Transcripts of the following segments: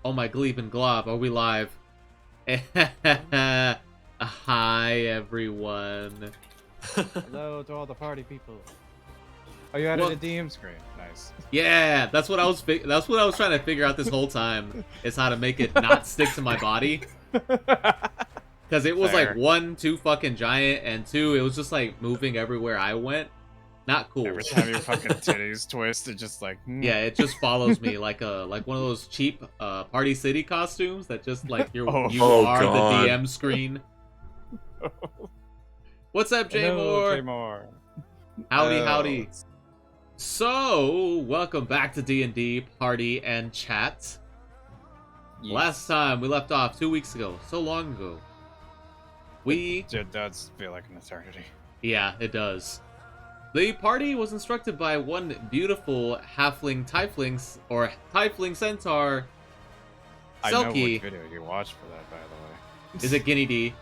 Oh my Gleep and Glob, are we live? Hi everyone. Hello to all the party people. Oh, you added a DM screen. Nice. Yeah, that's what I was trying to figure out this whole time. Is how to make it not stick to my body. Because it was Fair. like one, too fucking giant, and two, it was just like moving everywhere I went. Not cool. Every time your fucking titties twist, it just like Yeah, it just follows me like one of those cheap Party City costumes that just like you are God. the DM screen. What's up, Jay Hello, Jay Moore? Moore. Howdy. So, welcome back to D&D Party and Chat. Yes. Last time we left off 2 weeks ago, so long ago. It does feel like an eternity. Yeah, it does. The party was instructed by one beautiful tiefling centaur, I know Selkie. which video you watched for that, by the way. Is it Guinea D?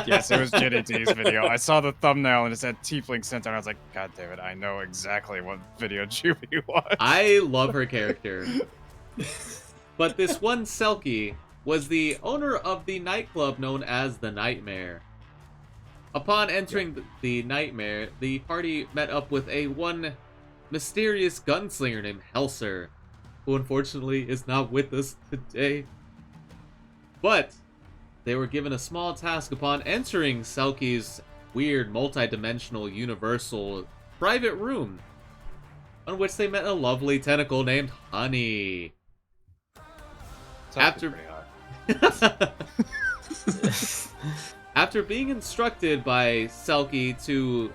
Yes, it was Jenny D's video. I saw the thumbnail and it said Tiefling Centaur, and I was like, God damn it, I know exactly what video Juby watched. I love her character. But this one Selkie was the owner of the nightclub known as the Nightmare. Upon entering the Nightmare, the party met up with one mysterious gunslinger named Helser, who unfortunately is not with us today. But they were given a small task upon entering Selkie's weird, multi-dimensional, universal, private room, on which they met a lovely tentacle named Honey. After pretty hot. After being instructed by Selkie to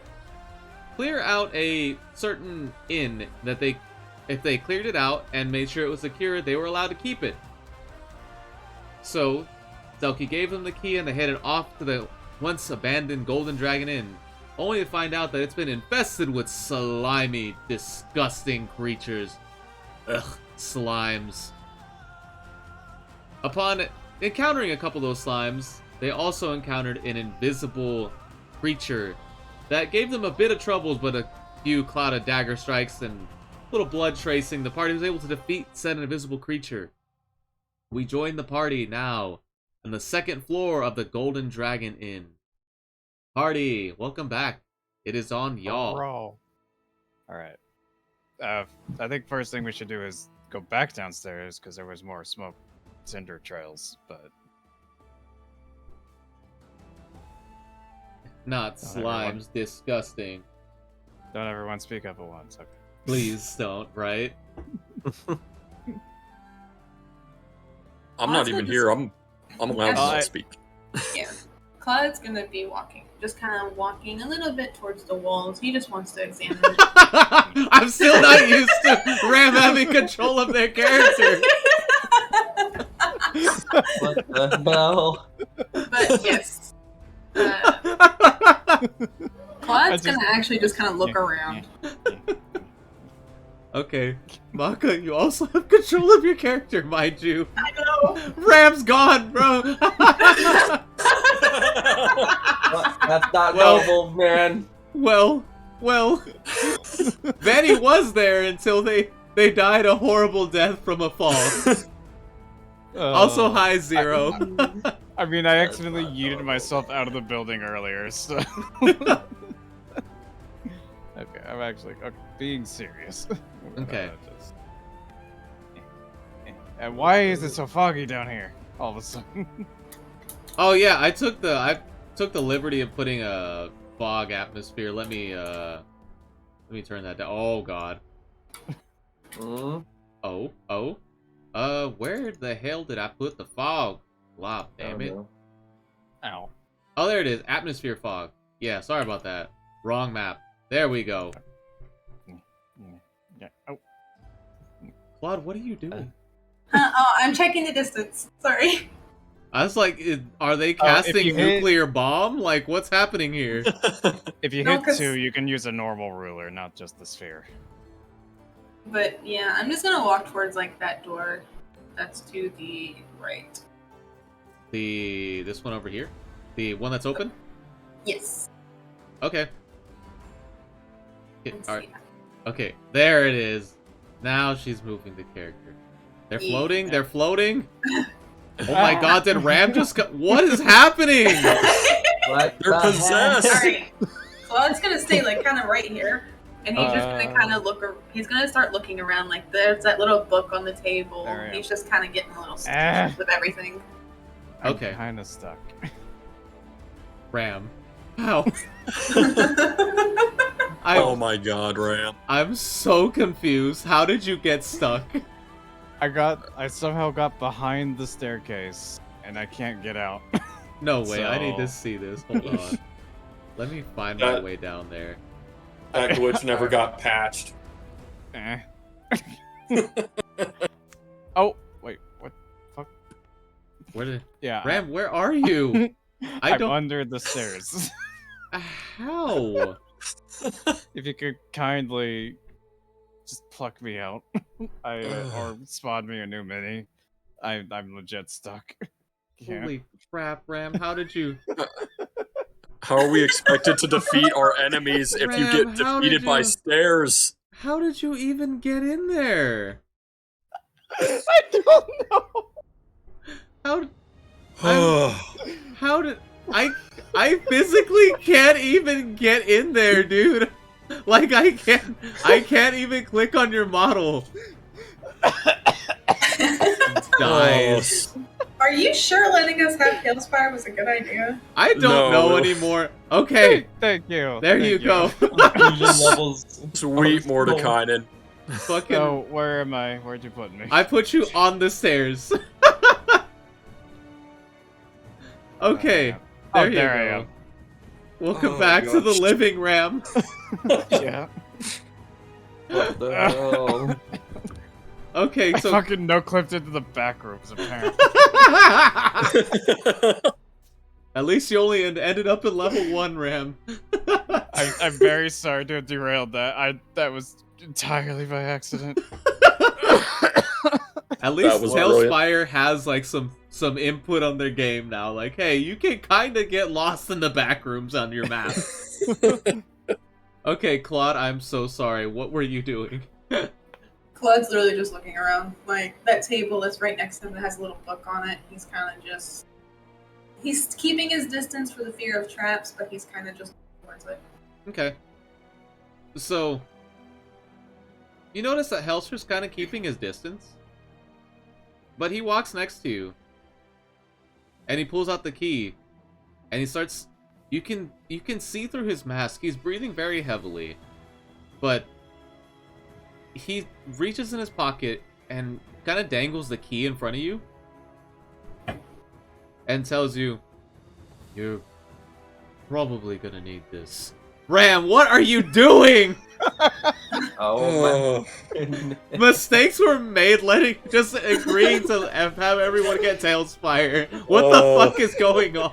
clear out a certain inn that if they cleared it out and made sure it was secure, they were allowed to keep it. So, Selkie gave them the key and they headed off to the once abandoned Golden Dragon Inn, only to find out that it's been infested with slimy, disgusting creatures. Ugh, slimes. Upon encountering a couple of those slimes, they also encountered an invisible creature that gave them a bit of troubles, but a few cloud of dagger strikes and a little blood tracing. The party was able to defeat said invisible creature. We join the party now on the second floor of the Golden Dragon Inn. Party, welcome back. It is on y'all. Alright. I think first thing we should do is go back downstairs, because there was more smoke cinder trails, but... Not slimes, disgusting. Don't everyone speak up at once, okay. Please don't, right? I'm not even here. I'm allowed to not speak. Yeah. Claude's gonna be just kind of walking a little bit towards the walls. He just wants to examine it. I'm still not used to Ram having control of their character. What the hell? But yes. Claude's gonna actually just kind of look around. Okay. Maka, you also have control of your character, mind you. I know. Ram's gone, bro. That's not noble, man. Well. Benny was there until they died a horrible death from a fall. Also, hi, Zero. I mean, I accidentally yeeted myself out of the building earlier, so... Okay, I'm actually being serious. Okay. And why is it so foggy down here all of a sudden? Oh yeah, I took the liberty of putting a fog atmosphere. Let me turn that down. Oh god. Oh. Where the hell did I put the fog? Wow, damn it. Ow. Oh, there it is. Atmosphere fog. Yeah, sorry about that. Wrong map. There we go. Yeah. Oh. Claude, what are you doing? I'm checking the distance. Sorry. I was like, are they casting you hit- nuclear bomb? Like, what's happening here? If you No, hit 'cause- 2, you can use a normal ruler, not just the sphere. But yeah, I'm just gonna walk towards like that door. That's to the right. This one over here? The one that's open? Yes. Okay. Let's Alright. see. Okay, there it is. Now she's moving the character. They're Yeah. floating. They're floating. Oh my God! Did Ram just go? What is happening? What They're the possessed. heck? Alright. Claude's gonna stay like kind of right here. And he's just gonna kind of he's gonna start looking around, like there's that little book on the table. There we go. He's just kind of getting a little suspicious with everything. Okay. I'm kind of stuck. Ram. How? Oh my God, Ram. I'm so confused. How did you get stuck? I somehow got behind the staircase, and I can't get out. No way. I need to So- see this. Hold on. Let me find my way down there. That glitch never got patched. Eh. Oh, wait, what? Where did Yeah. Ram? Where are you? I I'm don't. under the stairs. How? If you could kindly just pluck me out, or spawn me a new mini. I'm legit stuck. Can't. Holy crap, Ram! How did you? How are we expected to defeat our enemies if you Ram, get how defeated did by you- stairs? How did you even get in there? I don't know. How? How did I physically can't even get in there, dude. Like I can't even click on your model. Dies. Are you sure letting us have Tailspire was a good idea? I don't No. know anymore. Okay, Thank you. there Thank you go. Fusion levels. Sweet Mordekainen. Fucking. So where am I? Where'd you put me? I put you on the stairs. Okay, Oh, there you there I go. am. Welcome Oh, back to the gosh. living Ram. Yeah. What the hell? Okay, I so fucking no clipped into the back rooms apparently. at least you only ended up at level 1, Ram. I'm very sorry to have derailed that. That was entirely by accident. At least was brilliant. Tailspire has like some input on their game now. Like, hey, you can kind of get lost in the back rooms on your map. Okay, Claude, I'm so sorry. What were you doing? Claude's literally just looking around. Like, that table is right next to him that has a little book on it. He's kind of just... He's keeping his distance for the fear of traps, but he's kind of just towards it. Okay. So, you notice that Helster's kind of keeping his distance? But he walks next to you. And he pulls out the key. And he starts... You can see through his mask. He's breathing very heavily. But he reaches in his pocket and kind of dangles the key in front of you. And tells you, you're probably gonna need this. Ram, what are you doing? Oh my. Mistakes were made just agreeing to have everyone get Tailspire. What the Oh. fuck is going on?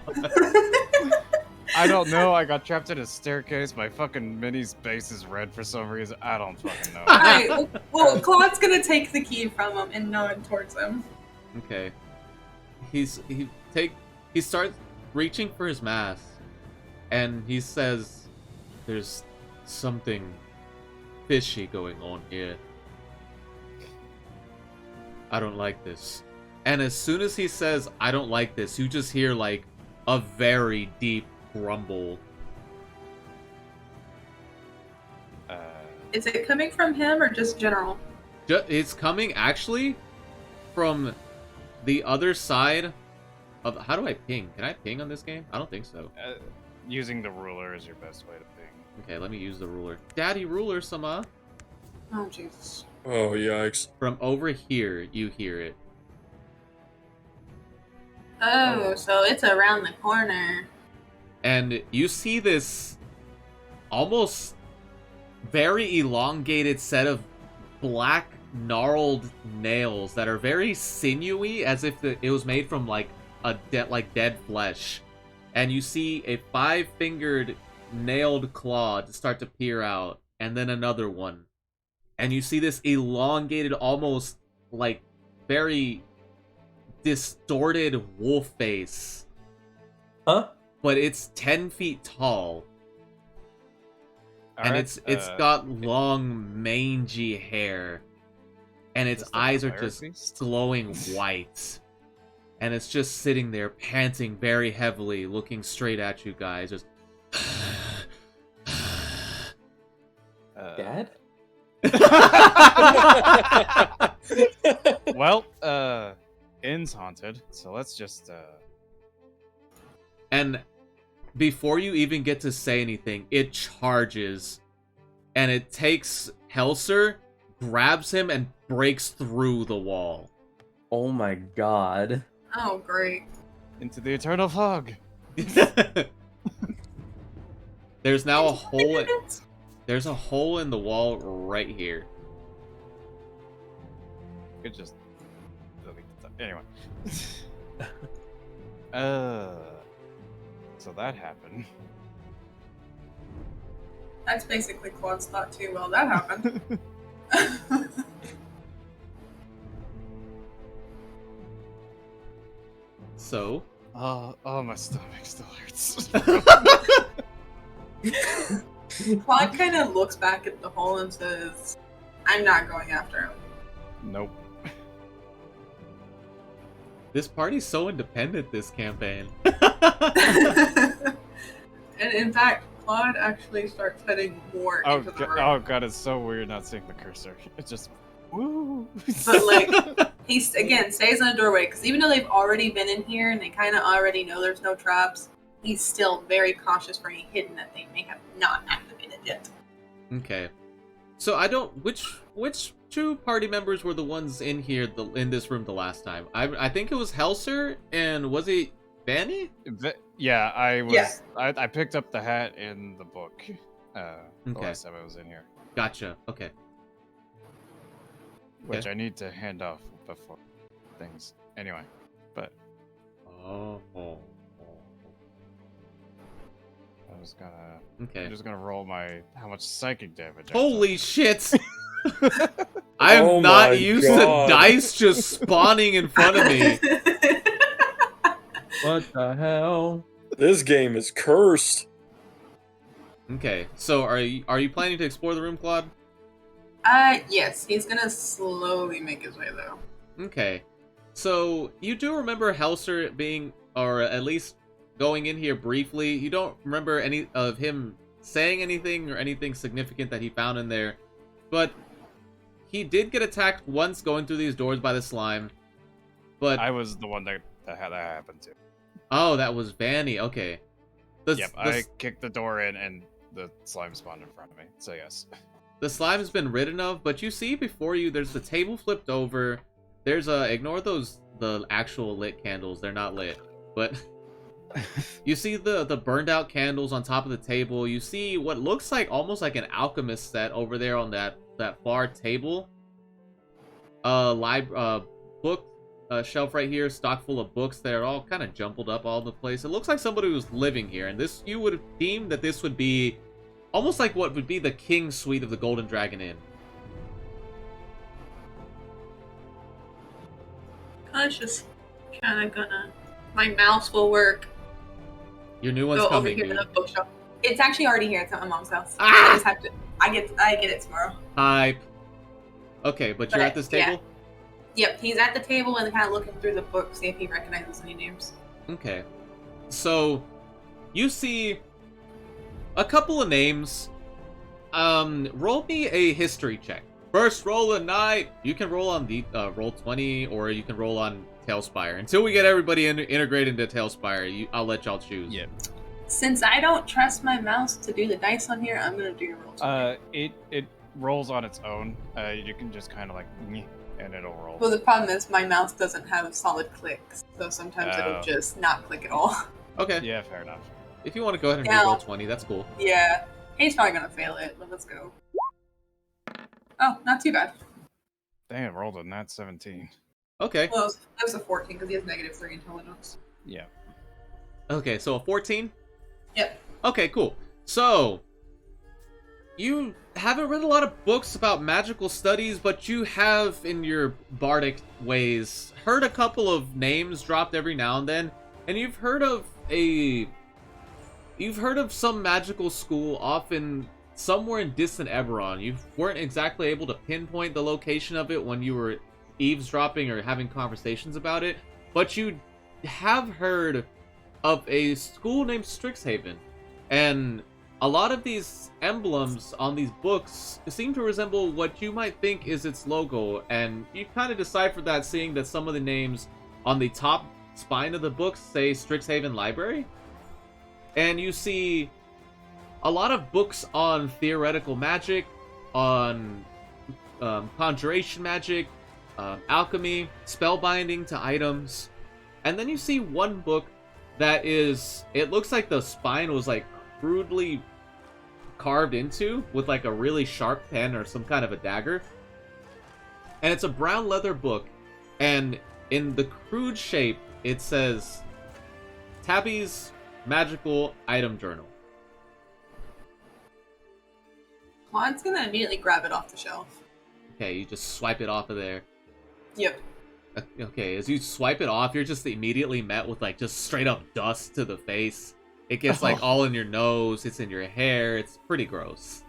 I don't know. I got trapped in a staircase. My fucking mini's base is red for some reason. I don't fucking know. Alright, well, Claude's gonna take the key from him and nod towards him. Okay. He starts reaching for his mask, and he says, "There's something fishy going on here. I don't like this." And as soon as he says, "I don't like this," you just hear like a very deep grumble. Is it coming from him or just general? It's coming actually from the other side of... How do I ping? Can I ping on this game? I don't think so. Using the ruler is your best way to ping. Okay, let me use the ruler. Daddy ruler, sama. Oh, Jesus. Oh, yikes. From over here, you hear it. Oh, so it's around the corner. And you see this almost very elongated set of black gnarled nails that are very sinewy, as if it was made from like dead flesh. And you see a 5-fingered nailed claw to start to peer out, and then another one. And you see this elongated, almost like very distorted wolf face. Huh? But it's 10 feet tall. And Alright, it's got long, mangy hair. and its Just a eyes are fire just beast? glowing white. And it's just sitting there, panting very heavily, looking straight at you guys. Just. Dad? Well, inn's haunted, so let's just And before you even get to say anything, it charges. And it takes Helser, grabs him, and breaks through the wall. Oh my god. Oh, great. into the eternal fog. There's now a hole. There's a hole in the wall right here. Could just anyway. So that happened. That's basically Claude's thought too. Well, that happened. So. Oh, my stomach still hurts. Claude kind of looks back at the hole and says, I'm not going after him. Nope. This party's so independent this campaign. And in fact, Claude actually starts heading more Oh, into the room. oh god, it's so weird not seeing the cursor. It's just woo. But like, he again stays in the doorway because even though they've already been in here and they kind of already know there's no traps, he's still very cautious for any hidden that they may have not activated yet. Okay. So I don't. Which two party members were the ones in here in this room the last time? I think it was Helser and was it Vanny? Yeah, I was. Yeah. I picked up the hat in the book. The Okay. last time I was in here, Gotcha. Okay. which Okay. I need to hand off before things. Anyway, but Oh. I was gonna. Okay. I'm just gonna roll my how much psychic damage. I Holy took. shit! I'm Oh not my used God. to dice just spawning in front of me. What the hell? This game is cursed. Okay, so are you planning to explore the room, Claude? Yes, he's gonna slowly make his way though. Okay, so you do remember Helser being, or at least going in here briefly. You don't remember any of him saying anything or anything significant that he found in there, but he did get attacked once going through these doors by the slime. But I was the one that had that happen to. oh, that was Vanny. Okay. Yep, I kicked the door in and the slime spawned in front of me. So yes. The slime's been ridden of, but you see before you, there's the table flipped over. There's ignore the actual lit candles. They're not lit. But you see the burned out candles on top of the table. You see what looks like almost like an alchemist set over there on that far table. Book shelf right here, stock full of books. They're all kind of jumbled up all over the place. It looks like somebody was living here, and this, you would have deemed that this would be almost like what would be the King's Suite of the Golden Dragon Inn. I was just kind of gonna. My mouse will work. Your new one's Go over coming, here to dude. the bookshelf. It's actually already here. It's at my mom's house. Ah! I just have to. I get it tomorrow. Hype. Okay, but you're at this Yeah. table? Yep, he's at the table and kind of looking through the book, see if he recognizes any names. Okay. So, you see a couple of names. Roll me a history check. First roll a night. You can roll on the roll 20, or you can roll on Tailspire. Until we get everybody integrated into Tailspire, I'll let y'all choose. Yeah. Since I don't trust my mouse to do the dice on here, I'm gonna do your roll. It rolls on its own. You can just kind of like, "Nyeh," and it'll roll. Well, the problem is my mouse doesn't have solid clicks, so sometimes Oh. it'll just not click at all. Okay. Yeah, fair enough. If you want to go ahead and Yeah. roll 20, that's cool. Yeah, he's probably gonna fail it, but let's go. Oh, not too bad. Dang, it rolled a nat 17. Okay. Well, it was a 14 because he has -3 intelligence. Yeah. Okay, so a 14? Yep. Okay, cool. So, you haven't read a lot of books about magical studies, but you have, in your bardic ways, heard a couple of names dropped every now and then, and you've heard of some magical school off in somewhere in distant Eberron. You weren't exactly able to pinpoint the location of it when you were eavesdropping or having conversations about it, but you have heard of a school named Strixhaven, and a lot of these emblems on these books seem to resemble what you might think is its logo, and you kind of deciphered that seeing that some of the names on the top spine of the books say Strixhaven Library. And you see a lot of books on theoretical magic, on conjuration magic, alchemy, spellbinding to items. And then you see one book that is, it looks like the spine was like crudely carved into with like a really sharp pen or some kind of a dagger. And it's a brown leather book, and in the crude shape it says Tabby's Magical Item Journal. Claude's gonna immediately grab it off the shelf. Okay, you just swipe it off of there. Yep. Okay, as you swipe it off, you're just immediately met with like just straight up dust to the face. It gets like all in your nose, it's in your hair, it's pretty gross.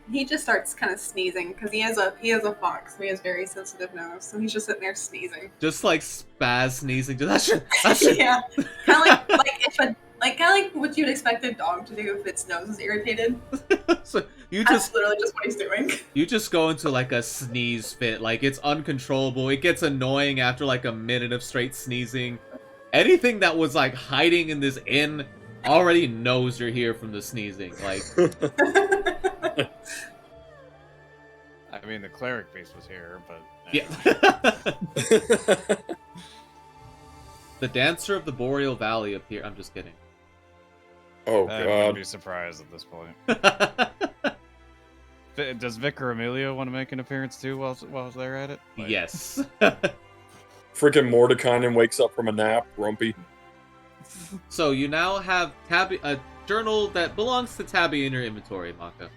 He just starts kind of sneezing because he has a fox, so he has very sensitive nose, so he's just sitting there sneezing. Just like spaz sneezing, just that shit. Yeah, kind of like what you'd expect a dog to do if its nose is irritated. So That's literally just what he's doing. You just go into like a sneeze fit, like it's uncontrollable. It gets annoying after like a minute of straight sneezing. Anything that was like hiding in this inn already knows you're here from the sneezing. Like, I mean, the cleric piece was here, but yeah. The Dancer of the Boreal Valley appear. I'm just kidding. Oh I wouldn't god. be surprised at this point. Does Vicar Emilio want to make an appearance too while they're at it? Like, Yes. Freaking Mordekainen wakes up from a nap, grumpy. So you now have Tabby, a journal that belongs to Tabby in your inventory, Maka.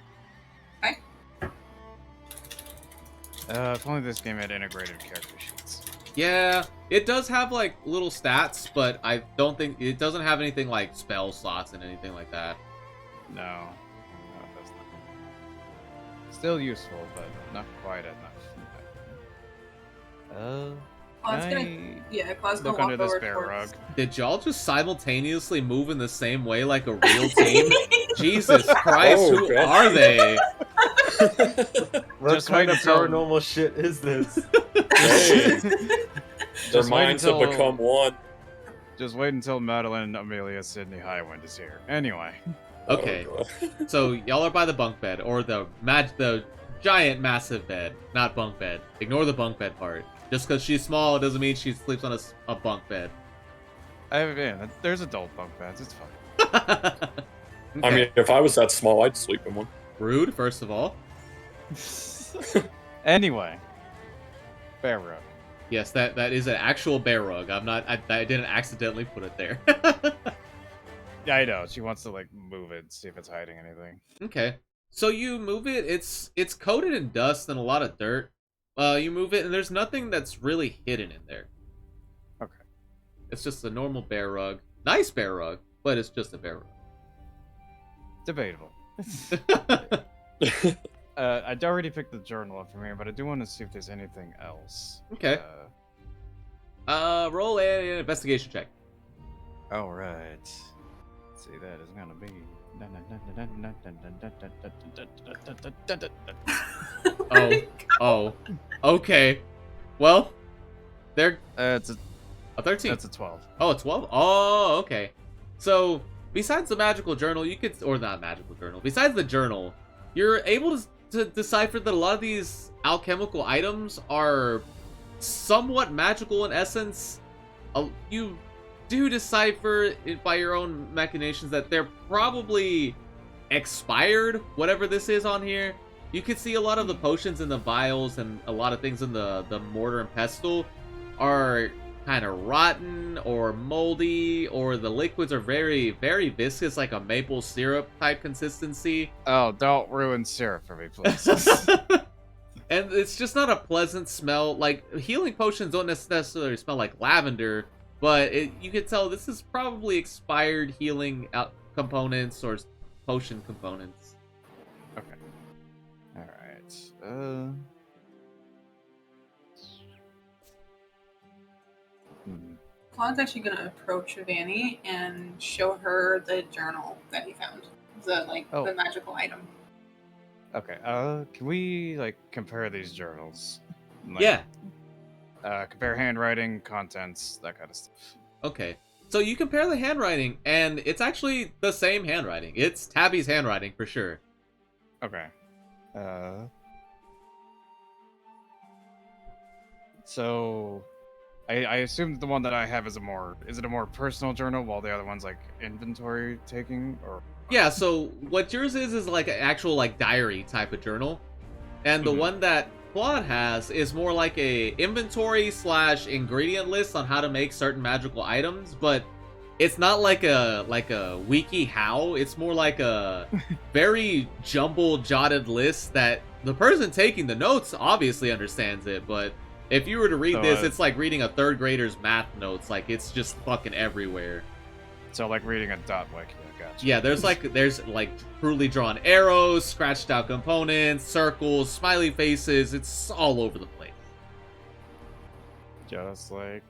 if only this game had integrated character sheets. Yeah, it does have like little stats, but I don't think it doesn't have anything like spell slots and anything like that. No, it does not. Still useful, but not quite enough. Claude's can Claude's look gonna under walk this over bear towards... rug? Did y'all just simultaneously move in the same way like a real team? Jesus Christ, Oh, who God. are they? What Just kind wait of until- paranormal shit is this? Hey, their Just wait minds have until- become one. Just wait until Madeline Amelia Sidney Highwind is here. Anyway. Okay, Oh, God. so y'all are by the bunk bed, or the giant massive bed, not bunk bed. Ignore the bunk bed part. Just because she's small doesn't mean she sleeps on a bunk bed. There's adult bunk beds. It's fine. Okay. I mean, if I was that small, I'd sleep in one. Rude, first of all. Anyway. Bear rug. Yes, that is an actual bear rug. I didn't accidentally put it there. Yeah, I know. She wants to like move it, see if it's hiding anything. Okay. So you move it, it's coated in dust and a lot of dirt. You move it and there's nothing that's really hidden in there. Okay. It's just a normal bear rug. Nice bear rug, but it's just a bear rug. Debatable. I'd already picked the journal up from here, but I do want to see if there's anything else. Okay. Roll an investigation check. All right. Let's see, that is gonna be. Oh, okay. Well, they're It's a 13. that's a 12. Oh, a 12? Oh, okay. So, besides the magical journal, you could, or not magical journal, besides the journal, you're able to decipher that a lot of these alchemical items are somewhat magical in essence. You do decipher it by your own machinations that they're probably expired, whatever this is on here. You can see a lot of the potions in the vials and a lot of things in the mortar and pestle are kind of rotten or moldy, or the liquids are very, very viscous, like a maple syrup type consistency. Oh, don't ruin syrup for me, please. And it's just not a pleasant smell. Like, healing potions don't necessarily smell like lavender, but you can tell this is probably expired healing components or potion components. Claude's actually gonna approach Vanny and show her the journal that he found. The magical item. Okay. Can we like compare these journals? Like, Yeah. Compare handwriting, contents, that kind of stuff. Okay. So you compare the handwriting, and it's actually the same handwriting. It's Tabby's handwriting for sure. Okay. So I assume the one that I have is a more personal journal, while the other one's like inventory taking, or Yeah, so what yours is like an actual like diary type of journal. And the one that Claude has is more like a inventory / ingredient list on how to make certain magical items, but it's not like a wiki how. It's more like a very jumbled, jotted list that the person taking the notes obviously understands it, but if you were to read this, it's like reading a third grader's math notes. Like, it's just fucking everywhere. So like reading a dot wiki. Gotcha. Yeah, there's like crudely drawn arrows, scratched out components, circles, smiley faces. It's all over the place. Just like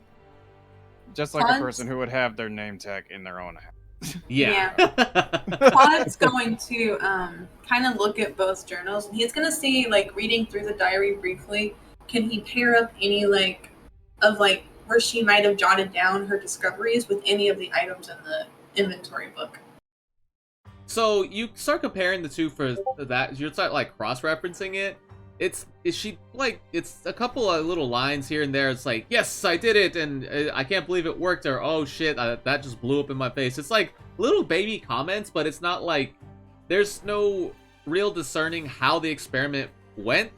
a person who would have their name tag in their own house. Yeah. Claude's going to kind of look at both journals, and he's gonna see, like, reading through the diary briefly, can he pair up any where she might have jotted down her discoveries with any of the items in the inventory book. So you start comparing the two for that. You start like cross-referencing it. It's a couple of little lines here and there. It's like, yes, I did it, and I can't believe it worked, or oh shit, that just blew up in my face. It's like little baby comments, but it's not like there's no real discerning how the experiment went.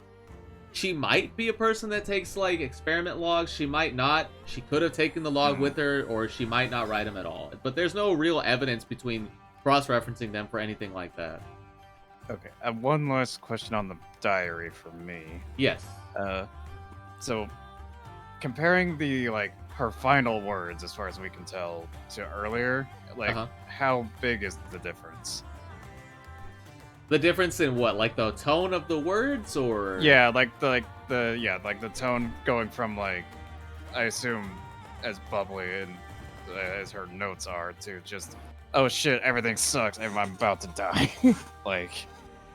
She might be a person that takes like experiment logs. She might not. She could have taken the log with her, or she might not write them at all. But there's no real evidence between cross-referencing them for anything like that. Okay. One last question on the diary for me. Yes. So comparing the her final words, as far as we can tell, to earlier, how big is the difference? The difference in what? Like the tone of the words, or yeah, the tone going from I assume as bubbly and as her notes are to just oh shit, everything sucks, I'm about to die.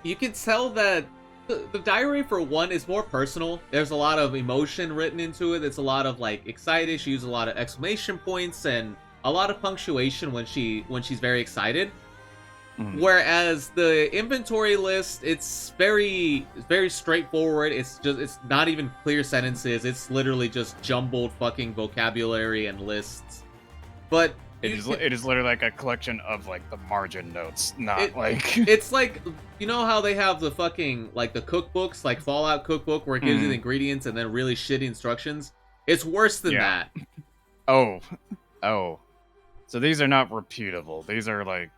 You can tell that the diary for one is more personal. There's a lot of emotion written into it. It's a lot of excited. She uses a lot of exclamation points and a lot of punctuation when she's very excited. Whereas the inventory list, it's very straightforward. It's not even clear sentences. It's literally just jumbled fucking vocabulary and lists. But it is literally like a collection of the margin notes, not it's like, you know how they have the fucking the cookbooks, like Fallout cookbook, where it gives you the ingredients and then really shitty instructions. It's worse than that. Oh, so these are not reputable. These are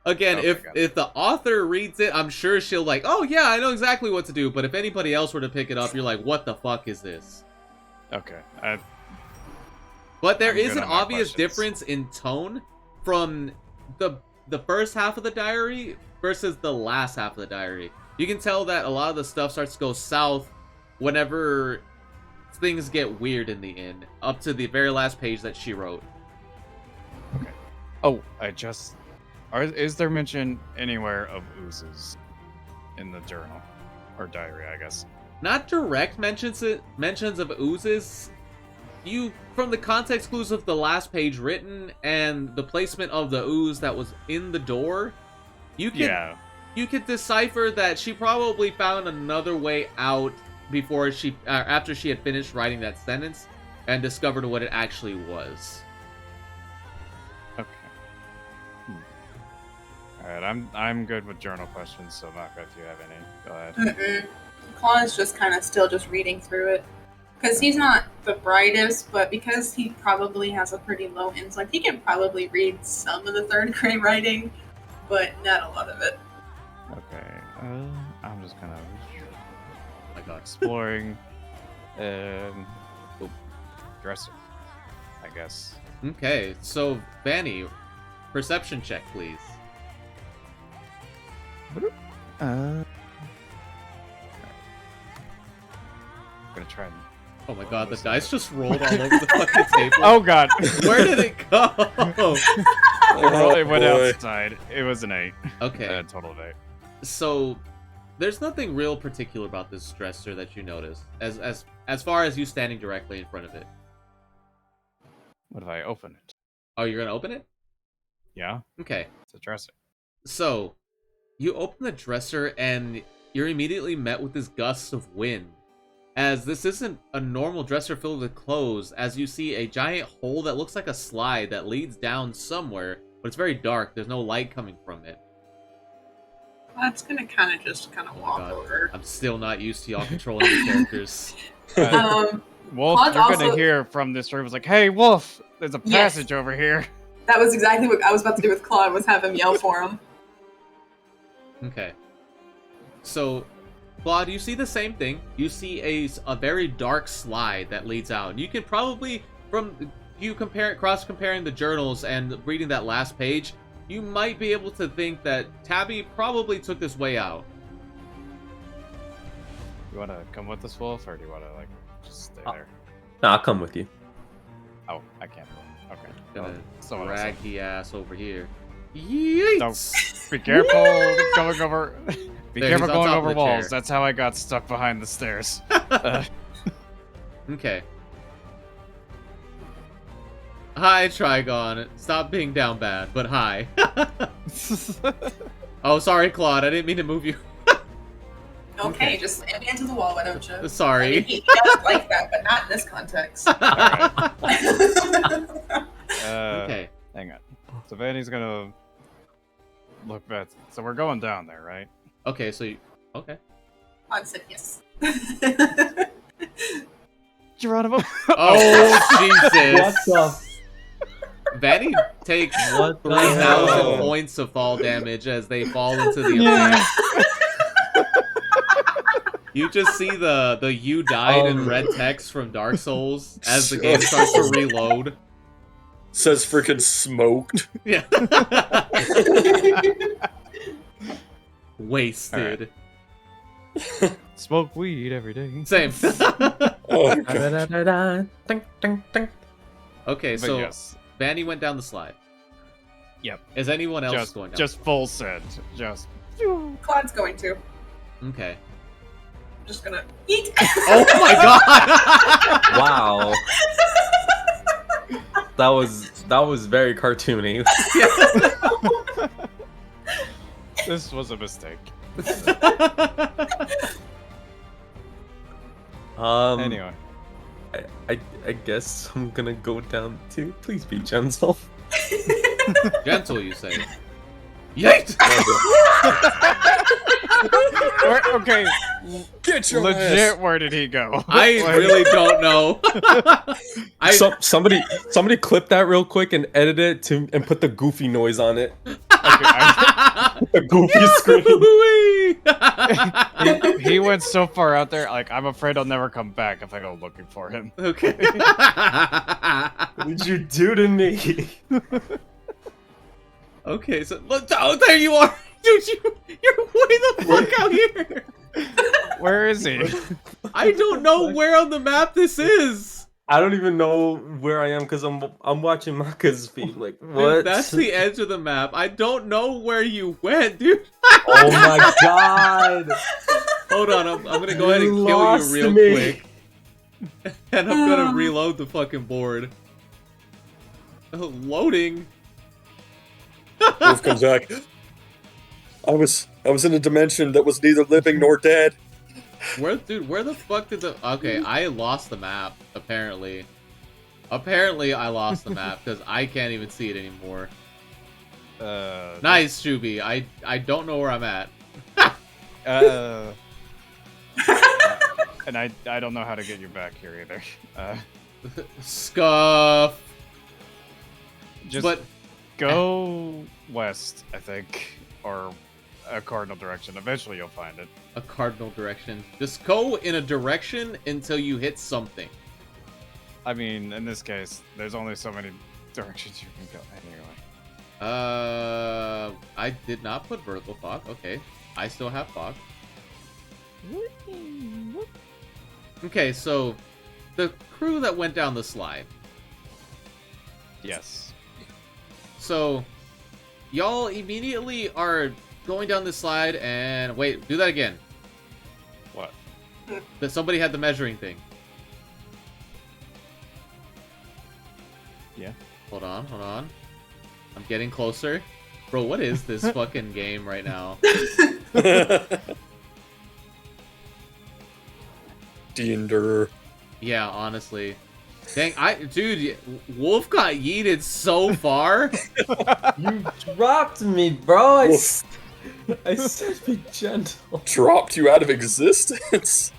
Again, if the author reads it, I'm sure she'll oh yeah, I know exactly what to do. But if anybody else were to pick it up, you're like, what the fuck is this? Okay. But there is an obvious difference in tone from the first half of the diary versus the last half of the diary. You can tell that a lot of the stuff starts to go south whenever things get weird in the end, up to the very last page that she wrote. Okay. Oh, is there mention anywhere of oozes in the journal or diary, I guess? Not direct mentions of oozes. You, from the context clues of the last page written and the placement of the ooze that was in the door, you could decipher that she probably found another way out before after she had finished writing that sentence and discovered what it actually was. Alright, I'm good with journal questions, so Maka, if you have any, go ahead. Claude's just kind of still just reading through it. Because he's not the brightest, but because he probably has a pretty low intellect, he can probably read some of the third grade writing, but not a lot of it. Okay, I'm just kind of exploring dresser, I guess. Okay, so Vanny, perception check, please. try and... Oh my god, the dice just rolled all over the fucking table. Oh god. Where did it go? It went boy. outside. It was an 8. Okay. A total of 8. So, there's nothing real particular about this dresser that you notice, as far as you standing directly in front of it. What if I open it? Oh, you're gonna open it? Yeah, Okay. it's a dresser. So, you open the dresser and you're immediately met with this gust of wind. As this isn't a normal dresser filled with clothes, as you see a giant hole that looks like a slide that leads down somewhere, but it's very dark. There's no light coming from it. That's gonna kind of walk God, over. I'm still not used to y'all controlling the characters. Wolf, Claude's you're gonna also- hear from this room. It's like, hey, Wolf, there's a Yes. passage over here. That was exactly what I was about to do with Claude, was have him yell for him. Okay. So, Claude, you see the same thing. You see a very dark slide that leads out. You can probably, from you cross-comparing the journals and reading that last page, you might be able to think that Tabby probably took this way out. You wanna come with us, Wolf, or do you wanna, like, just stay there? No, I'll come with you. Oh, I can't. Okay. Gonna Someone else. drag the ass over here. Yeet! Don't be careful going over. Be There, careful he's on going top of over the walls. chair. That's how I got stuck behind the stairs. Okay. Hi, Trigon. Stop being down bad, but hi. Oh, sorry, Claude. I didn't mean to move you. Okay, Okay. just slam me into the wall, why don't you? Sorry. I mean, he does like that, but not in this context. Okay. Hang on. So Vanny's gonna look back. So we're going down there, right? Okay, so you... Okay. Claude said yes. Geronimo. Oh, Jesus. What Vanny takes the? What 3,000 hell? points of fall damage as they fall into the Yeah. abyss. You just see the "you died" in red text from Dark Souls as the game starts to reload. Says freaking smoked. Yeah. Wasted. Smoke weed every day. Same. Oh, God. Ding, ding, ding. Okay, But so yes, Vanny went down the slide. Yep. Is anyone else just going down? just full send. Just. Claude's going to. Okay. I'm just gonna eat. Oh my god! Wow. That was very cartoony. This was a mistake. Anyway. I guess I'm gonna go down too. Please be gentle. Gentle, you say. Yeet! Okay, Get your legit. ass. Where did he go? I Like- really don't know. Somebody clip that real quick and edit it and put the goofy noise on it. The goofy screen. He went so far out there. Like, I'm afraid I'll never come back if I go looking for him. Okay. What did you do to me? Okay, so look, oh, there you are, dude. You're way the fuck out here. Where is he? I don't know where on the map this is. I don't even know where I am because I'm watching Maka's feed. Like what? Dude, that's the edge of the map. I don't know where you went, dude. Oh my god! Hold on, I'm gonna go ahead and You kill you lost real me. quick, and I'm gonna reload the fucking board. Loading. Wolf comes back. I was in a dimension that was neither living nor dead. Where the fuck did the... Okay, I lost the map, apparently. Apparently, I lost the map, because I can't even see it anymore. Nice, Shubi. I don't know where I'm at. And I don't know how to get you back here either. Scuff. Just But... go west, I think, or a cardinal direction. Eventually, you'll find it. A cardinal direction. Just go in a direction until you hit something. I mean, in this case, there's only so many directions you can go. Anyway. I did not put vertical fog. Okay. I still have fog. Okay, so the crew that went down the slide. Yes. So y'all immediately are going down the slide and wait, do that again. What? That somebody had the measuring thing. Yeah. Hold on. I'm getting closer. Bro, what is this fucking game right now? Dinder. Yeah, honestly. Dang, dude, Wolf got yeeted so far. You dropped me, bro. I Wolf said be gentle. dropped you out of existence.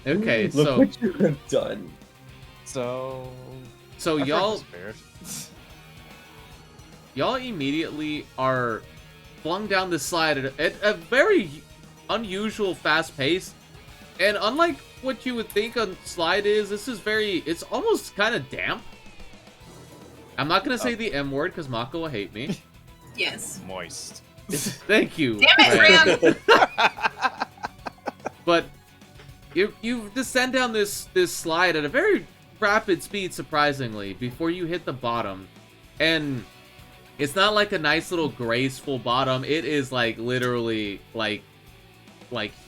Okay, Look so what you have done. So so our friend y'all disappeared. y'all immediately are flung down the slide at a very unusual fast pace. And unlike what you would think a slide is, this is it's almost kind of damp. I'm not going to say the M word because Mako will hate me. Yes. Moist. Thank you. Damn it, Ram. Ram! But you descend down this slide at a very rapid speed, surprisingly, before you hit the bottom. And it's not like a nice little graceful bottom. It is like literally like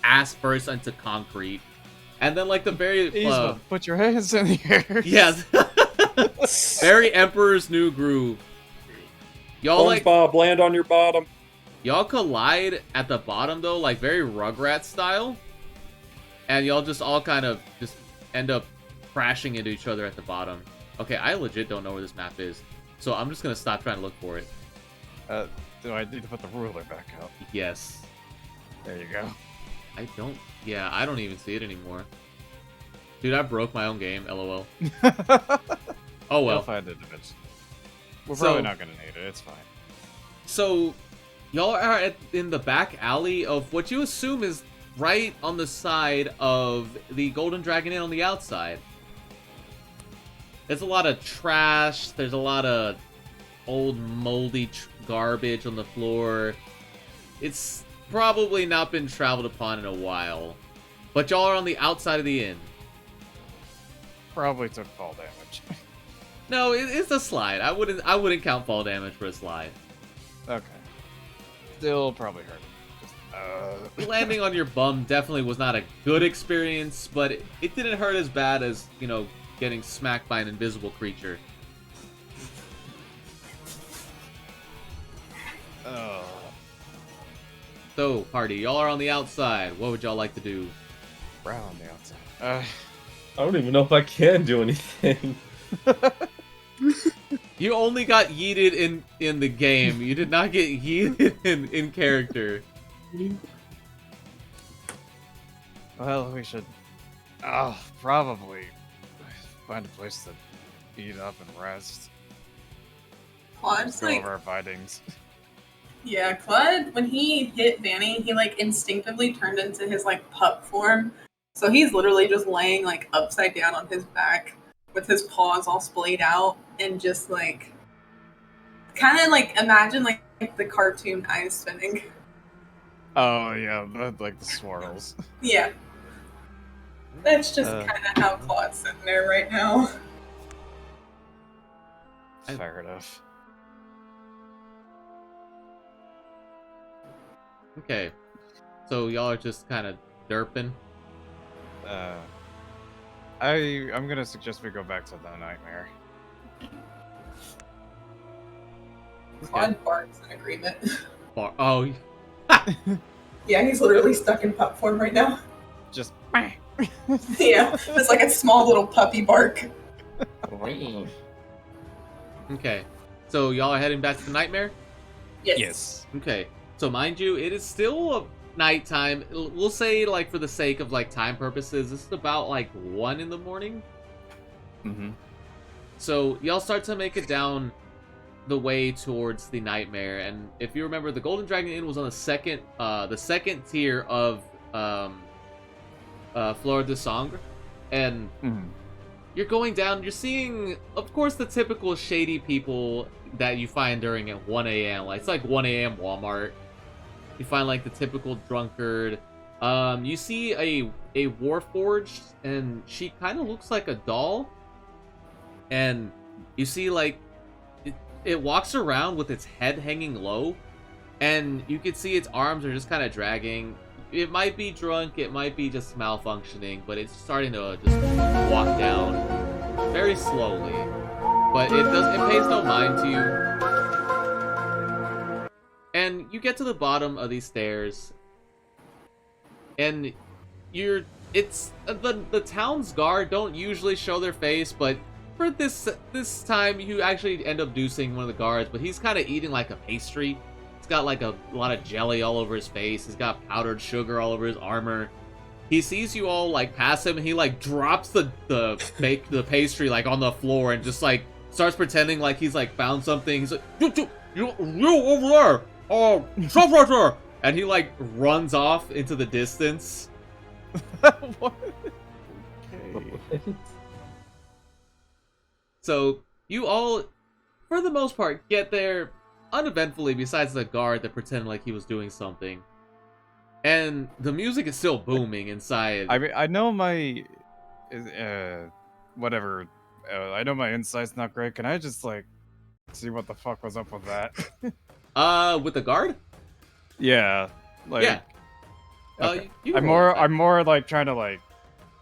ass first into concrete. And then like the very Isma, put your hands in the air. yes. Very Emperor's New Groove. Y'all SpongeBob, land on your bottom. y'all collide at the bottom though, like very Rugrats style. And y'all just all kind of just end up crashing into each other at the bottom. Okay, I legit don't know where this map is. So I'm just gonna stop trying to look for it. Do I need to put the ruler back up? Yes. There you go. I don't even see it anymore. Dude, I broke my own game, lol. Oh We'll well. find it eventually. We're So- probably not gonna need it. It's fine. So, y'all are in the back alley of what you assume is right on the side of the Golden Dragon Inn on the outside. There's a lot of trash. There's a lot of old moldy garbage on the floor. It's probably not been traveled upon in a while. But y'all are on the outside of the inn. Probably took fall damage. No, it's a slide. I wouldn't count fall damage for a slide. Okay. Still probably hurt. Just, Landing on your bum definitely was not a good experience, but it didn't hurt as bad as, getting smacked by an invisible creature. Oh. So, party, y'all are on the outside. What would y'all like to do? Brown on the outside. I don't even know if I can do anything. You only got yeeted in the game. You did not get yeeted in character. Well, we should. Probably find a place to eat up and rest. Claude's Go like, over our findings. yeah, Claude, when he hit Vanny, he like instinctively turned into his like pup form. So he's literally just laying like upside down on his back with his paws all splayed out and just like kind of like imagine like the cartoon eyes spinning. Oh yeah, like the swirls. Yeah. That's just kind of how Claude's sitting there right now. Fair enough. Okay. So y'all are just kind of derping. I'm gonna suggest we go back to the nightmare. Claude barks in agreement. Oh, Yeah, he's literally stuck in pup form right now. Just Yeah, it's like a small little puppy bark. okay. So y'all are heading back to the nightmare? yes. Okay. So mind you, it is still nighttime. We'll say, like, for the sake of, like, time purposes, this is about, like, 1 in the morning. Mm-hmm. So y'all start to make it down the way towards the nightmare. And if you remember, the Golden Dragon Inn was on the second tier of Fleur de Sombre. And Mm-hmm. you're going down, you're seeing, of course, the typical shady people that you find during at 1 a.m. Like, it's like 1 a.m. Walmart. You find, like, the typical drunkard, You see a warforged, and she kind of looks like a doll. And you see like it walks around with its head hanging low, and you can see its arms are just kind of dragging. It might be drunk, it might be just malfunctioning, but it's starting to just walk down very slowly. But it pays no mind to you. And you get to the bottom of these stairs, and it's the town's guard don't usually show their face, but for this time you actually end up seeing one of the guards, but he's kind of eating like a pastry. He's got like a lot of jelly all over his face. He's got powdered sugar all over his armor. He sees you all like pass him, and he like drops the pastry like on the floor and just like starts pretending like he's like found something. He's like, you over there, stop right there, and he like runs off into the distance. What? Okay. So you all, for the most part, get there uneventfully, besides the guard that pretended like he was doing something. And the music is still booming inside. I mean, I know my, whatever. I know my insight's not great. Can I just like see what the fuck was up with that? With the guard? Yeah. Like, Yeah. Okay. You can I'm roll with that. more like trying to like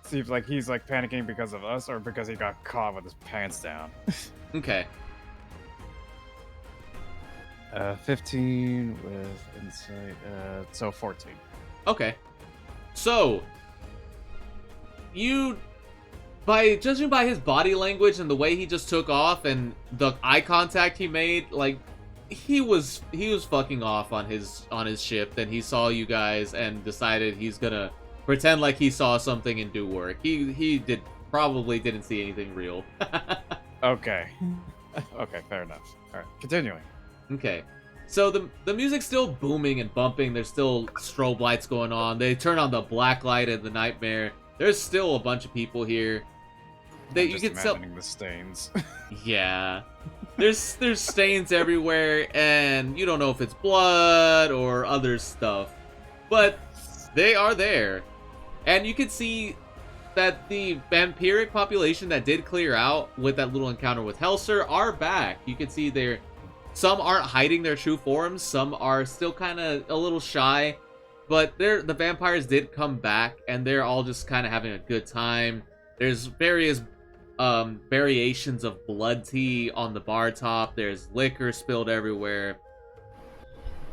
see if like he's like panicking because of us or because he got caught with his pants down. Okay. 15 with insight, so 14. Okay. So, by judging by his body language and the way he just took off and the eye contact he made, like he was fucking off on his ship. Then he saw you guys and decided he's gonna pretend like he saw something and do work. He probably didn't see anything real. Okay. Okay, fair enough. All right, continuing. Okay. So the music's still booming and bumping. There's still strobe lights going on. They turn on the black light of the nightmare. There's still a bunch of people here. I'm just imagining the stains. Yeah. There's stains everywhere, and you don't know if it's blood or other stuff. But they are there. And you can see that the vampiric population that did clear out with that little encounter with Helser are back. You can see some aren't hiding their true forms, some are still kind of a little shy, but the vampires did come back, and they're all just kind of having a good time. There's various variations of blood tea on the bar top. There's liquor spilled everywhere,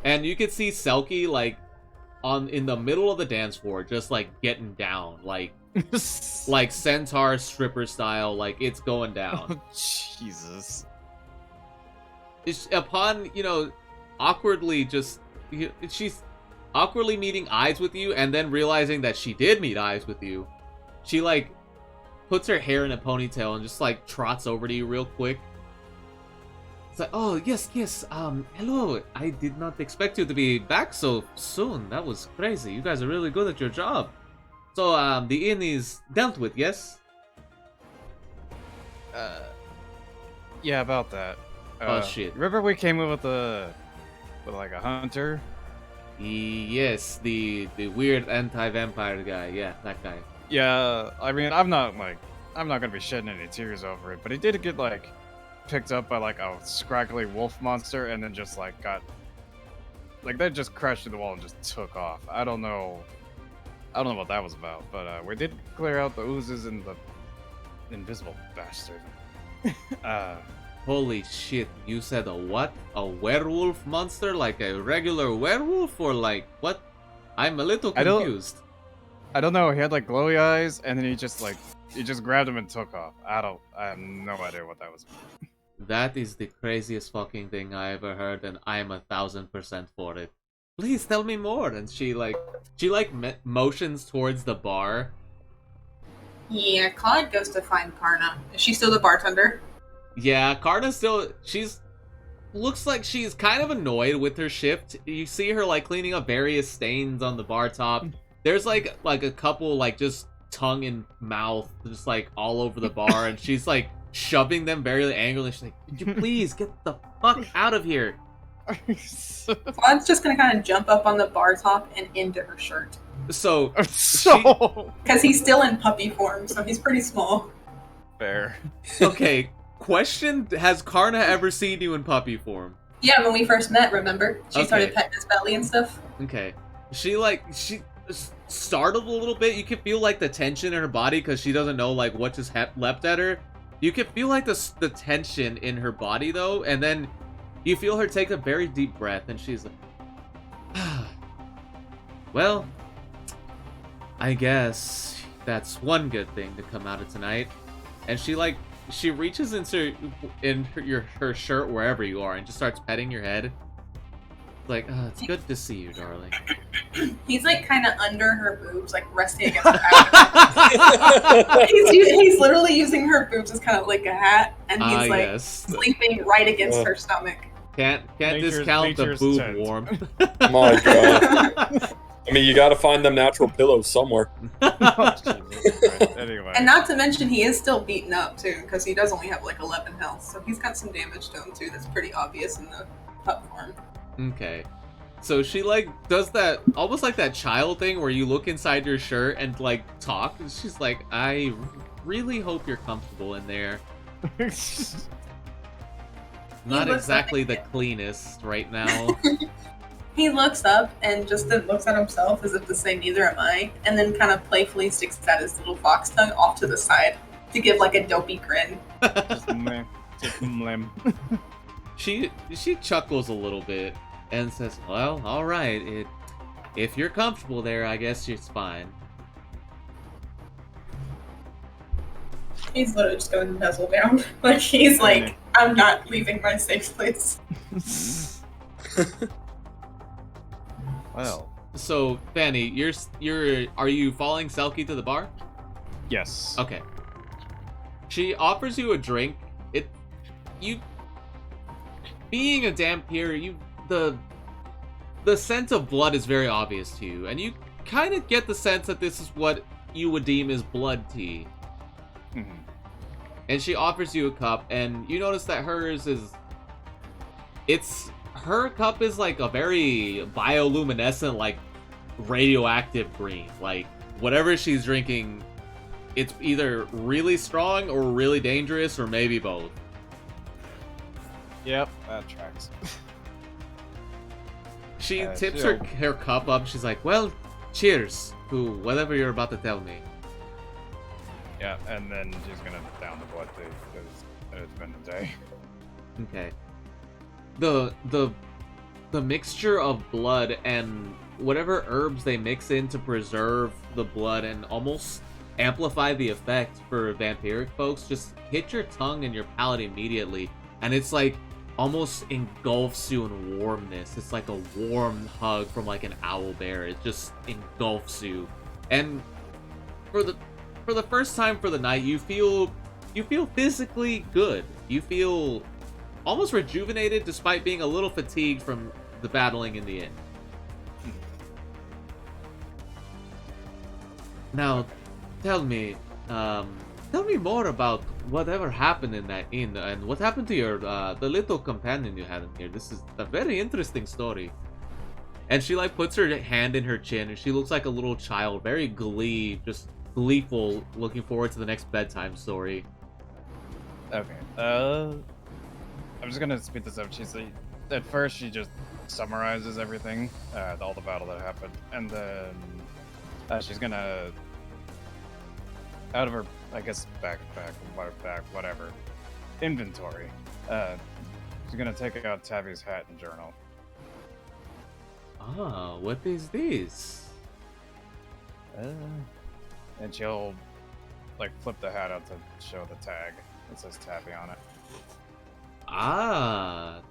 and you can see Selkie like in the middle of the dance floor, just like getting down, like centaur stripper style, like it's going down. Oh, Jesus. Upon, awkwardly she's awkwardly meeting eyes with you, and then realizing that she did meet eyes with you, she like puts her hair in a ponytail and just like trots over to you real quick. It's like, oh yes, hello. I did not expect you to be back so soon. That was crazy. You guys are really good at your job. So the inn is dealt with, yes? Yeah, about that. Oh shit. Remember we came in with like a hunter? Yes, the weird anti-vampire guy. Yeah, that guy. Yeah, I mean, I'm not gonna be shedding any tears over it, but he did get like picked up by like a scraggly wolf monster, and then just like got like they just crashed through the wall and just took off. I don't know what that was about, but we did clear out the oozes and the invisible bastard. Holy shit, you said a what? A werewolf monster? Like a regular werewolf? Or like, what? I'm a little confused. I don't know, he had like glowy eyes, and then he just grabbed him and took off. I have no idea what that was about. That is the craziest fucking thing I ever heard, and I am 1000% for it. Please tell me more. And she motions towards the bar. Yeah, Claude goes to find Karna. Is she still the bartender? Yeah, Karna's still, looks like she's kind of annoyed with her shift. You see her like cleaning up various stains on the bar top. There's like a couple like just tongue and mouth just like all over the bar, and she's like shoving them very angrily. She's like, "Could you please get the fuck out of here?" Claude's just gonna kind of jump up on the bar top and into her shirt. So So Because he's still in puppy form, so he's pretty small. fair. okay, question: has Karna ever seen you in puppy form? Yeah, when we first met, remember? She started Okay. petting his belly and stuff. Okay. She startled a little bit. You can feel like the tension in her body because she doesn't know like what just leapt at her. You can feel like the tension in her body though, and then you feel her take a very deep breath, and she's like, "Well, I guess that's one good thing to come out of tonight." And she reaches into her shirt wherever you are and just starts petting your head. Like, it's good to see you, darling. He's like kind of under her boobs, like resting against her hat. He's literally using her boobs as kind of like a hat, and he's like yes. sleeping right against her stomach. Can't Nature's- discount the nature's boob tent. warmth. My God. I mean, you got to find them natural pillows somewhere. Oh, Jesus Christ. Anyway. And not to mention, he is still beaten up too, because he does only have like 11 health, so he's got some damage to him too. That's pretty obvious in the pup form. Okay. So she like does that almost like that child thing where you look inside your shirt and like talk. And she's like, I really hope you're comfortable in there. Not looks exactly the like cleanest right now. He looks up and just then looks at himself as if to say, neither am I, and then kind of playfully sticks out his little fox tongue off to the side to give like a dopey grin. Just meh. Just meh. She chuckles a little bit and says, well, all right. If you're comfortable there, I guess it's fine. He's literally just going to nuzzle down. Like, he's like, I'm not leaving my safe place. Well, So, Fanny, are you following Selkie to the bar? yes. Okay. She offers you a drink. Being a Dampier, the scent of blood is very obvious to you, and you kind of get the sense that this is what you would deem as blood tea. Mhm. And she offers you a cup, and you notice that her cup is like a very bioluminescent, like radioactive green. Like whatever she's drinking, it's either really strong or really dangerous, or maybe both. Yep, that tracks. She Yeah, tips she'll- her cup up. She's like, well, cheers to whatever you're about to tell me. Yeah, and then she's gonna down the blood tea because it's been a day. Okay. The mixture of blood and whatever herbs they mix in to preserve the blood and almost amplify the effect for vampiric folks just hit your tongue and your palate immediately, and it's like almost engulfs you in warmness. It's like a warm hug from like an owl bear. It just engulfs you, and for the first time for the night, you feel physically good. You feel almost rejuvenated despite being a little fatigued from the battling in the inn. Now, tell me more about whatever happened in that inn and what happened to your the little companion you had in here. This is a very interesting story. And she like puts her hand in her chin and she looks like a little child, very gleeful, looking forward to the next bedtime story. Okay. I'm just gonna speed this up. At first she just summarizes everything, all the battle that happened, and then she's gonna, out of her, I guess, whatever, inventory. She's gonna take out Tavi's hat and journal. Ah, what is this? And she'll, like, flip the hat out to show the tag. It says Tavi on it. Ah,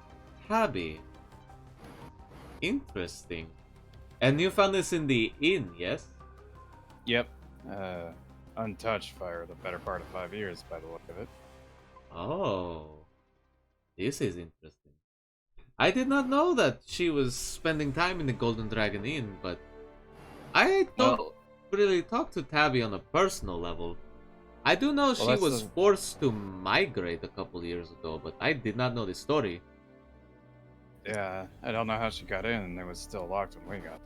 Tabby. Interesting. And you found this in the inn, yes? Yep. Untouched for the better part of 5 years, by the look of it. Oh, this is interesting. I did not know that she was spending time in the Golden Dragon Inn, but I don't really talk to Tabby on a personal level. I do know she that's was forced to migrate a couple years ago, but I did not know the story. Yeah, I don't know how she got in, and it was still locked when we got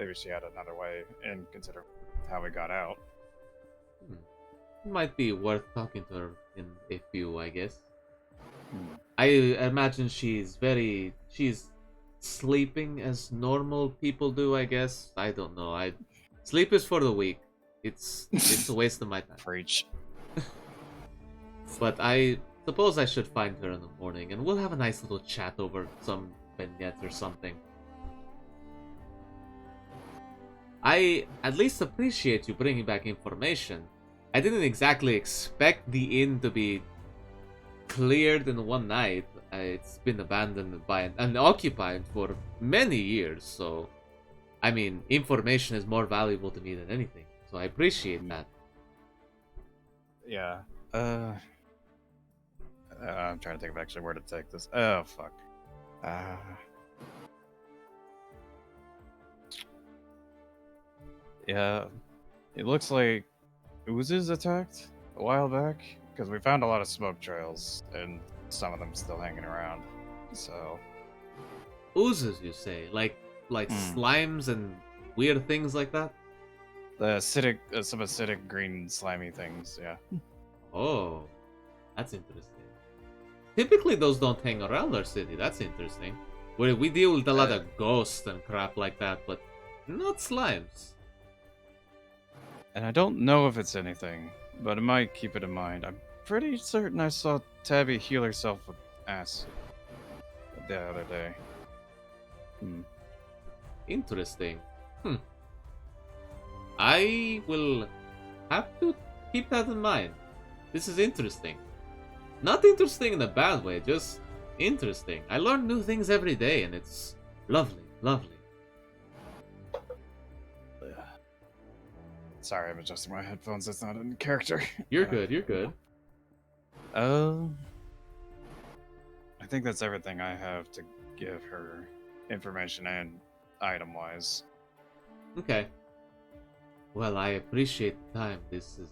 maybe she had another way in considering how we got out. It might be worth talking to her in a few, I guess. Hmm. I imagine she's sleeping as normal people do, I guess. I don't know. Sleep is for the weak. It's a waste of my time. Preach. But I suppose I should find her in the morning, and we'll have a nice little chat over some vignette or something. I at least appreciate you bringing back information. I didn't exactly expect the inn to be cleared in one night. It's been abandoned by and occupied for many years, so I mean, information is more valuable to me than anything. So I appreciate that. Yeah. I'm trying to think of actually where to take this. Oh fuck. Yeah. It looks like oozes attacked a while back because we found a lot of smoke trails and some of them still hanging around. So Oozes, you say? Like slimes and weird things like that? the acidic, some acidic green slimy things. Yeah. Oh, that's interesting. Typically, those don't hang around our city. That's interesting. We deal with a lot of ghosts and crap like that, but not slimes. And I don't know if it's anything, but I might keep it in mind. I'm pretty certain I saw Tabby heal herself with acid the other day. Interesting. I will have to keep that in mind. This is interesting. Not interesting in a bad way, just interesting. I learn new things every day, and it's lovely, lovely. Sorry, I'm adjusting my headphones. That's not in character. You're good, you're good. I think that's everything I have to give her, information and item-wise. Okay. Well, I appreciate the time. This is,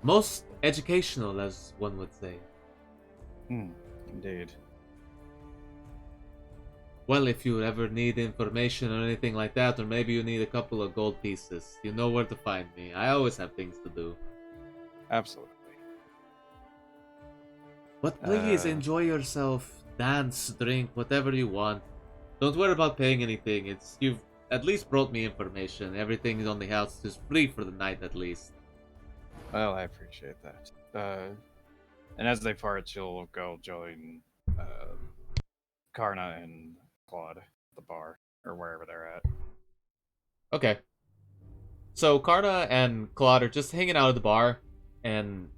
most educational, as one would say. Indeed. Well, if you ever need information or anything like that, or maybe you need a couple of gold pieces, you know where to find me. I always have things to do. Absolutely. But please enjoy yourself, dance, drink, whatever you want. Don't worry about paying anything. You've at least brought me information. Everything on the house is free for the night at least. Well, I appreciate that. And as they part, she'll go join Karna and Claude at the bar, or wherever they're at. Okay. So Karna and Claude are just hanging out at the bar, and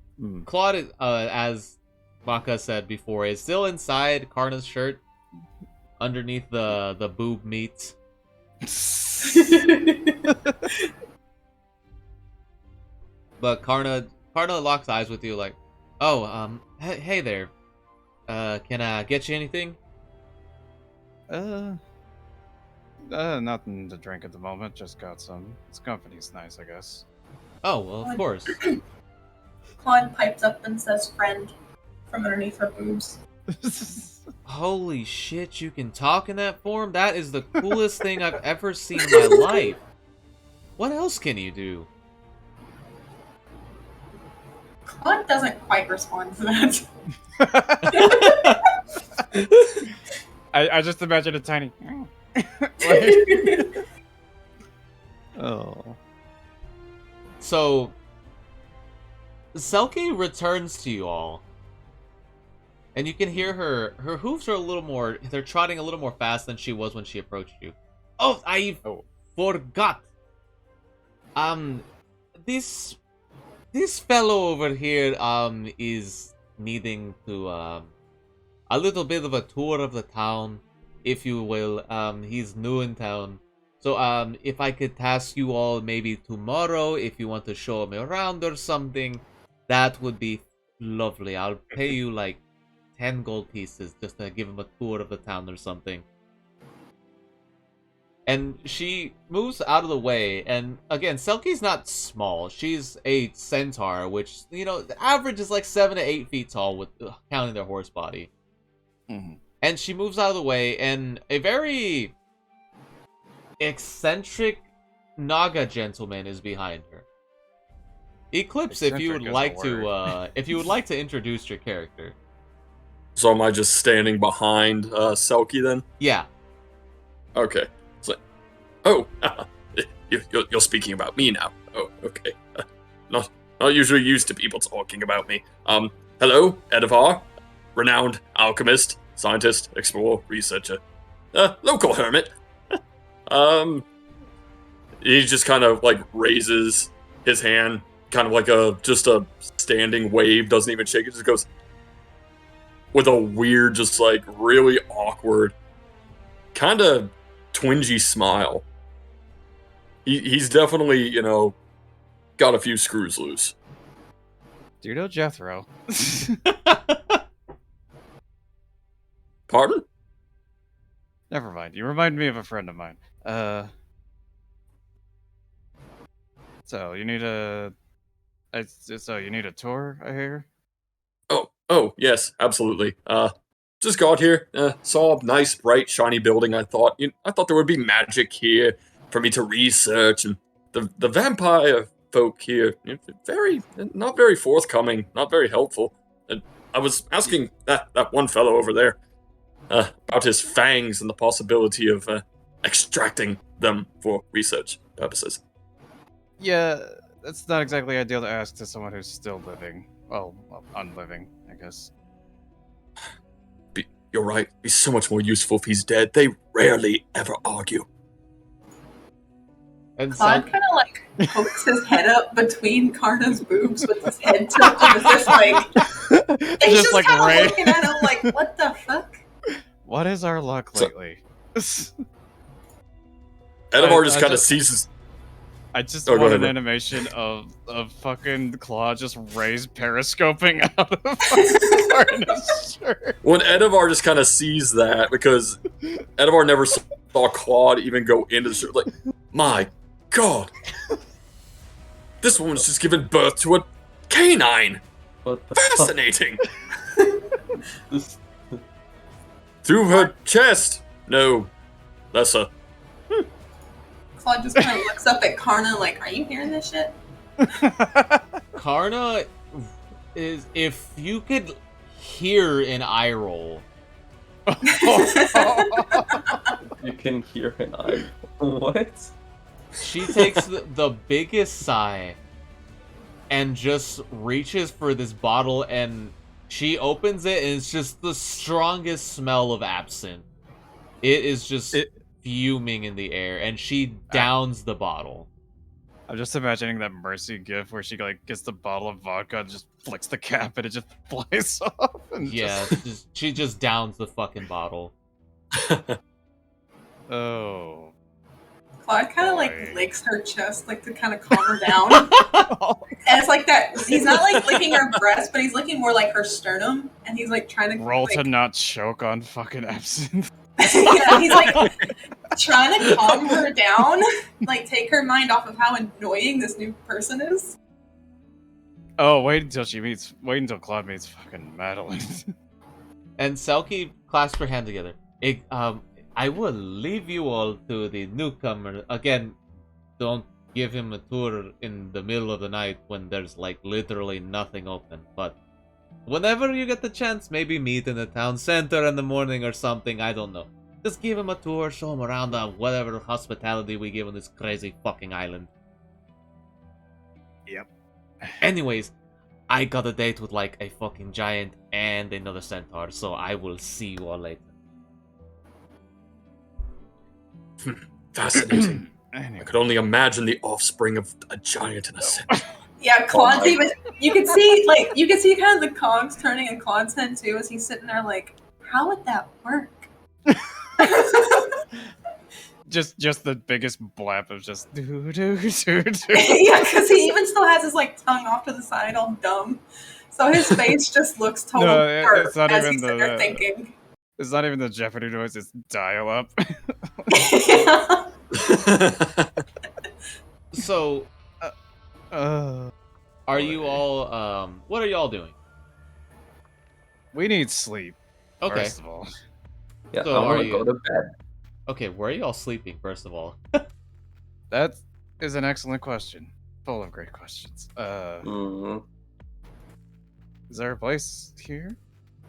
Claude, as Maka said before, is still inside Karna's shirt, underneath the boob meat. But Karna locks eyes with you like, oh, hey there. Can I get you anything? Nothing to drink at the moment. Just got some. This company's nice, I guess. Oh, well, of course. Claude pipes up and says friend from underneath her boobs. Holy shit, you can talk in that form? That is the coolest thing I've ever seen in my life. What else can you do? Claude doesn't quite respond to that. I just imagine a tiny. Oh. So, Selkie returns to you all. And you can hear her hooves are a little more, they're trotting a little more fast than she was when she approached you. Oh, I forgot. This fellow over here, is needing to, a little bit of a tour of the town, if you will. He's new in town. So, if I could task you all maybe tomorrow, if you want to show him around or something, that would be lovely. I'll pay you like 10 gold pieces just to give him a tour of the town or something. And she moves out of the way, and again, Selkie's not small. She's a centaur, which, you know, the average is like 7 to 8 feet tall, with counting their horse body. Mm-hmm. And she moves out of the way, and a very eccentric Naga gentleman is behind her. Eclipse, if you would Eccentric is a like to, if you would like to introduce your character. So am I just standing behind Selkie then? Yeah. Okay. It's like, oh, you're speaking about me now. Oh, okay. Not usually used to people talking about me. Hello, Edivar, renowned alchemist, scientist, explorer, researcher, local hermit. He just kind of like raises his hand, kind of like just a standing wave, doesn't even shake it, just goes with a weird, just like really awkward, kind of twingy smile. He's definitely, got a few screws loose. Do you know Jethro? Pardon? Never mind. You remind me of a friend of mine. So you need a tour, I hear? Oh, yes, absolutely. Just got here, saw a nice, bright, shiny building. I thought there would be magic here for me to research, and the vampire folk here, not very forthcoming, not very helpful. And I was asking that one fellow over there about his fangs and the possibility of extracting them for research purposes. Yeah, that's not exactly ideal to ask to someone who's still living. Well, unliving, I guess. You're right. He's so much more useful if he's dead. They rarely ever argue. And Claude kind of like pokes his head up between Karna's boobs with his head tilted as if like he's just like kind of Ray. looking at him like, what the fuck? What is our luck lately? Edivar just kind of seizes. I just Oh, go want ahead, an bro. animation of fucking Claude just raised periscoping out of fucking Karna's shirt. When Edivar just kind of sees that, because Edivar never saw Claude even go into the shirt, like, my god, this woman's just given birth to a canine. What the Fascinating. This- Through her chest. No, that's a. Claude just kind of looks up at Karna like, are you hearing this shit? Karna is, if you could hear an eye roll. You can hear an eye. What? She takes the biggest sigh and just reaches for this bottle, and she opens it, and it's just the strongest smell of absinthe. It is just fuming in the air, and she downs the bottle. I'm just imagining that Mercy gif where she like gets the bottle of vodka and just flicks the cap and it just flies off. And Yeah, she just downs the fucking bottle. Oh. Claude kind of Boy. like licks her chest like to kind of calm her down. And it's like that. He's not like licking her breast, but he's licking more like her sternum, and he's like trying to Roll like, to not choke on fucking absinthe. yeah, he's like trying to calm her down, like take her mind off of how annoying this new person is. Oh, wait until Claude meets fucking Madeline. And Selkie clasps her hand together. I will leave you all to the newcomer. Again, don't give him a tour in the middle of the night when there's like literally nothing open. But whenever you get the chance, maybe meet in the town center in the morning or something. I don't know. Just give him a tour, show him around whatever hospitality we give on this crazy fucking island. Yep. Anyways, I got a date with like a fucking giant and another centaur, so I will see you all later. Fascinating. Anyway. I could only imagine the offspring of a giant and a centaur. Yeah, Claude's even. You can see kind of the cogs turning in Claude's head too as he's sitting there like, how would that work? Just the biggest blap of just doo doo doo doo. Yeah, because he even still has his like tongue off to the side, all dumb. So his face just looks total No, dirt it's not as even he's sitting there the- thinking. It's not even the Jeopardy noise, it's dial up. Yeah. So, are you all, what are y'all doing? We need sleep. Okay. First of all. Yeah, So I are want to you- go to bed. Okay, where are y'all sleeping, first of all? That is an excellent question. Full of great questions. Mm. Is there a place here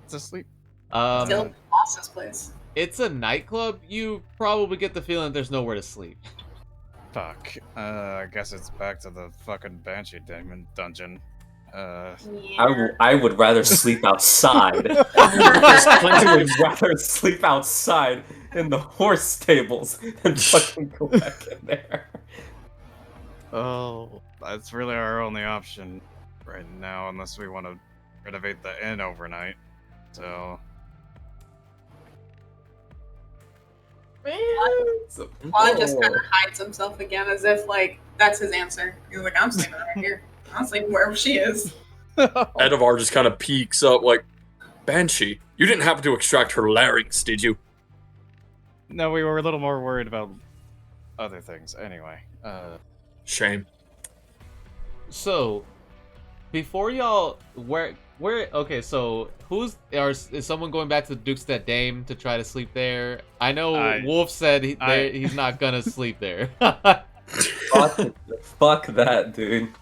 to sleep? Still boss's place. It's a nightclub. You probably get the feeling there's nowhere to sleep. Fuck. I guess it's back to the fucking Banshee Demon dungeon. I would rather sleep outside. I would rather sleep outside in the horse stables than fucking go back in there. Oh, that's really our only option right now, unless we want to renovate the inn overnight. So, Claude just kind of hides himself again as if, like, that's his answer. He's like, I'm sleeping right here. I'm sleeping wherever she is. Edevar just kind of peeks up like, Banshee, you didn't happen to extract her larynx, did you? no, we were a little more worried about other things. Anyway, Shame. So, before y'all, okay, so is someone going back to the Duke's Dame to try to sleep there? I know Wolf said he's not gonna sleep there. Fuck that, dude.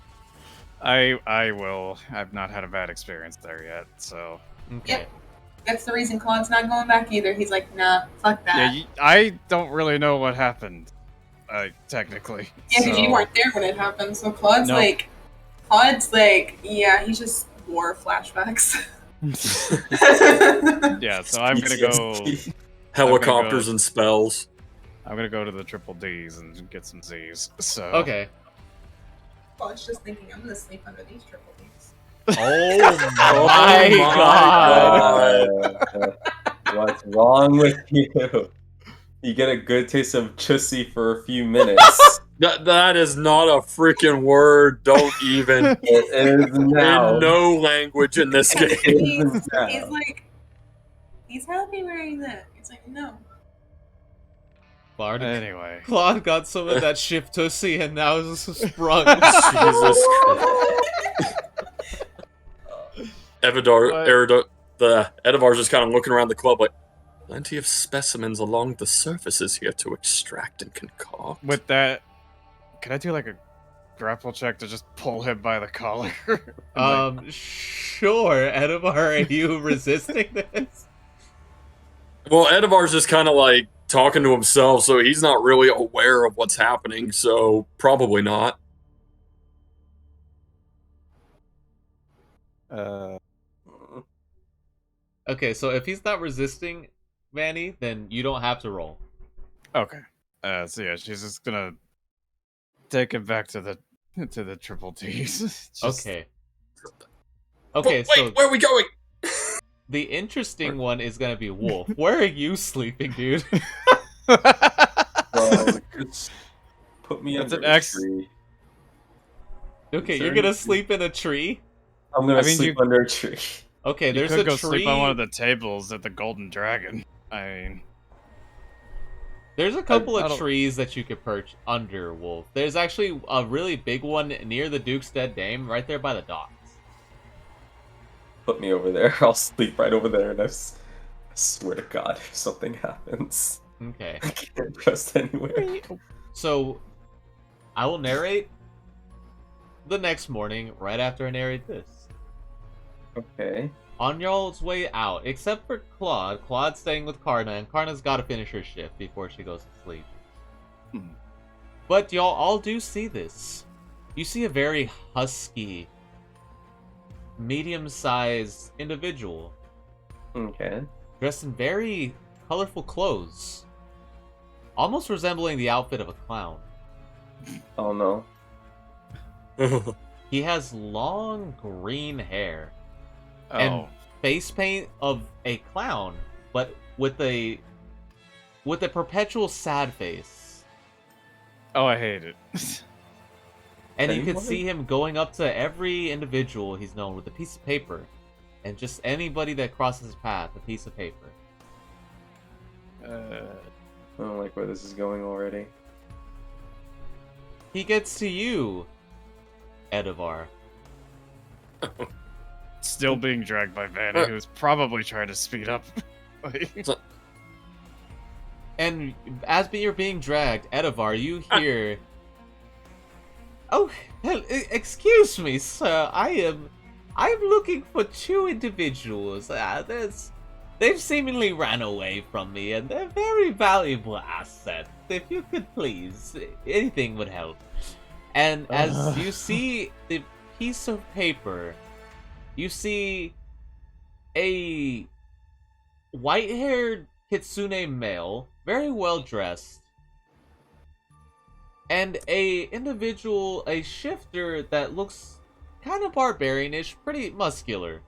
I will. I've not had a bad experience there yet, so. Okay. Yep. That's the reason Claude's not going back either. He's like, nah, fuck that. Yeah, I don't really know what happened, technically. Yeah, because you weren't there when it happened. So Claude's like, yeah, he just wore flashbacks. Yeah, so I'm gonna go. Helicopters and spells. I'm gonna go to the triple D's and get some Z's. So. Okay. Claude's just thinking, I'm gonna sleep under these triple D's. Oh my god. What's wrong with you? You get a good taste of chussy for a few minutes. That is not a freaking word. Don't even. It is now. In no language in this game. He's like, he's happy where he's at. He's like, no. Anyway. Claude got some of that shift tussy and now is sprung. Jesus Edevar's just kind of looking around the club like, plenty of specimens along the surfaces here to extract and concoct. With that, can I do like a grapple check to just pull him by the collar? Sure. Edevar, are you resisting this? Well, Edevar's just kind of like talking to himself, so he's not really aware of what's happening, so probably not. Okay, so if he's not resisting, Vanny, then you don't have to roll. Okay. So yeah, she's just gonna take him back to the triple T's. Okay. Okay, Wait, so where are we going? the interesting one is gonna be Wolf. Where are you sleeping, dude? Bro, just put me That's under an a X. tree. Okay, you're gonna sleep in a tree? I'm gonna sleep under a tree. Okay, You there's could a go tree. sleep on one of the tables at the Golden Dragon. I mean, There's a couple I of don't- trees that you could perch under, Wolf. There's actually a really big one near the Duke's Dame, right there by the docks. Put me over there. I'll sleep right over there, and I swear to God, if something happens, Okay. I can't trust anywhere. So, I will narrate the next morning right after I narrate this. Okay. On y'all's way out, except for Claude. Claude's staying with Karna, and Karna's got to finish her shift before she goes to sleep. But y'all all do see this. You see a very husky, medium-sized individual Okay. dressed in very colorful clothes, almost resembling the outfit of a clown. Oh no. He has long green hair and face paint of a clown, but with a perpetual sad face. oh, I hate it. And you can Anyone? see him going up to every individual he's known with a piece of paper, and just anybody that crosses his path, a piece of paper. I don't like where this is going already. He gets to you, Edevar. Still being dragged by Vanny, who's probably trying to speed up. And as you're being dragged, Edivar, you hear... Oh, excuse me, sir. I'm looking for two individuals. They've seemingly ran away from me, and they're very valuable assets. If you could please, anything would help. And as you see the piece of paper, you see a white-haired kitsune male, very well dressed, and a shifter that looks kind of barbarianish, pretty muscular.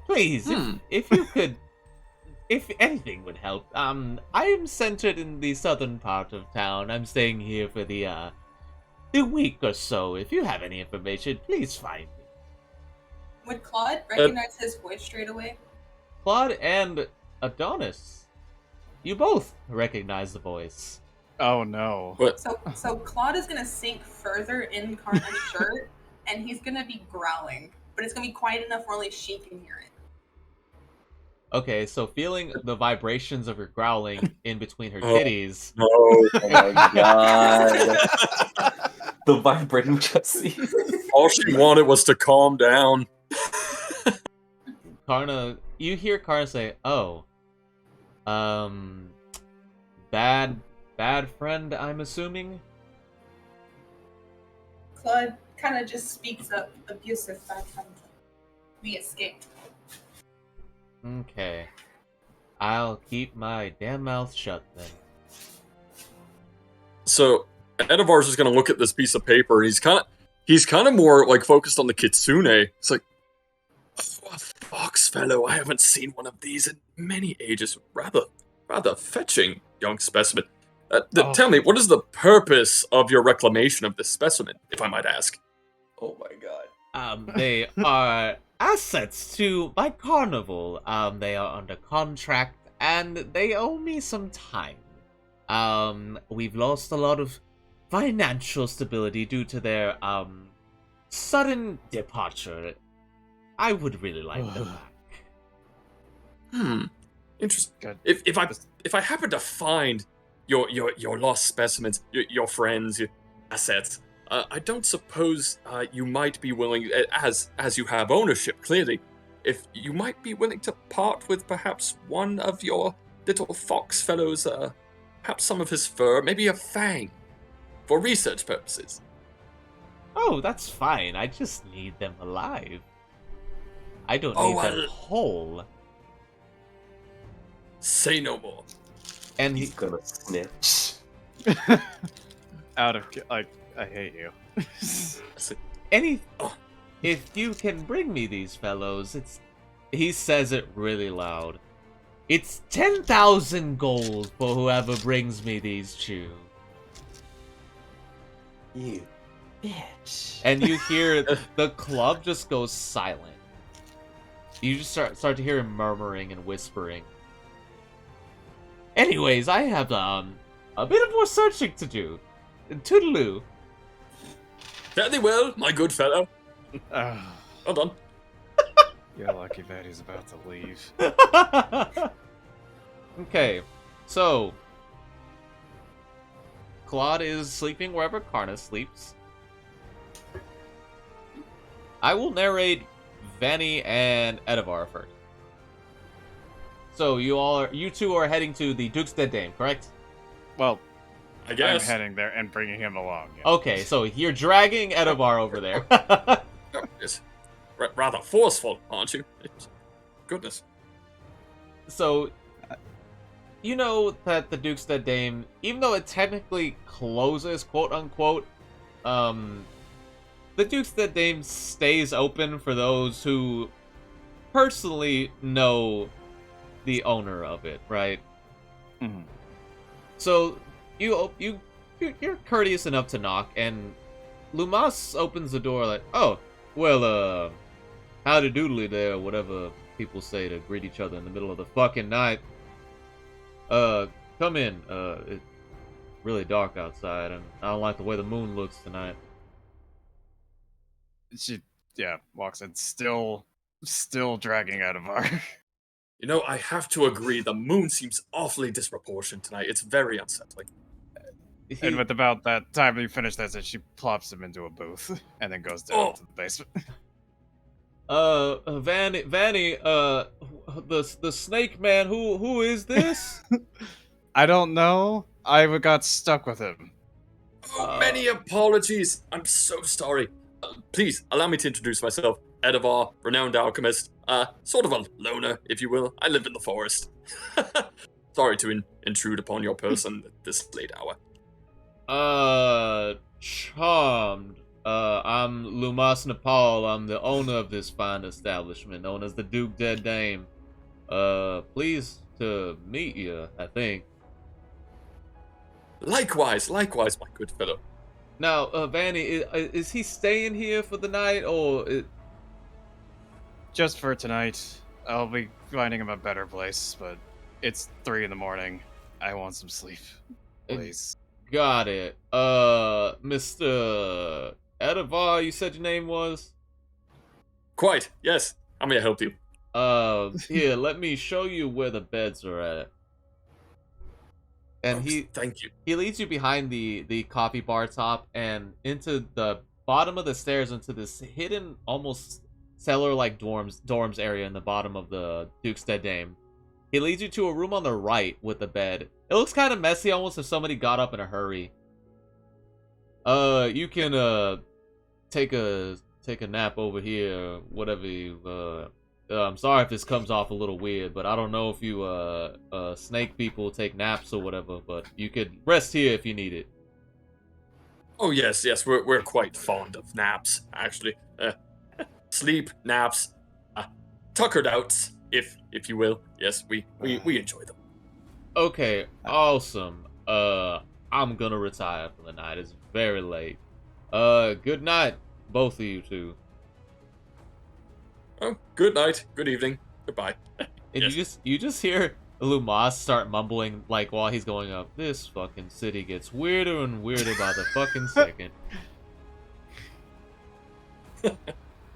Please, if you could, if anything would help. I am centered in the southern part of town. I'm staying here for the week or so. If you have any information, please find me. Would Claude recognize his voice straight away? Claude and Adonis, you both recognize the voice. Oh no. What? So Claude is gonna sink further in Karna's shirt, and he's gonna be growling, but it's gonna be quiet enough where only she can hear it. Okay, so feeling the vibrations of her growling in between her titties. Oh, Oh my god. The vibrating pussy. all she wanted was to calm down. Karna, you hear Karna say, "Oh, bad friend, I'm assuming." Claude kind of just speaks up, abusive bad friend. We escaped. Okay. I'll keep my damn mouth shut then. So Edivar's just gonna look at this piece of paper. He's kind of more like focused on the kitsune. It's like, oh, a fox fellow. I haven't seen one of these in many ages. Rather fetching young specimen. Tell me, what is the purpose of your reclamation of this specimen, if I might ask? Oh my god. They are assets to my carnival. They are under contract, and they owe me some time. We've lost a lot of financial stability due to their, sudden departure. I would really like them back. Interesting. Good. If I happen to find your lost specimens, your friends, your assets, I don't suppose you might be willing, as you have ownership, clearly, if you might be willing to part with perhaps one of your little fox fellows, perhaps some of his fur, maybe a fang, for research purposes. Oh, that's fine. I just need them alive. I don't need them whole. Say no more. And He's gonna snitch. Out of like, I hate you. if you can bring me these fellows, he says it really loud. It's 10,000 gold for whoever brings me these two. You bitch. And you hear the club just goes silent. You just start to hear him murmuring and whispering. Anyways, I have a bit of more searching to do. Toodaloo. Fairly well, my good fellow. Well done. You're lucky that he's about to leave. Okay, so Claude is sleeping wherever Karna sleeps. I will narrate Vanny and Edivar first. So you two are heading to the Duke's Dead Dame, correct? Well, I guess. I'm heading there and bringing him along. Yeah. Okay, so you're dragging Edivar over there. It's rather forceful, aren't you? Goodness. So, you know that the Duke's Dead Dame, even though it technically closes, quote unquote, the Duke's Dead Dame stays open for those who personally know the owner of it, right? Mm-hmm. So you're courteous enough to knock, and Lumas opens the door like, "Oh, well, howdy doodly there," whatever people say to greet each other in the middle of the fucking night. Come in. It's really dark outside, and I don't like the way the moon looks tonight. She, walks in, still dragging out of our. You know, I have to agree, the moon seems awfully disproportionate tonight. It's very unsettling. And with about that time you finish this, she plops him into a booth and then goes down to the basement. Vanny, the snake man, who is this? I don't know. I got stuck with him. Oh, many apologies. I'm so sorry. Please, allow me to introduce myself. Eberron, renowned alchemist. Sort of a loner, if you will. I live in the forest. Sorry to intrude upon your person at this late hour. Charmed. I'm Lumas Nepal. I'm the owner of this fine establishment, known as the Duke Dead Dame. Pleased to meet you, I think. Likewise, my good fellow. Now, Vanny, is he staying here for the night, or... Just for tonight. I'll be finding him a better place, but it's 3 in the morning. I want some sleep. Please. Got it. Mr. Eberron, you said your name was? Quite, yes. How may I help you? Here, let me show you where the beds are at. And thank you. He leads you behind the coffee bar top and into the bottom of the stairs into this hidden, almost cellar-like dorms area in the bottom of the Duke's Dead Dame. He leads you to a room on the right with a bed. It looks kind of messy, almost if somebody got up in a hurry. You can take a nap over here, whatever you I'm sorry if this comes off a little weird, but I don't know if you snake people take naps or whatever, but you could rest here if you need it. Oh yes, we're quite fond of naps, actually. Sleep, naps, tuckered outs, if you will. Yes, we enjoy them. Okay, awesome. I'm gonna retire for the night. It's very late. Good night, both of you two. Oh, good night, good evening, goodbye. And Yes. you just hear Lumas start mumbling like while he's going up. This fucking city gets weirder and weirder by the fucking second.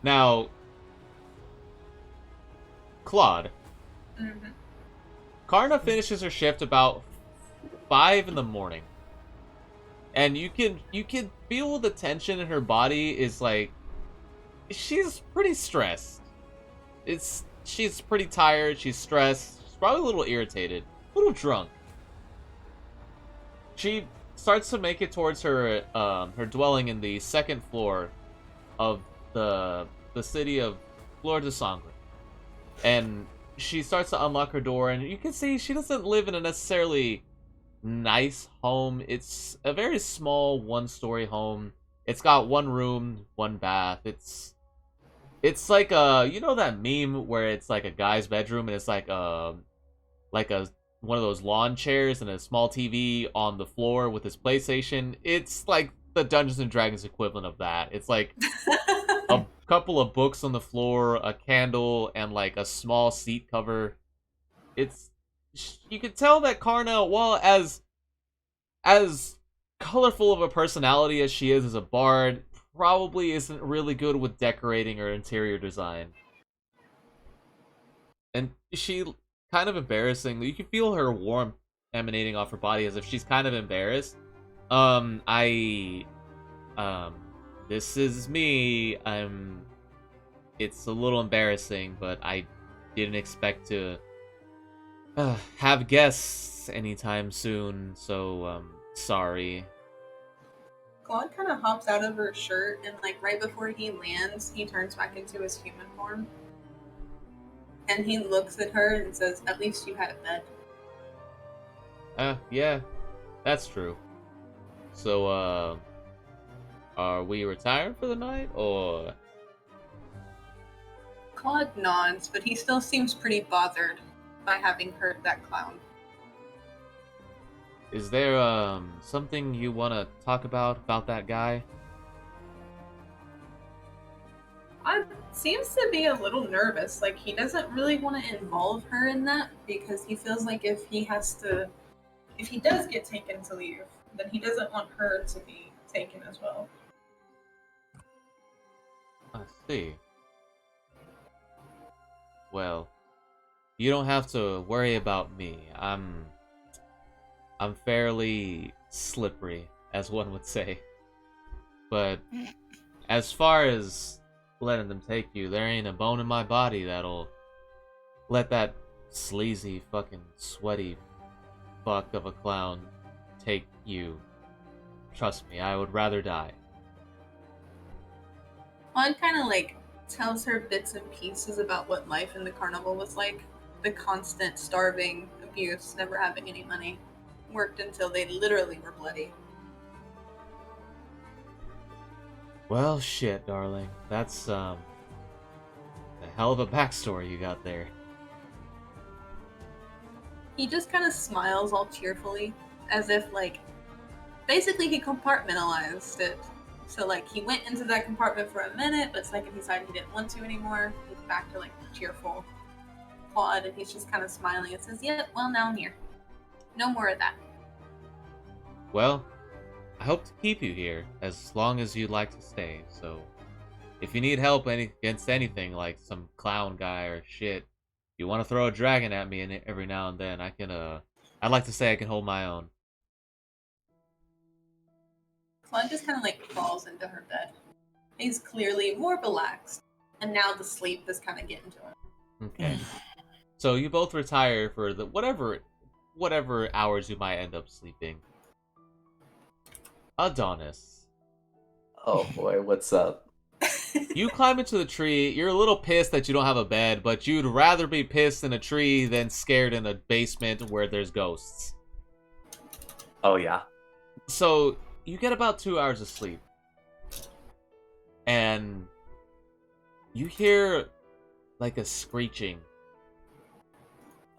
Now, Claude. Mm-hmm. Karna finishes her shift about 5 in the morning. And you can feel the tension in her body is like she's pretty stressed. She's pretty tired, she's stressed, she's probably a little irritated, a little drunk. She starts to make it towards her dwelling in the second floor of the city of Fleur de Sombre. And she starts to unlock her door, and you can see she doesn't live in a necessarily nice home. It's a very small one-story home. It's got 1 room, 1 bath. It's like you know that meme where it's like a guy's bedroom and it's like one of those lawn chairs and a small TV on the floor with his PlayStation. It's like the Dungeons and Dragons equivalent of that. It's like a couple of books on the floor, a candle, and like a small seat cover. You can tell that Karna, while as colorful of a personality as she is as a bard, probably isn't really good with decorating or interior design. And she kind of embarrassing. You can feel her warmth emanating off her body as if she's kind of embarrassed. This is me. It's a little embarrassing, but I didn't expect to have guests anytime soon, so sorry. Claude kind of hops out of her shirt, and like right before he lands, he turns back into his human form. And he looks at her and says, "At least you had a bed." Yeah, that's true. So, are we retiring for the night, or? Claude nods, but he still seems pretty bothered by having heard that clown. Is there, something you want to talk about that guy? Seems to be a little nervous. Like, he doesn't really want to involve her in that because he feels like if he does get taken to leave, then he doesn't want her to be taken as well. I see. Well, You don't have to worry about me. I'm fairly slippery, as one would say. But as far as letting them take you, there ain't a bone in my body that'll let that sleazy, fucking sweaty fuck of a clown take you. Trust me, I would rather die. Claude kind of like tells her bits and pieces about what life in the carnival was like. The constant starving, abuse, never having any money. Worked until they literally were bloody. Well, shit, darling. That's, a hell of a backstory you got there. He just kind of smiles all cheerfully, as if, like, basically he compartmentalized it. So, like, he went into that compartment for a minute, but second he decided he didn't want to anymore. He's back to, like, cheerful Claude, and he's just kind of smiling and says, "Yeah, well, now I'm here. No more of that." Well, I hope to keep you here as long as you'd like to stay, so if you need help against anything, like some clown guy or shit, you want to throw a dragon at me every now and then, I'd like to say I can hold my own. Claude just kind of, like, falls into her bed. He's clearly more relaxed, and now the sleep is kind of getting to him. Okay. So you both retire for the whatever hours you might end up sleeping. Adonis. Oh boy, what's up? You climb into the tree. You're a little pissed that you don't have a bed, but you'd rather be pissed in a tree than scared in a basement where there's ghosts. Oh yeah. So you get about 2 hours of sleep. And you hear like a screeching.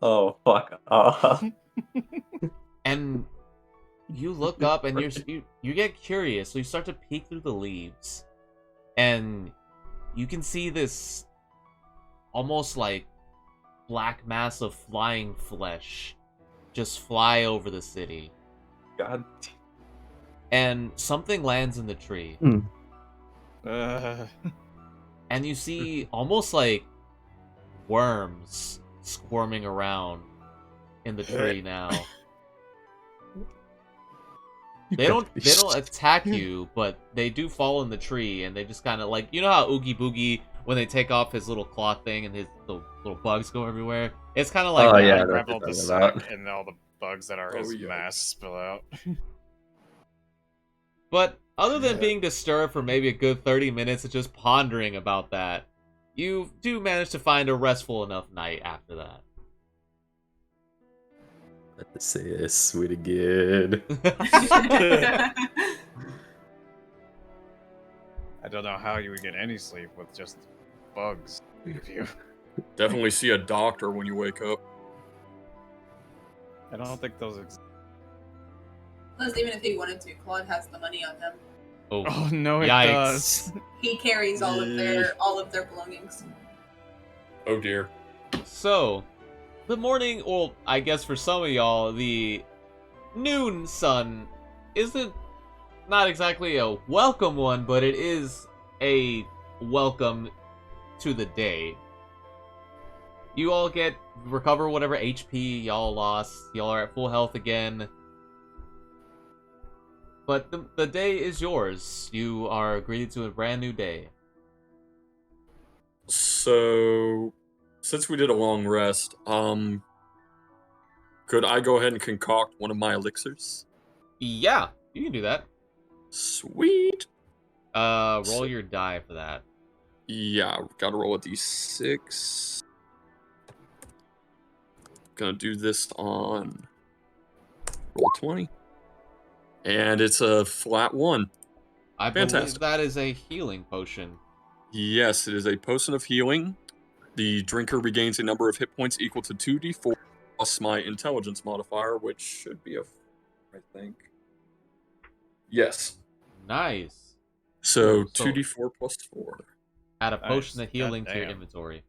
Oh fuck. And you look up and you get curious, so you start to peek through the leaves. And you can see this almost like black mass of flying flesh just fly over the city. God. And something lands in the tree. And you see almost like worms squirming around in the tree now. They don't attack you, but they do fall in the tree, and they just kind of like, you know how Oogie Boogie, when they take off his little claw thing and his little bugs go everywhere? It's kind of like that. I that's grab what all the it's stuff about. and all the bugs that are Oh, his yeah. mass spill out. But other than Yeah. being disturbed for maybe a good 30 minutes of just pondering about that, you do manage to find a restful enough night after that. Let's say it sweet again. I don't know how you would get any sleep with just bugs. If you, Definitely see a doctor when you wake up. I don't think those exist. Plus, even if he wanted to, Claude has the money on him. Oh, Oh no, it Yikes. does. He carries all of their belongings. Oh dear. So, the morning, well, I guess for some of y'all, the noon sun isn't not exactly a welcome one, but it is a welcome to the day. You all recover whatever HP y'all lost. Y'all are at full health again. But the day is yours. You are greeted to a brand new day. So, since we did a long rest, could I go ahead and concoct one of my elixirs? Yeah, you can do that. Sweet. Roll your die for that. Yeah, gotta roll a d6. Gonna do this on roll 20. And it's a flat 1. I Fantastic. believe that is a healing potion. Yes, it is a potion of healing. The drinker regains a number of hit points equal to 2d4 plus my intelligence modifier, which should be I think. Yes. Nice. So So- 2d4 plus 4. Add a potion Nice. of healing to your Goddamn. inventory.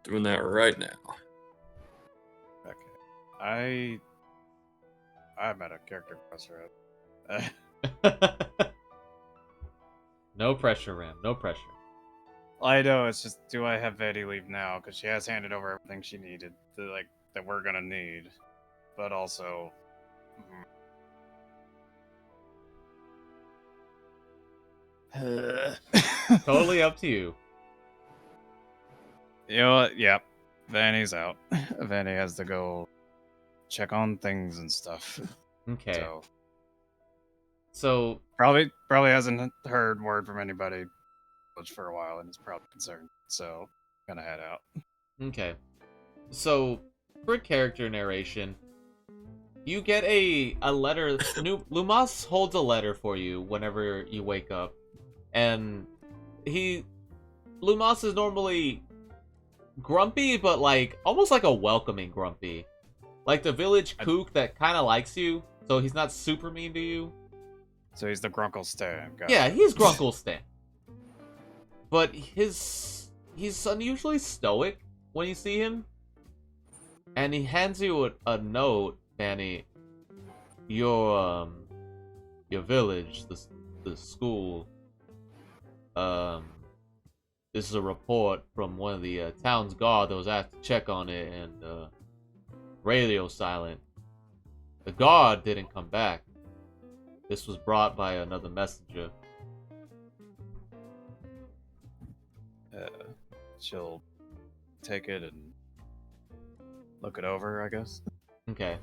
Doing that right now. Okay. I'm at a character crossroad. No pressure, Ram. No pressure. I know, it's just, do I have Vanny leave now? Because she has handed over everything she needed, that we're gonna need. But also... Totally up to you. You know what? Yep. Vanny's out. Vanny has to go check on things and stuff. Okay. So So probably hasn't heard word from anybody for a while and is probably concerned. So gonna head out. okay. So for character narration, you get a letter. Lumas holds a letter for you whenever you wake up, and Lumas is normally grumpy, but like almost like a welcoming grumpy, like the village kook that kind of likes you, so he's not super mean to you. So he's the Grunkle Stan. Yeah, he's Grunkle Stan, but he's unusually stoic when you see him, and he hands you a note, Fanny. Your village, the school. This is a report from one of the town's guard that was asked to check on it, and radio silent. The guard didn't come back. This was brought by another messenger. She'll take it and look it over, I guess. Okay.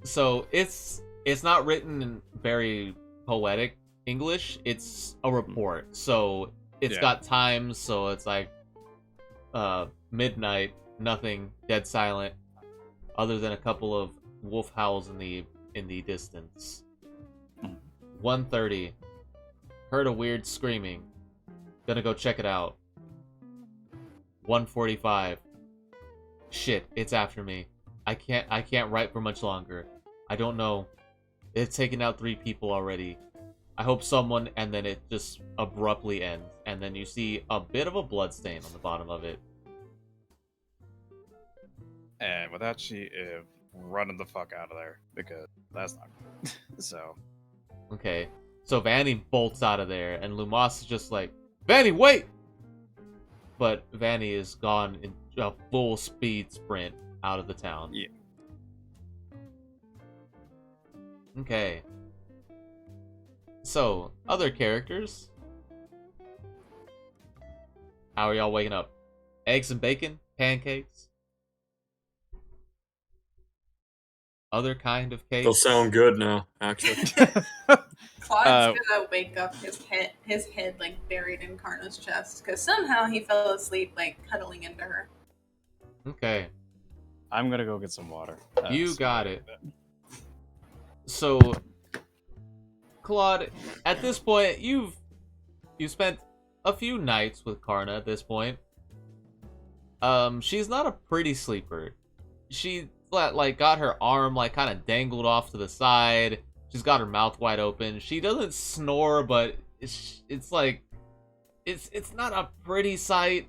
So it's not written in very poetic English. It's a report. So it's got times, so it's like midnight, nothing, dead silent, other than a couple of wolf howls in the distance. 1:30. Heard a weird screaming. Gonna go check it out. 1:45. Shit, it's after me. I can't write for much longer. I don't know. It's taken out 3 people already. I hope someone, and then it just abruptly ends, and then you see a bit of a blood stain on the bottom of it. And with that, she is running the fuck out of there because that's not good. So. Okay, so Vanny bolts out of there, and Lumas is just like, Vanny, wait! But Vanny is gone in a full speed sprint out of the town. Yeah. Okay. So, other characters. How are y'all waking up? Eggs and bacon? Pancakes? Other kind of cake? They'll sound good now, actually. Claude's gonna wake up, his head like buried in Karna's chest, because somehow he fell asleep like cuddling into her. Okay. I'm gonna go get some water. You got it. So, Claude, at this point, you've spent a few nights with Karna at this point. She's not a pretty sleeper. She like got her arm like kind of dangled off to the side. She's got her mouth wide open. She doesn't snore, but it's like it's not a pretty sight.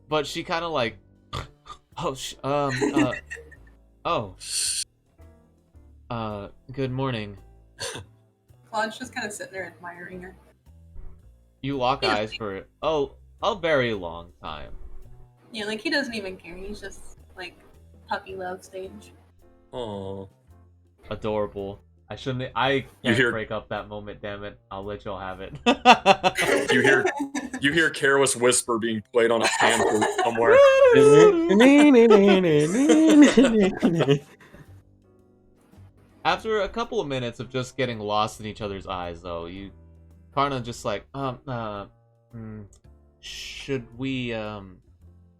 But she kind of like good morning. Claude's just kind of sitting there admiring her. You lock eyes for a very long time. Yeah, like he doesn't even care. He's just like puppy love stage. Oh, Adorable. I can't break up that moment, damn it. I'll let y'all have it. you hear Careless Whisper being played on a pan flute somewhere. After a couple of minutes of just getting lost in each other's eyes, though, Karna just like, should we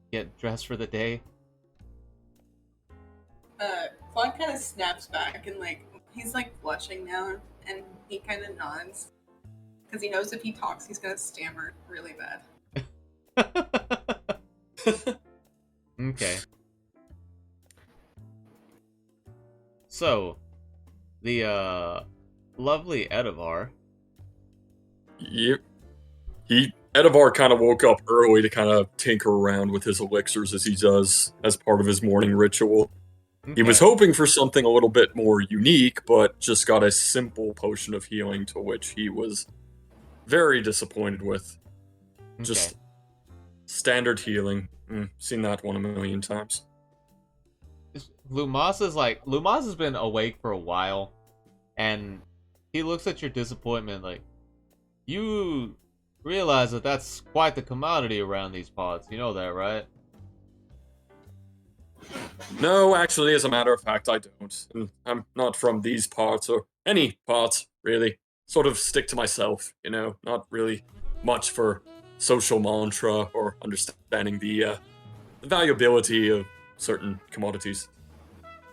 get dressed for the day? Claude kind of snaps back and like he's like blushing now, and he kind of nods because he knows if he talks, he's gonna stammer really bad. Okay. So, the lovely Eberron. Yep. Eberron kind of woke up early to kind of tinker around with his elixirs as he does as part of his morning ritual. Okay. He was hoping for something a little bit more unique, but just got a simple potion of healing to which he was very disappointed with. Okay. Just standard healing. Seen that one a million times. Lumaz has been awake for a while, and he looks at your disappointment like, you realize that that's quite the commodity around these parts. You know that, right? No, actually, as a matter of fact, I don't. And I'm not from these parts, or any parts, really. Sort of stick to myself, not really much for social mantra or understanding the valuability of certain commodities.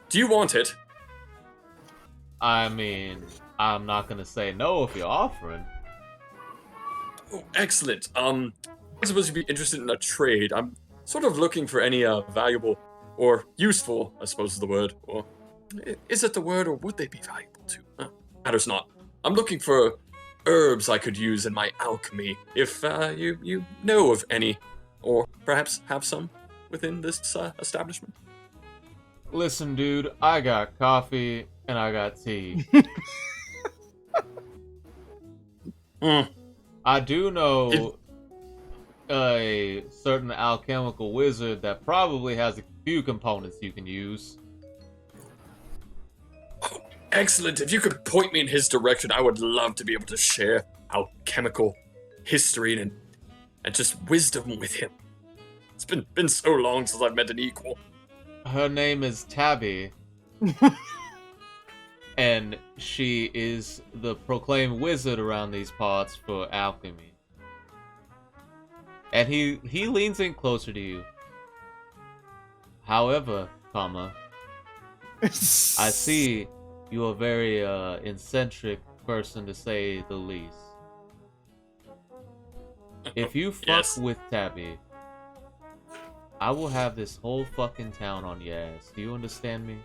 Do you want it? I mean, I'm not gonna say no if you're offering. Oh, excellent. I suppose you'd be interested in a trade. I'm sort of looking for any valuable or useful, I suppose is the word. Or is it the word, or would they be valuable too? Matters not. I'm looking for herbs I could use in my alchemy, if you know of any, or perhaps have some within this establishment. Listen, dude, I got coffee and I got tea. I do know a certain alchemical wizard that probably has a few components you can use. Oh, excellent. If you could point me in his direction, I would love to be able to share alchemical history and just wisdom with him. It's been so long since I've met an equal. Her name is Tabby. And she is the proclaimed wizard around these parts for alchemy. And he leans in closer to you. However, I see you are a very eccentric person, to say the least. If you fuck with Tabby, I will have this whole fucking town on your ass. Do you understand me?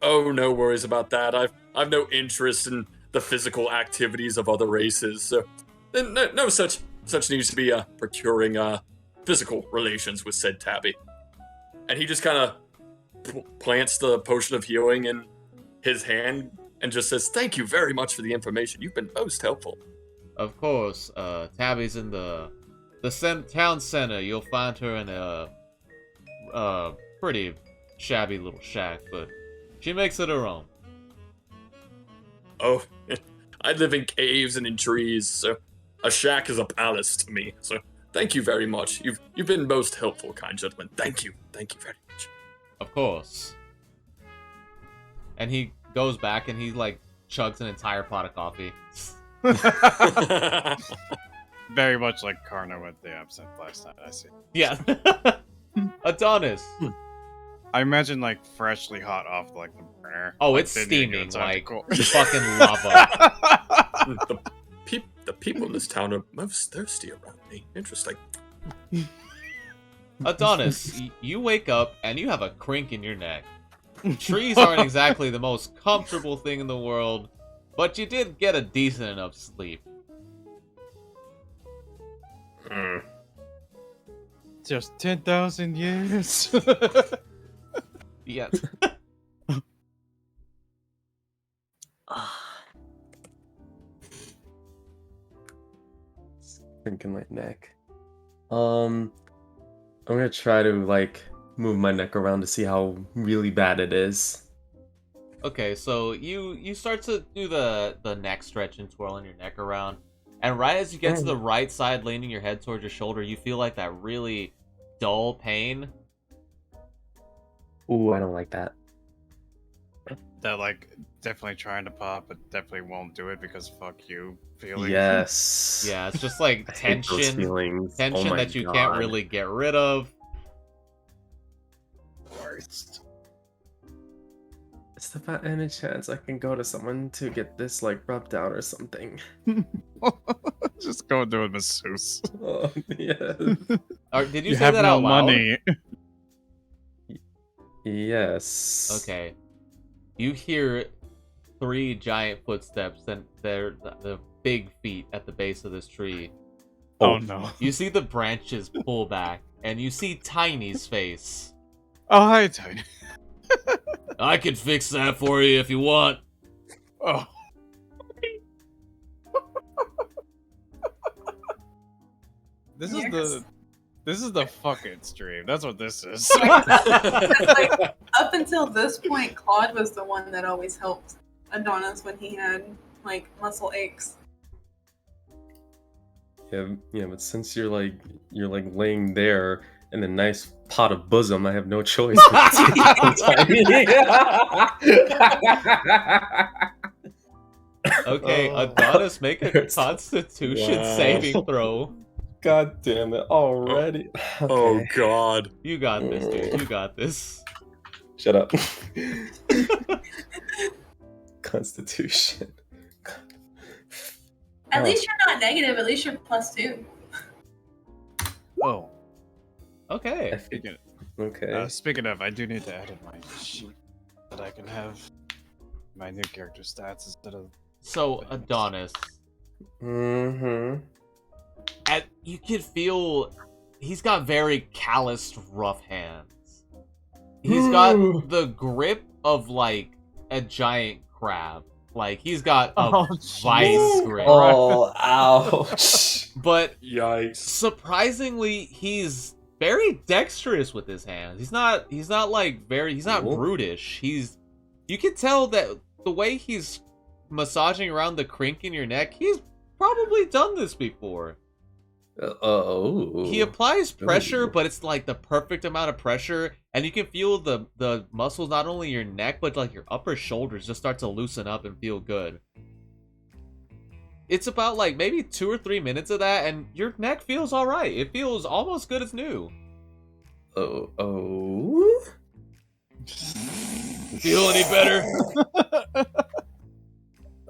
Oh, no worries about that. I've no interest in the physical activities of other races, so no such needs to be procuring physical relations with said Tabby. And he just kind of plants the potion of healing in his hand and just says, "Thank you very much for the information. You've been most helpful." Of course, Tabby's in the town center. You'll find her in a pretty shabby little shack, but she makes it her own. Oh, I live in caves and in trees, so a shack is a palace to me. So thank you very much. You've been most helpful, kind gentlemen. Thank you very much. Of course. And he goes back and he chugs an entire pot of coffee. Very much like Karna with the absinthe last night, I see. Yeah. Adonis. I imagine freshly hot off the burner. Oh, it's steaming fucking lava. The people in this town are most thirsty around me. Interesting. Adonis, you wake up and you have a crink in your neck. Trees aren't exactly the most comfortable thing in the world, but you did get a decent enough sleep. Just 10,000 years. Yeah. Thinking my neck. I'm gonna try to move my neck around to see how really bad it is. Okay, so you start to do the neck stretch and twirling your neck around, and right as you get to the right side, leaning your head towards your shoulder, you feel that really dull pain. Ooh, I don't like that. That definitely trying to pop, but definitely won't do it because fuck you feeling. Yes. Yeah, it's just I hate those tension feelings. Oh my that you God. can't really get rid of. Worst. Is there any chance I can go to someone to get this rubbed out or something? Just go do a masseuse. Oh, yes. Did you say have that no out loud? money. Yes. Okay. You hear 3 giant footsteps, and they're the big feet at the base of this tree. Oh no. You see the branches pull back, and you see Tiny's face. Oh, hi, Tiny. I can fix that for you if you want. Oh. This Yeah, is 'cause- the fucking stream. That's what this is. Like, up until this point, Claude was the one that always helped Adonis when he had like muscle aches. Yeah, but since you're laying there in a nice pot of bosom, I have no choice. but to take some Okay, Oh. Adonis, make a Constitution Wow. saving throw. God damn it! Already. Oh Okay. God. You got this, dude. You got this. Shut up. Constitution. At Oh. least you're not negative. At least you're +2. Oh, Okay. speaking Okay. speaking of, I do need to edit my sheet that I can have my new character stats instead of. So Adonis, Mm-hmm. you can feel he's got very calloused, rough hands. He's got the grip of like a giant crab. Like he's got a vice grip. Oh, ouch. But Yikes. surprisingly, he's very dexterous with his hands. He's not like he's not Cool. brutish. You can tell that the way he's massaging around the crink in your neck, he's probably done this before. Oh. He applies pressure, Ooh. but it's like the perfect amount of pressure, and you can feel the muscles not only your neck but like your upper shoulders just start to loosen up and feel good. It's about like maybe 2 or 3 minutes of that, and your neck feels all right. It feels almost good as new. Oh. Feel any better?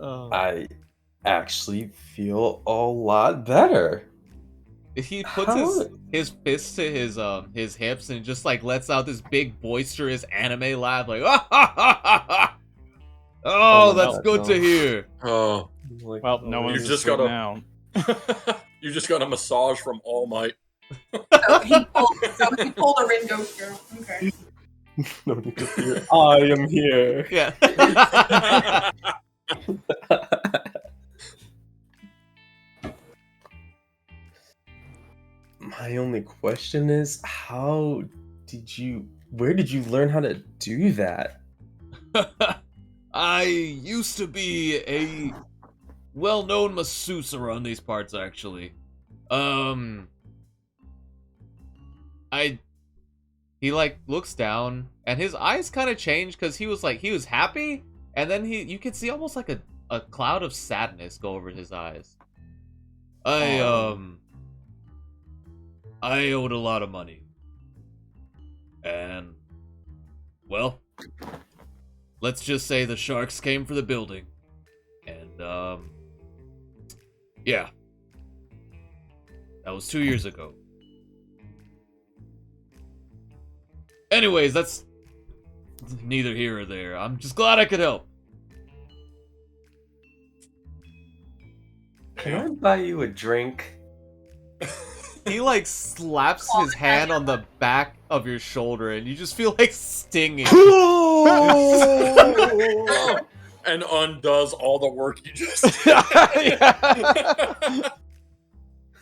I actually feel a lot better. He puts How- his fists to his hips and just like lets out this big boisterous anime laugh, like ah, ha, ha, ha, ha. Oh, Oh, that's no, good no. to hear. Oh. Like, Well, no one's You've just asleep gotta- now. You just got a massage from All Might. He pulled a Ringo through. Okay. No need to fear. I am here. Yeah. My only question is, where did you learn how to do that? I used to be a well-known masseuse around these parts, actually. He like looks down and his eyes kind of change because he was happy, and then you could see almost like a cloud of sadness go over his eyes. I owed a lot of money. And well, let's just say the sharks came for the building. And yeah. That was 2 years ago. Anyways, that's neither here or there. I'm just glad I could help. Can I buy you a drink? He like slaps his hand on the back of your shoulder and you just feel like stinging. And undoes all the work you just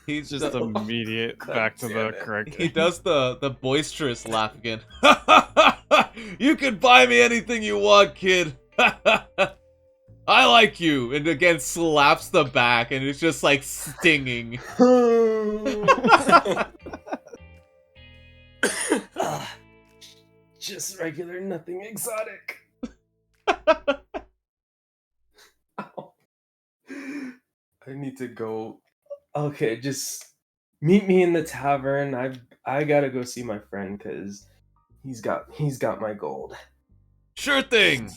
He's Just immediate God back to damn the it. correct. He does the boisterous laugh again. You can buy me anything you want, kid. I like you. And again slaps the back and it's just like stinging. Just regular, nothing exotic. Ow. I need to go. Okay, just meet me in the tavern. I gotta go see my friend because he's got my gold. Sure thing.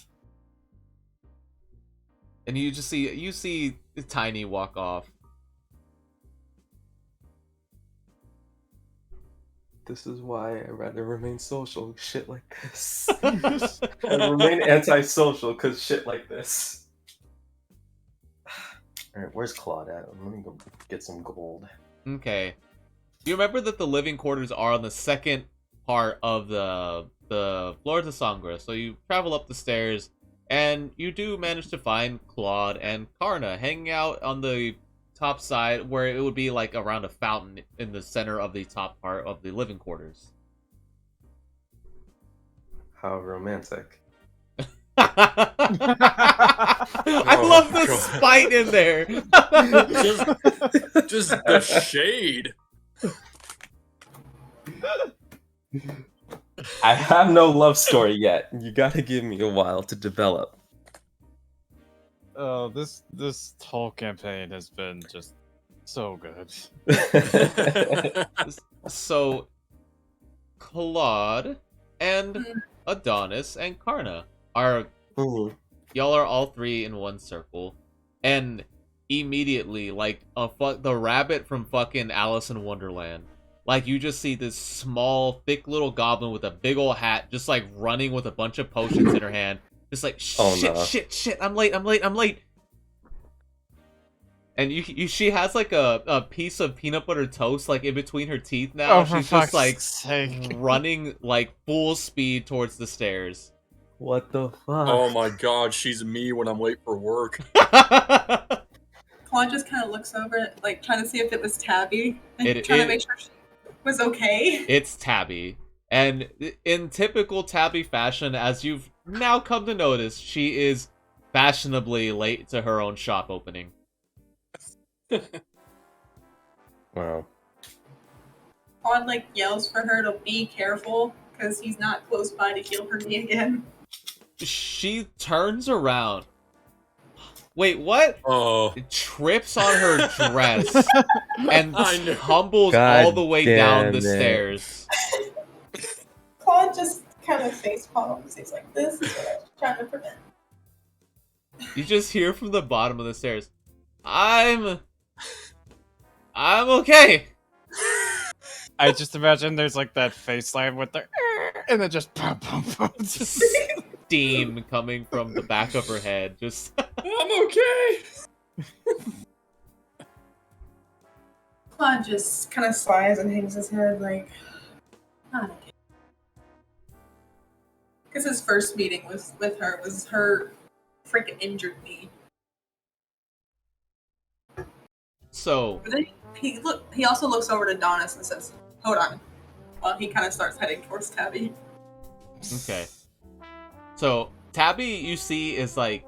And you see Tiny walk off. This is why I rather remain social. Shit like this. I remain antisocial because shit like this. All right, where's Claude at? Let me go get some gold. Okay. You remember that the living quarters are on the second part of the floor to Sombre, so you travel up the stairs, and you do manage to find Claude and Karna hanging out on the top side where it would be like around a fountain in the center of the top part of the living quarters. How romantic. I love the spite in there. just the shade. I have no love story yet. You gotta give me a while to develop. Oh, this whole campaign has been just so good. So, Claude and Adonis and Karna are Ooh. y'all are all three in one circle, and immediately, like the rabbit from fucking Alice in Wonderland, like you just see this small, thick little goblin with a big old hat, just like running with a bunch of potions in her hand, just like shit, I'm late. And she has like a piece of peanut butter toast like in between her teeth now. Oh, for She's just like sake. running like full speed towards the stairs. What the fuck? Oh my god, she's me when I'm late for work. Claude just kind of looks over, like trying to see if it was Tabby, and It- trying it- to make sure she was okay. It's Tabby. And in typical Tabby fashion, as you've now come to notice, she is fashionably late to her own shop opening. Wow. Claude like yells for her to be careful because he's not close by to heal her knee again. She turns around. Wait, what? Oh, Trips on her dress and I know. tumbles God all the way down the damn it. stairs. Claude just kind of face palms. He's like, "This is what I was trying to prevent." You just hear from the bottom of the stairs, I'm okay. I just imagine there's like that face line with the and then just boom, boom, boom. Just steam coming from the back of her head. Just I'm okay. Claude just kind of sighs and hangs his head like, "Not again." Because his first meeting with her was her freaking injured knee. so. But then he also looks over to Adonis and says, "Hold on," while he kind of starts heading towards Tabby. Okay. So Tabby, you see, is like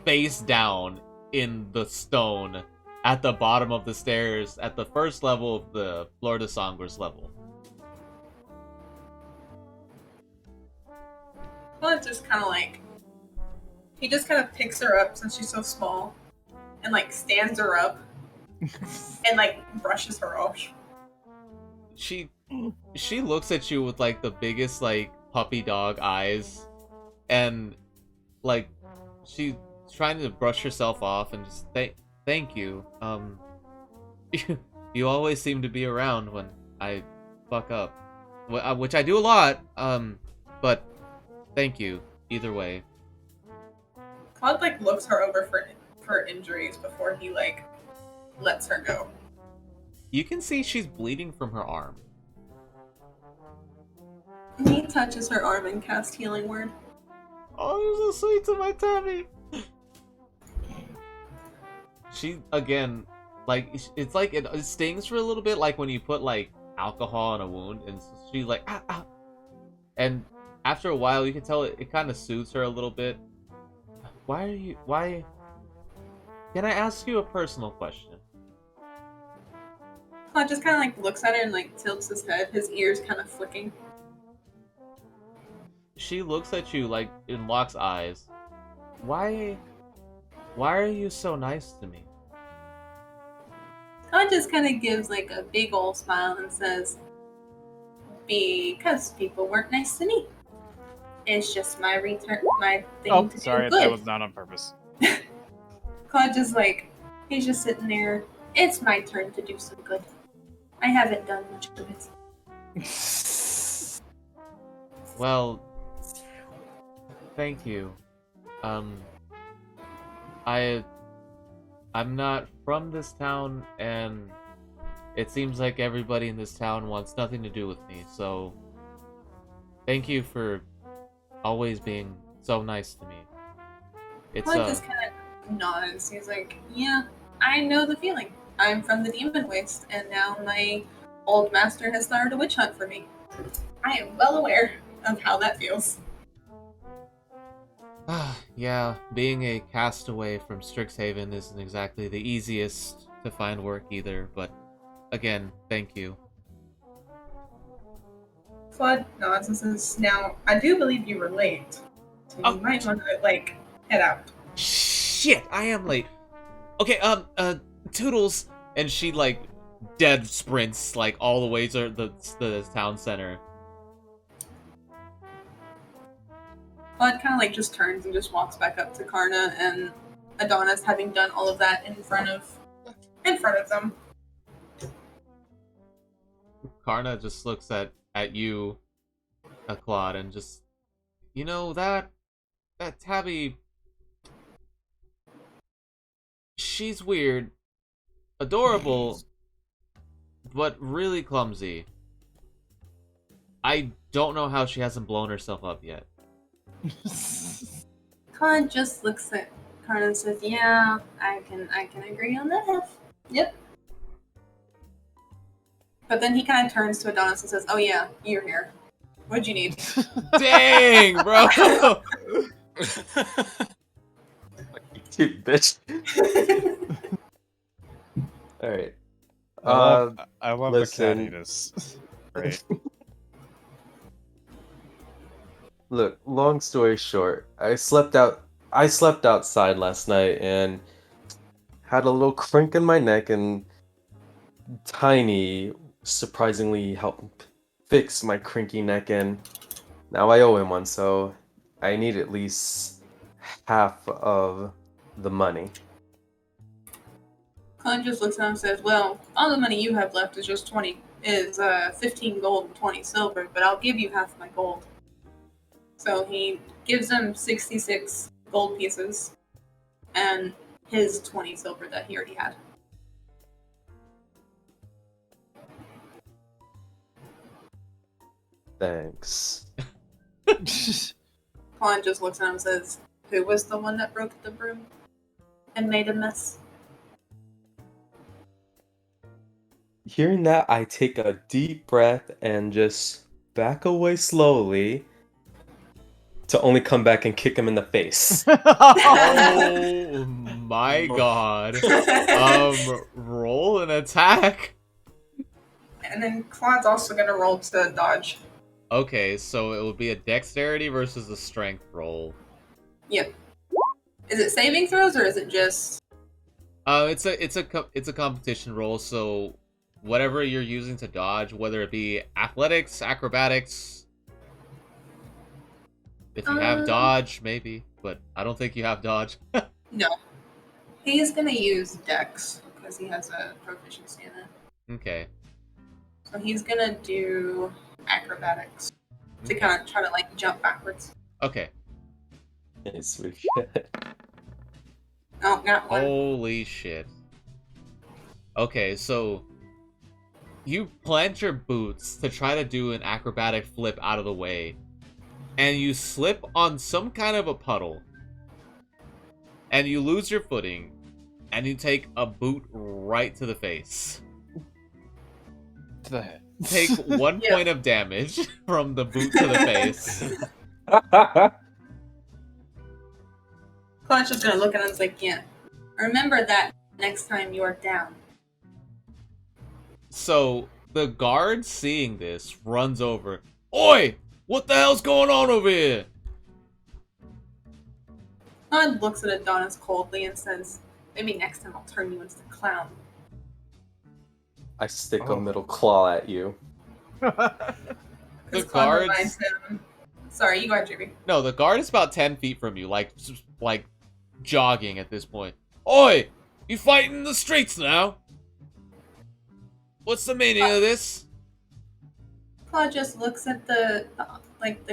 face down in the stone at the bottom of the stairs at the first level of the Fleur de Sangre's level. Claude just kind of like, he just kind of picks her up since she's so small, and like stands her up, and like brushes her off. She looks at you with like the biggest like puppy dog eyes, and like she's trying to brush herself off and just thank you. You always seem to be around when I fuck up, which I do a lot. But thank you either way. Claude like looks her over for injuries before he like lets her go. You can see she's bleeding from her arm. He touches her arm and casts Healing Word. Oh, you're so sweet to my Tabby. She again, like it's like it stings for a little bit, like when you put like alcohol on a wound, and she's like ah. And after a while, you can tell it kind of soothes her a little bit. Why? Can I ask you a personal question? Claude just kind of like looks at her and like tilts his head, his ears kind of flicking. She looks at you like and locks eyes. Why are you so nice to me? Claude just kind of gives like a big old smile and says, "Because people weren't nice to me. It's just my thing Oh, to sorry, do good." that was not on purpose. Claude just like, he's just sitting there. It's my turn to do some good. I haven't done much of it. Well, thank you. I'm not from this town, and it seems like everybody in this town wants nothing to do with me, so thank you for always being so nice to me. It's Claude just kind of nods. He's like, "Yeah, I know the feeling. I'm from the Demon Waste, and now my old master has started a witch hunt for me. I am well aware of how that feels. Yeah, being a castaway from Strixhaven isn't exactly the easiest to find work either, but again, thank you. Flood nods and says, "Now, I do believe you were late, so you might want to, head out." Shit, I am late. Okay, Toodles, and she dead sprints all the way to the town center. Flood kind of just turns and just walks back up to Karna and Adonis, having done all of that in front of them. Karna just looks at you, Claude, and just, that Tabby, she's weird, adorable, but really clumsy. I don't know how she hasn't blown herself up yet. Claude just looks at Karna and says, "Yeah, I can agree on that. Yep." But then he kind of turns to Adonis and says, "Oh yeah, you're here. What'd you need?" Dang, bro! Cute bitch. Alright. I love listen. the cattiness. Great. Look, long story short, I slept outside last night and had a little crink in my neck, and Tiny surprisingly helped fix my crinky neck, and now I owe him one, so I need at least half of the money. Claude just looks at him and says, "Well, all the money you have left is just 15 gold and 20 silver, but I'll give you half my gold." So he gives him 66 gold pieces and his 20 silver that he already had. Thanks. Claude just looks at him and says, "Who was the one that broke the broom and made a mess?" Hearing that, I take a deep breath and just back away slowly to only come back and kick him in the face. Oh my god. Roll an attack. And then Claude's also going to roll to dodge. Okay, so it would be a dexterity versus a strength roll. Yep. Is it saving throws or is it just... It's a competition roll, so whatever you're using to dodge, whether it be athletics, acrobatics, if you have dodge, maybe, but I don't think you have dodge. No. He's going to use dex because he has a proficiency in it. Okay. So he's going to do acrobatics to kind of try to jump backwards. Okay. Yes, Oh, not one. Holy shit. Okay, so you plant your boots to try to do an acrobatic flip out of the way, and you slip on some kind of a puddle, and you lose your footing, and you take a boot right to the face. To the head. Take 1 point of damage from the boot to the face. Claude's just gonna look at him and is like, "Yeah, remember that next time you are down." So the guard, seeing this, runs over. Oi! What the hell's going on over here? Claude looks at Adonis coldly and says, "Maybe next time I'll turn you into a clown." I stick a middle claw at you. The Claude guards. reminds him... Sorry, you go ahead, JB. No, the guard is about 10 feet from you, like jogging at this point. Oi! You fighting in the streets now? What's the meaning of this? Claude just looks at the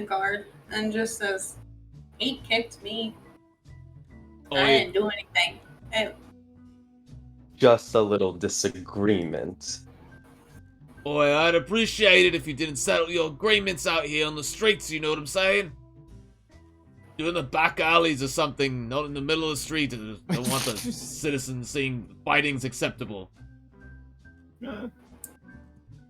guard and just says, "He kicked me. I Oi, didn't do anything." And Just a little disagreement. oi, I'd appreciate it if you didn't settle your agreements out here on the streets, you know what I'm saying? Do in the back alleys or something, not in the middle of the street. Don't want the citizens seeing fighting's acceptable.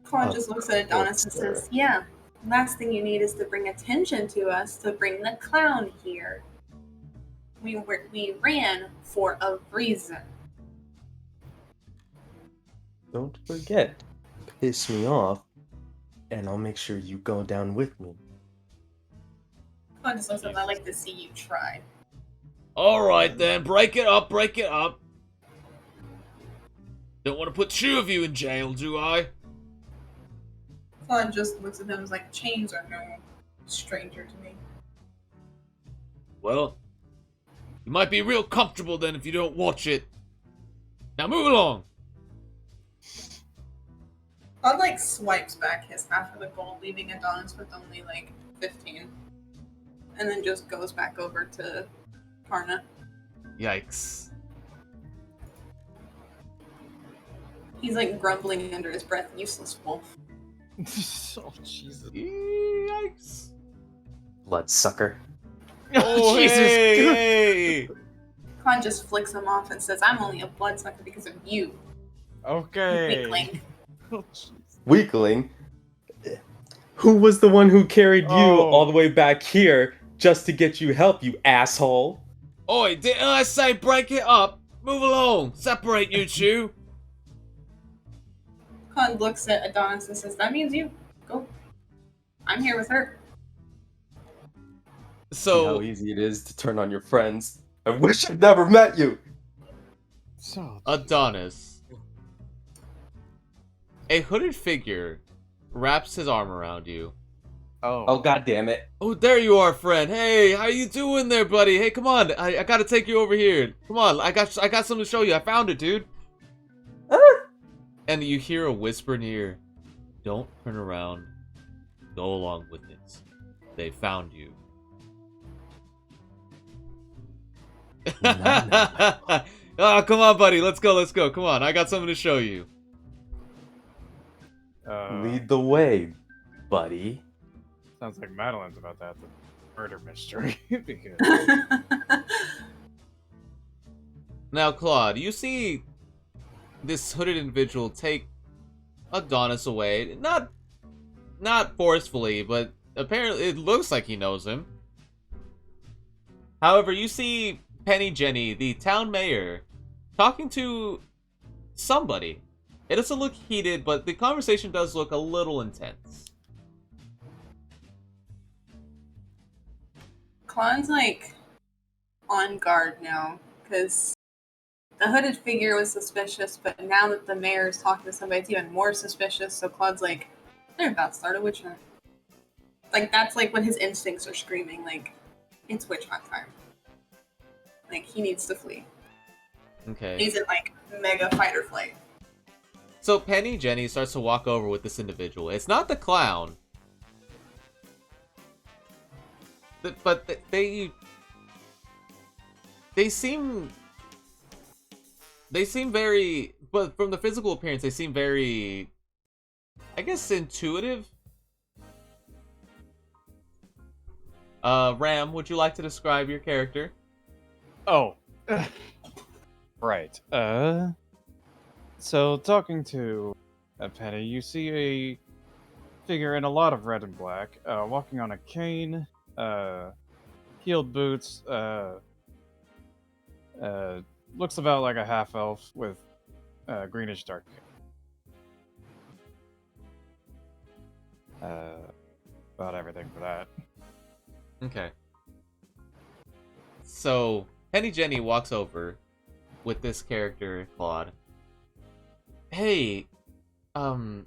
Claude just looks at Adonis and says, yeah, last thing you need is to bring attention to us, to bring the clown here. We ran for a reason. Don't forget, piss me off, and I'll make sure you go down with me. Claude just looks at him, I'd like to see you try. Alright then, break it up, break it up. Don't want to put two of you in jail, do I? Claude just looks at him and is like, chains are no stranger to me. Well, you might be real comfortable then if you don't watch it. Now move along. Claude like swipes back his half of the gold, leaving Adonis with only like 15. And then just goes back over to Karna. Yikes. He's like grumbling under his breath, useless wolf. Oh, Jesus. Yikes. Bloodsucker. Oh, Jesus. hey. Khan just flicks him off and says, I'm only a bloodsucker because of you, Okay. weakling. Oh, jeez. Weakling? Who was the one who carried you all the way back here just to get you help, you asshole? Oi, didn't I say break it up? Move along. Separate you two. Khan looks at Adonis and says, that means you. Go. I'm here with her. See how So, easy it is to turn on your friends. I wish I'd never met you. So, Adonis. A hooded figure wraps his arm around you. Oh, god damn it. Oh, there you are, friend. Hey, how you doing there, buddy? Hey, come on. I gotta take you over here. Come on, I got something to show you. I found it, dude. And you hear a whisper near. Don't turn around. Go along with it. They found you. Oh, come on, buddy. Let's go. Come on. I got something to show you. Lead the way, buddy. Sounds like Madeline's about that murder mystery. Because Now, Claude, you see this hooded individual take Adonis away. Not forcefully, but apparently it looks like he knows him. However, you see Penny Jenny, the town mayor, talking to somebody. It doesn't look heated, but the conversation does look a little intense. Klon's like on guard now because the hooded figure was suspicious, but now that the mayor is talking to somebody, it's even more suspicious. So Claude's like, they're about to start a witch hunt. Like, that's like when his instincts are screaming, like, it's witch hunt time. Like, he needs to flee. Okay. He's in like mega fight or flight. So Penny Jenny starts to walk over with this individual. It's not the clown. But they seem very, but from the physical appearance, they seem very, I guess, intuitive. Ram, would you like to describe your character? oh, right. So talking to Penny, you see a figure in a lot of red and black, walking on a cane, heeled boots, looks about like a half elf with greenish dark hair. About everything for that. Okay. So Penny Jenny walks over with this character, Claude. Hey, can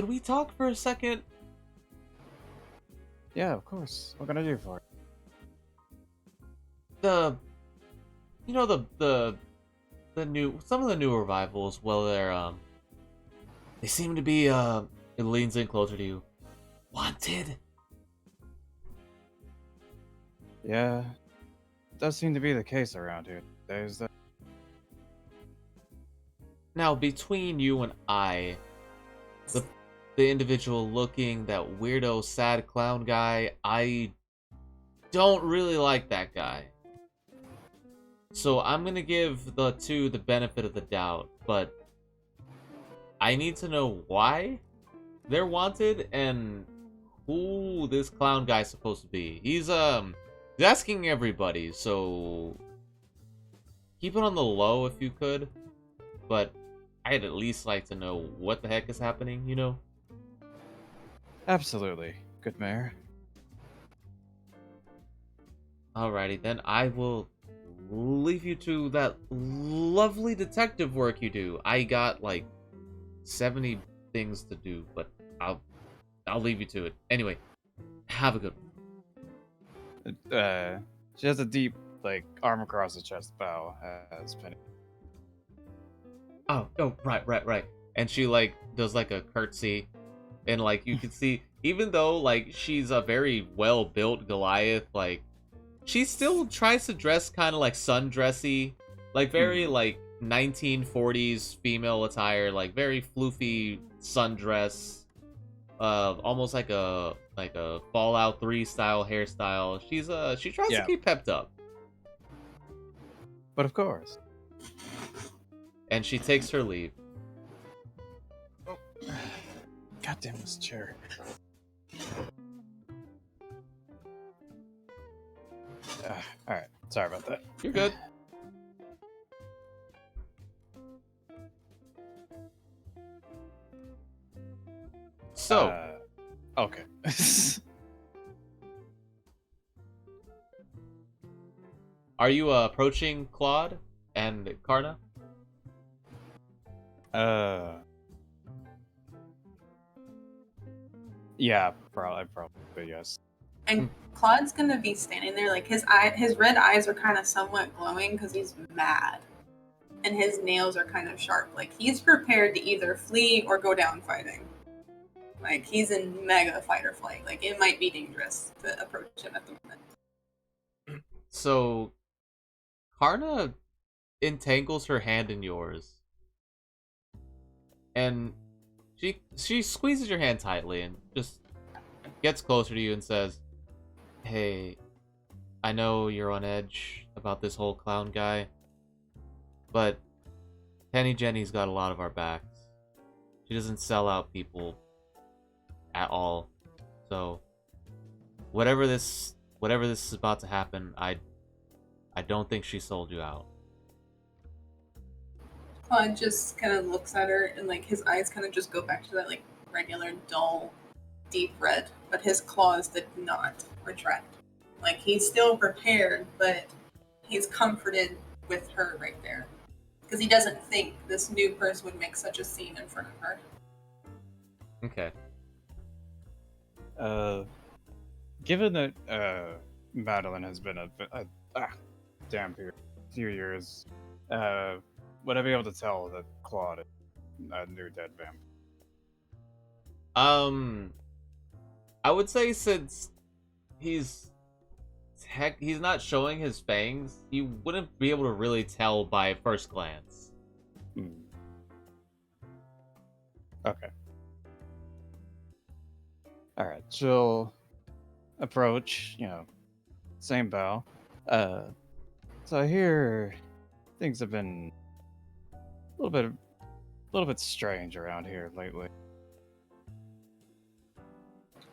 we talk for a second? Yeah, of course. What can I do for it? The some of the new revivals, well, they seem to be, it leans in closer to you. Wanted? Yeah, does seem to be the case around here. There's the Now, between you and I, the individual looking, that weirdo, sad clown guy, I don't really like that guy. So I'm gonna give the two the benefit of the doubt, but I need to know why they're wanted and who this clown guy's supposed to be. He's asking everybody, so keep it on the low if you could. But I'd at least like to know what the heck is happening, you know? Absolutely, good mayor. Alrighty, then I will leave you to that lovely detective work you do. I got like 70 things to do, but I'll leave you to it. Anyway, have a good one. She has a deep, like, arm across the chest bow as Penny. Oh, right. And she like does like a curtsy, and like you can see, even though like she's a very well built Goliath, like she still tries to dress kind of like sundressy, like very like 1940s female attire, like very floofy sundress, almost like a Fallout 3 style hairstyle. She tries to keep pepped up. But of course. And she takes her leave. Oh. Goddamn this chair. Alright, sorry about that. You're good. So, okay. are you approaching Claude and Karna? Yeah, probably, yes. And Claude's gonna be standing there, like his red eyes are kind of somewhat glowing because he's mad, and his nails are kind of sharp. Like he's prepared to either flee or go down fighting. Like he's in mega fight or flight. Like it might be dangerous to approach him at the moment. So, Karna entangles her hand in yours, and she squeezes your hand tightly and just gets closer to you and says, "Hey, I know you're on edge about this whole clown guy, but Penny Jenny's got a lot of our backs. She doesn't sell out people at all. So whatever this is about to happen, I don't think she sold you out." Claude just kind of looks at her, and like his eyes kind of just go back to that like regular dull, deep red, but his claws did not retract. Like he's still prepared, but he's comforted with her right there because he doesn't think this new person would make such a scene in front of her. Okay. Given that Madeline has been a damn few years, would I be able to tell that Claude is a new dead vampire? I would say since he's not showing his fangs, you wouldn't be able to really tell by first glance. Okay. Alright, she'll approach, same bow. So I hear things have been a little bit strange around here lately.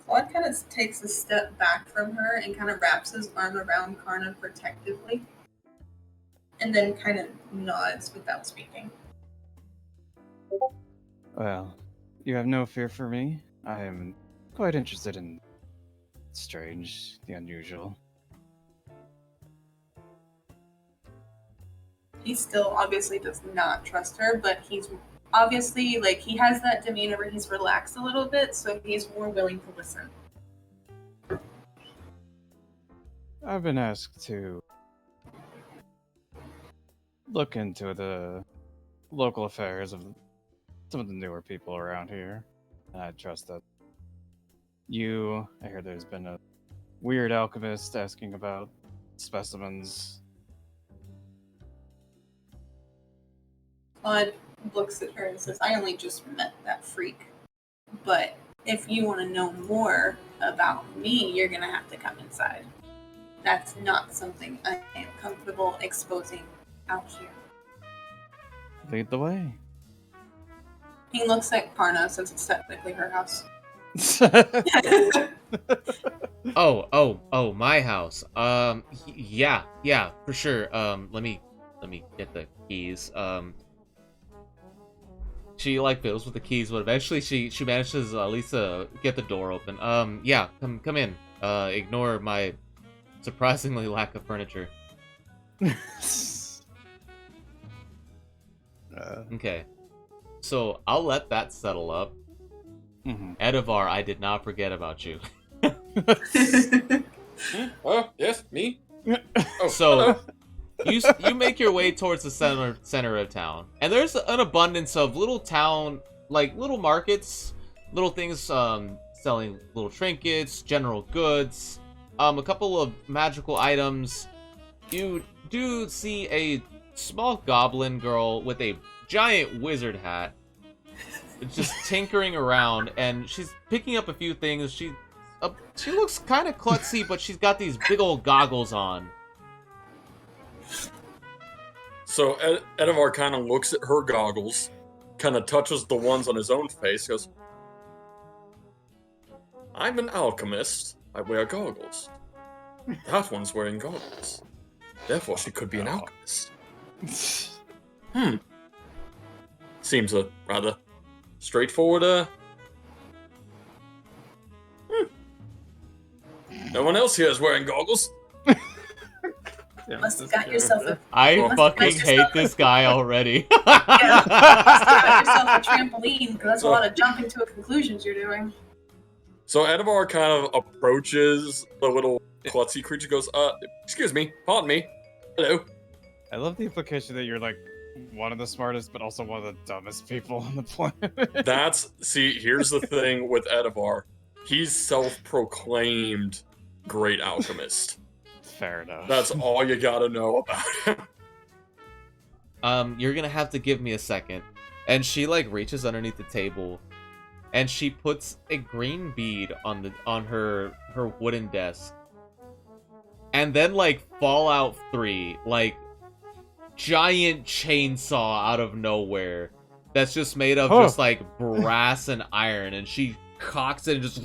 Claude kind of takes a step back from her and kind of wraps his arm around Karna protectively, and then kind of nods without speaking. Well, you have no fear for me. I am quite interested in strange, the unusual. He still obviously does not trust her, but he's obviously, like, he has that demeanor where he's relaxed a little bit, so he's more willing to listen. I've been asked to look into the local affairs of some of the newer people around here. And I trust that I hear there's been a weird alchemist asking about specimens. Claude looks at her and says, I only just met that freak. But if you want to know more about me, you're going to have to come inside. that's not something I am comfortable exposing out here. Lead the way. He looks at Karna since it's technically her house. Oh, my house. Yeah, for sure. Let me get the keys. She like fiddles with the keys, but eventually she manages at least to get the door open. Yeah, come in. Ignore my surprisingly lack of furniture. Okay. So I'll let that settle up. Edivar, I did not forget about you. Oh, yes, me? Oh, So you make your way towards the center of town, and there's an abundance of little markets, little things selling little trinkets, general goods, a couple of magical items. You do see a small goblin girl with a giant wizard hat just tinkering around, and she's picking up a few things. She looks kind of klutzy, but she's got these big old goggles on. So Edivar kind of looks at her goggles, kind of touches the ones on his own face, goes, I'm an alchemist. I wear goggles. That one's wearing goggles. Therefore, she could be an alchemist. Seems a rather straightforward, No one else here is wearing goggles. Must have got yourself a I fucking hate this guy already. must have got yourself a trampoline, because that's a lot of jumping to conclusions you're doing. So Edivar kind of approaches the little klutzy creature, goes, excuse me, pardon me. Hello. I love the implication that you're like one of the smartest, but also one of the dumbest people on the planet. Here's the thing with Edivar. He's self-proclaimed great alchemist. Fair enough. That's all you gotta know about him. You're gonna have to give me a second. And she like reaches underneath the table, and she puts a green bead on her wooden desk. And then like Fallout 3, like giant chainsaw out of nowhere that's just made of just like brass and iron, and she cocks it and just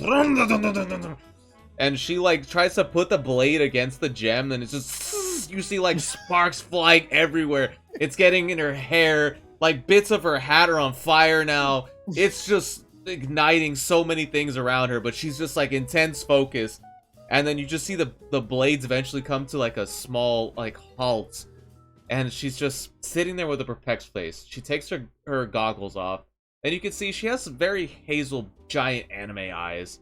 and she like tries to put the blade against the gem, and it's just you see like sparks flying everywhere. It's getting in her hair, like bits of her hat are on fire now. It's just igniting so many things around her, but she's just like intense focus. And then you just see the blades eventually come to like a small like halt, and she's just sitting there with a perplexed face. She takes her goggles off, and you can see she has very hazel giant anime eyes.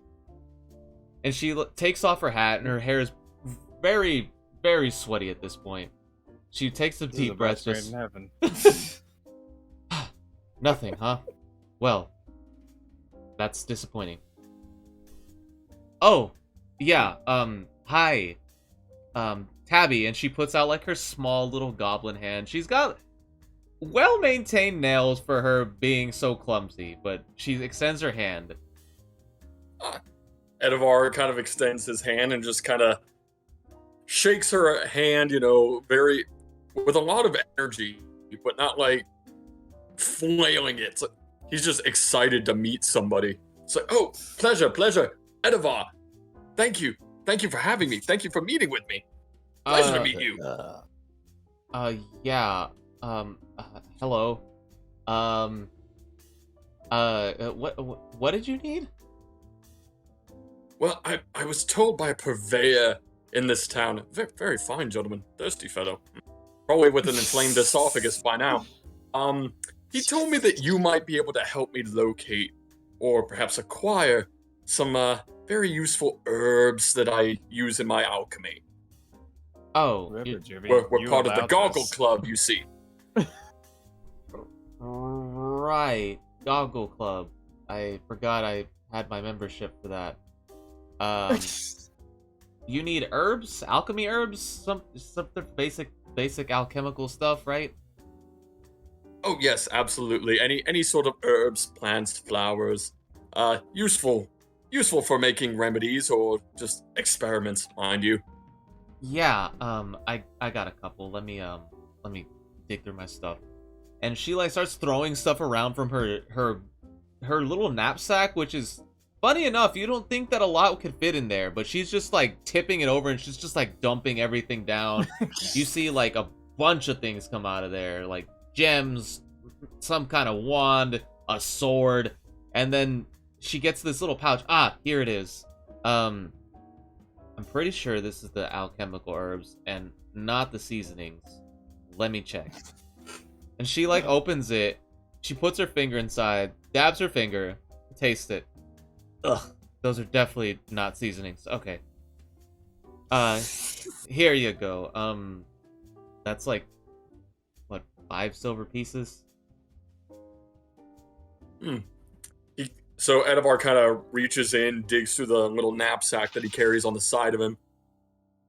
And she takes off her hat, and her hair is very, very sweaty at this point. She takes some deep breaths. Just nothing, huh? Well, that's disappointing. Oh, yeah. Hi, Tabby, and she puts out like her small little goblin hand. She's got well-maintained nails for her being so clumsy, but she extends her hand. Edivar kind of extends his hand and just kind of shakes her hand, with a lot of energy, but not like flailing it. So he's just excited to meet somebody. It's like, oh, pleasure, Edivar. Thank you for having me. Thank you for meeting with me. Pleasure to meet you. Yeah. Hello. What did you need? Well, I was told by a purveyor in this town, very, very fine gentleman, thirsty fellow, probably with an inflamed esophagus by now. He told me that you might be able to help me locate, or perhaps acquire, some very useful herbs that I use in my alchemy. Oh, we're part of the Goggle Club, you see. Right, Goggle Club. I forgot I had my membership for that. You need herbs, alchemy herbs, something basic alchemical stuff, right? Oh yes, absolutely. Any sort of herbs, plants, flowers, useful for making remedies or just experiments, mind you. Yeah, I got a couple. Let me dig through my stuff. And she like starts throwing stuff around from her little knapsack, which is funny enough, you don't think that a lot could fit in there, but she's just like tipping it over and she's just like dumping everything down. You see like a bunch of things come out of there, like gems, some kind of wand, a sword, and then she gets this little pouch. Ah, here it is. I'm pretty sure this is the alchemical herbs and not the seasonings. Let me check. And she like opens it, she puts her finger inside, dabs her finger, tastes it. Ugh, those are definitely not seasonings. Okay. Here you go. That's like, what, 5 silver pieces? So Edevar kind of reaches in, digs through the little knapsack that he carries on the side of him,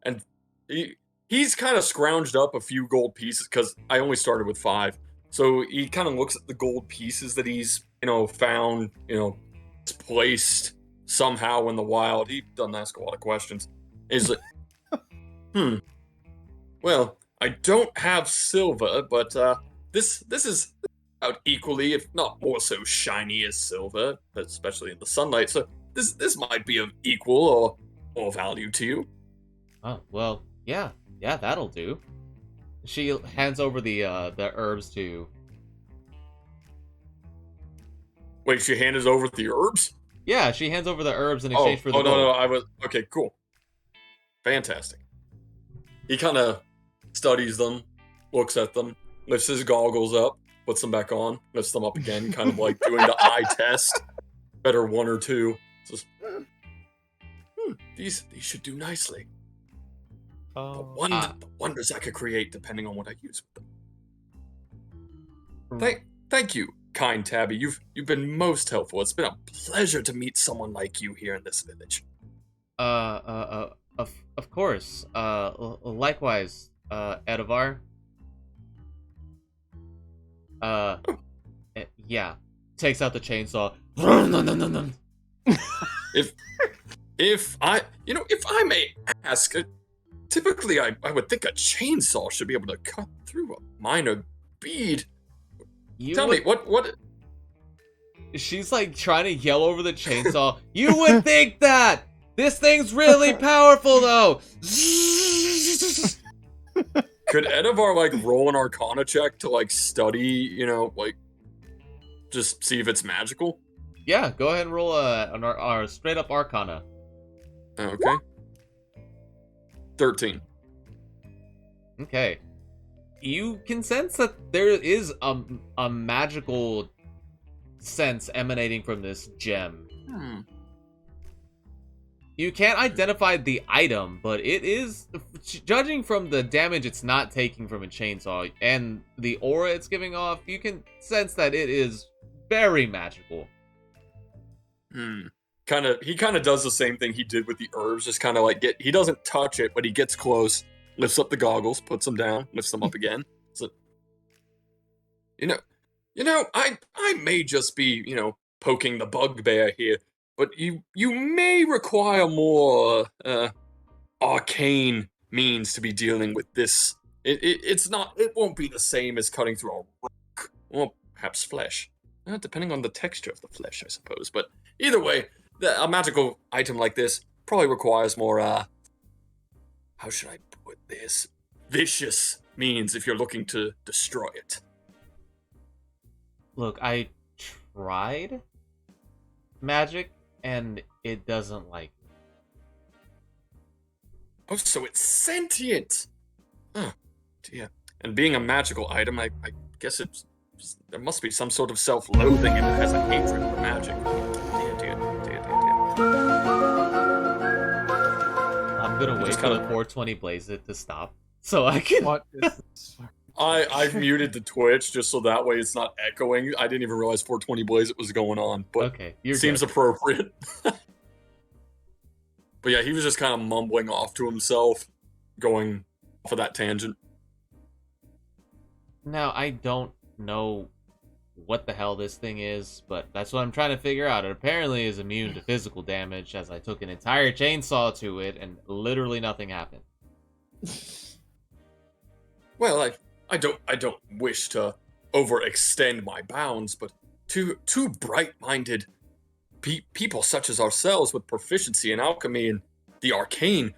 and he's kind of scrounged up a few gold pieces, because I only started with 5. So he kind of looks at the gold pieces that he's, found, placed somehow in the wild. He doesn't ask a lot of questions. He's like, well, I don't have silver, but this is about equally, if not more so, shiny as silver, especially in the sunlight. So this might be of equal or value to you. Oh, well, yeah, that'll do. She hands over the herbs to you. Wait, she handed over the herbs? Yeah, she hands over the herbs in exchange for the gold. No, I was... Okay, cool. Fantastic. He kind of studies them, looks at them, lifts his goggles up, puts them back on, lifts them up again, kind of like doing the eye test. Better 1 or 2. Says, these should do nicely. The wonders I could create depending on what I use with them. Thank you, kind Tabby. You've been most helpful. It's been a pleasure to meet someone like you here in this village. Of course. Likewise, Edevar. Yeah. Takes out the chainsaw. If I may ask, typically I would think a chainsaw should be able to cut through a minor bead. Tell me, what? She's like trying to yell over the chainsaw. You would think that! This thing's really powerful though! Could Edevar like roll an Arcana check to like study, just see if it's magical? Yeah, go ahead and roll a straight up Arcana. Okay. 13. Okay. You can sense that there is a magical sense emanating from this gem. You can't identify the item, but it is, judging from the damage it's not taking from a chainsaw and the aura it's giving off, you can sense that it is very magical. He kind of does the same thing he did with the herbs, just kind of like he doesn't touch it, but he gets close, lifts up the goggles, puts them down, lifts them up again. So, I may just be, poking the bugbear here, but you may require more arcane means to be dealing with this. It won't be the same as cutting through a rock, or perhaps flesh, depending on the texture of the flesh, I suppose. But either way, a magical item like this probably requires more, how should I put this? Vicious means if you're looking to destroy it. Look, I tried magic, and it doesn't like me. Oh, so it's sentient! Oh, dear. And being a magical item, I guess there must be some sort of self-loathing if it has a hatred for magic. Dear. I'm gonna wait for the 420 blaze it to stop, so I can... What is this? I've muted the Twitch just so that way it's not echoing. I didn't even realize 420 blaze it was going on, but okay, you're seems good. Appropriate. But yeah, he was just kind of mumbling off to himself, going off of that tangent. Now, I don't know what the hell this thing is, but that's what I'm trying to figure out. It apparently is immune to physical damage, as I took an entire chainsaw to it, and literally nothing happened. Well, I don't wish to overextend my bounds, but two bright-minded people such as ourselves with proficiency in alchemy and the arcane,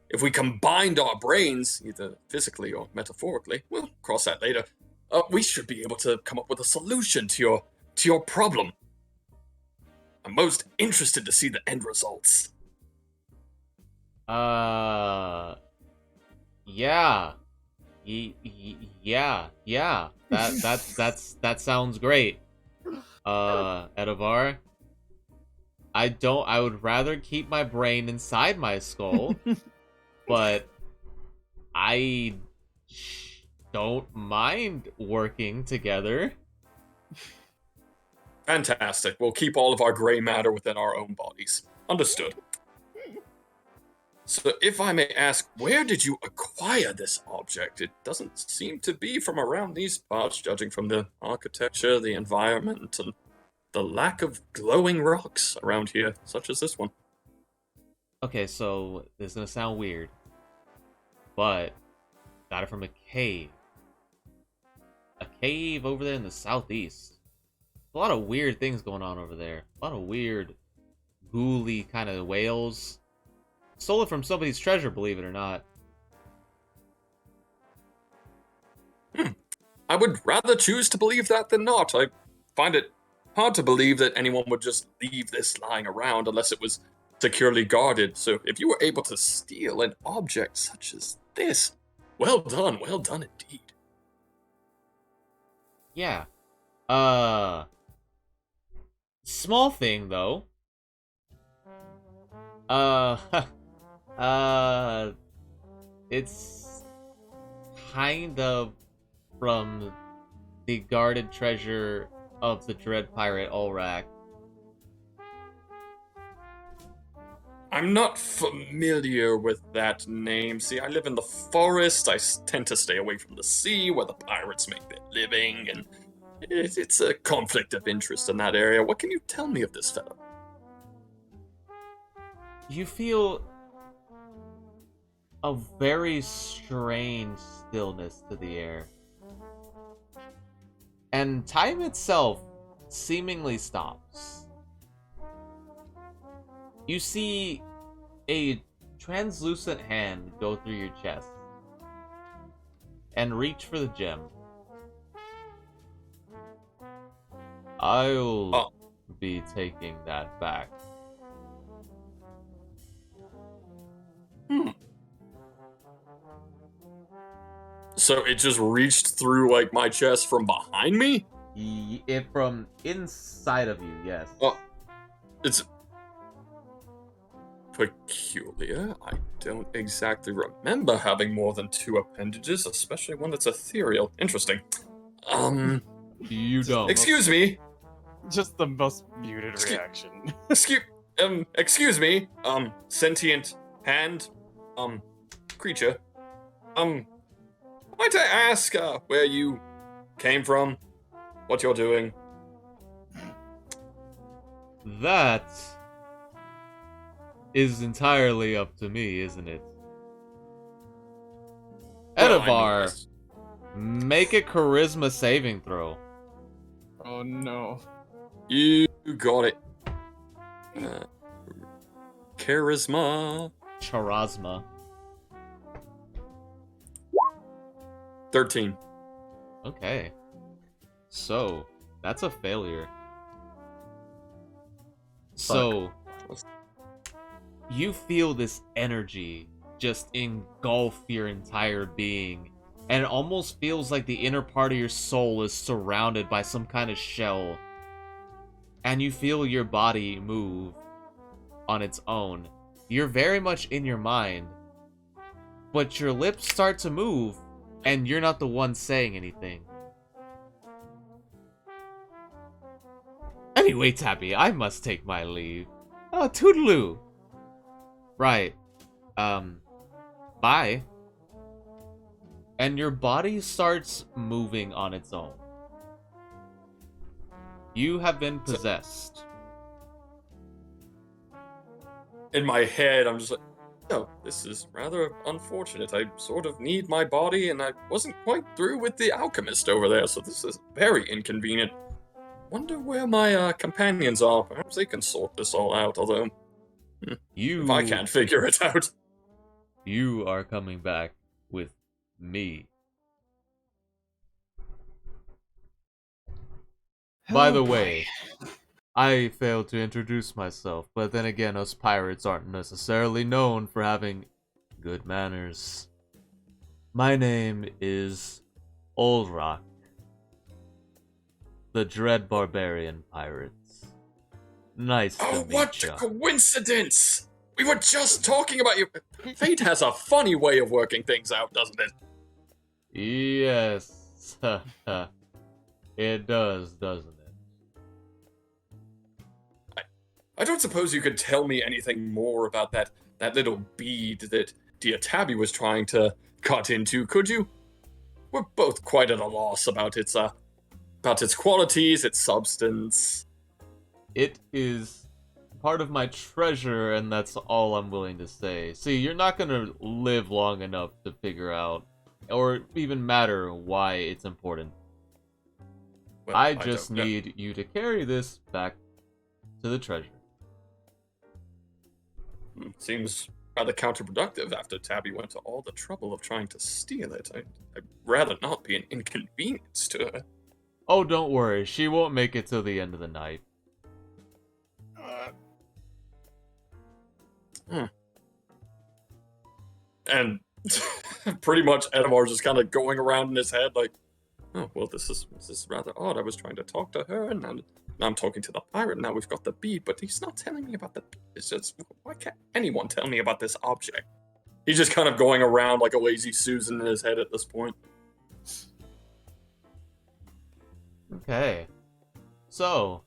if we combined our brains, either physically or metaphorically, we'll cross that later, we should be able to come up with a solution to your problem. I'm most interested to see the end results. Yeah. Yeah. That sounds great. Edavar, I would rather keep my brain inside my skull, but I don't mind working together. Fantastic. We'll keep all of our gray matter within our own bodies. Understood. So, if I may ask, where did you acquire this object? It doesn't seem to be from around these parts, judging from the architecture, the environment, and the lack of glowing rocks around here, such as this one. Okay, so this is gonna sound weird, but got it from a cave. A cave over there in the southeast. A lot of weird things going on over there. A lot of weird, ghouly kind of whales. Stole it from somebody's treasure, believe it or not. I would rather choose to believe that than not. I find it hard to believe that anyone would just leave this lying around unless it was securely guarded. So if you were able to steal an object such as this, well done indeed. Yeah. Small thing, though. It's kind of from the guarded treasure of the Dread Pirate Ulrak. I'm not familiar with that name. See, I live in the forest. I tend to stay away from the sea where the pirates make their living, and it's a conflict of interest in that area. What can you tell me of this fellow? You feel a very strange stillness to the air. And time itself seemingly stops. You see a translucent hand go through your chest and reach for the gem. I'll be taking that back. So it just reached through, like, my chest from behind me? It from inside of you, yes. Oh, it's peculiar. I don't exactly remember having more than 2 appendages, especially one that's ethereal. Interesting. You don't. Excuse me. Just the most muted reaction. Excuse me. Sentient hand, creature. Might I ask, where you came from? What you're doing? That is entirely up to me, isn't it? Well, Edavar, make a charisma saving throw. Oh no. You got it. Charisma. Charasma. 13. Okay. So, that's a failure. So, you feel this energy just engulf your entire being, and it almost feels like the inner part of your soul is surrounded by some kind of shell. And you feel your body move on its own. You're very much in your mind, but your lips start to move, and you're not the one saying anything. Anyway, Tappy, I must take my leave. Oh, toodaloo. Right. Bye. And your body starts moving on its own. You have been possessed. In my head, I'm just like, Oh, this is rather unfortunate. I sort of need my body, and I wasn't quite through with the alchemist over there, so this is very inconvenient. Wonder where my companions are. Perhaps they can sort this all out, although if I can't figure it out. You are coming back with me. By the way, I failed to introduce myself, but then again, us pirates aren't necessarily known for having good manners. My name is Olrock, the Dread Barbarian Pirates. Nice to meet What ya. a coincidence! We were just talking about you. Fate has a funny way of working things out, doesn't it? Yes, it does, doesn't it? I don't suppose you could tell me anything more about that little bead that dear Tabby was trying to cut into, could you? We're both quite at a loss about its qualities, its substance. It is part of my treasure, and that's all I'm willing to say. See, you're not gonna live long enough to figure out, or even matter why it's important. Well, I just don't know. need you to carry this back to the treasure. Seems rather counterproductive after Tabby went to all the trouble of trying to steal it. I'd rather not be an inconvenience to her. Oh, don't worry, she won't make it till the end of the night. And pretty much Edamar's just kind of going around in his head like, oh, well, this is rather odd. I was trying to talk to her, and now I'm talking to the pirate. Now we've got the bead, but he's not telling me about the bead. It's just, why can't anyone tell me about this object? He's just kind of going around like a lazy Susan in his head at this point. Okay. So,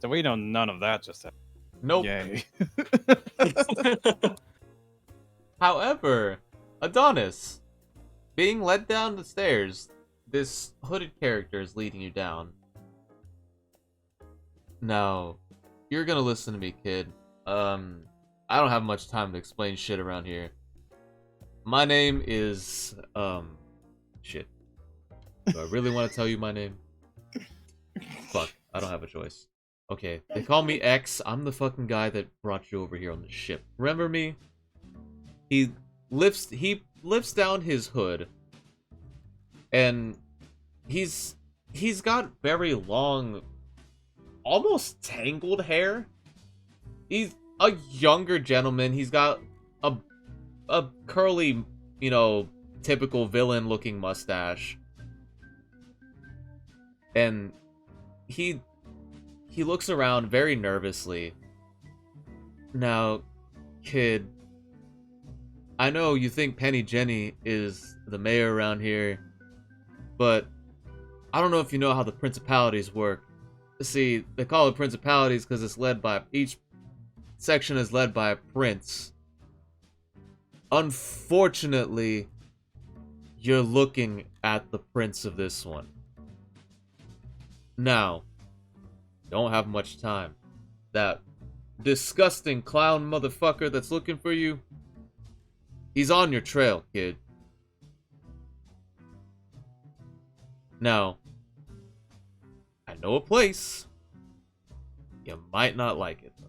we know none of that just happened. nope. Yay. However, Adonis, being led down the stairs, this hooded character is leading you down. Now, you're gonna listen to me, kid. I don't have much time to explain shit around here. My name is, shit. Do I really want to tell you my name? Fuck, I don't have a choice. Okay, they call me X. I'm the fucking guy that brought you over here on the ship. Remember me? He lifts down his hood, and he's got very long, almost tangled hair. He's a younger gentleman. He's got a curly, typical villain looking mustache. And he looks around very nervously. Now, kid, I know you think Penny Jenny is the mayor around here, but I don't know if you know how the principalities work. See, they call it principalities because it's led by, each section is led by a prince. Unfortunately, you're looking at the prince of this one. Now, don't have much time. That disgusting clown motherfucker that's looking for you, he's on your trail, kid. Now, I know a place. You might not like it, though.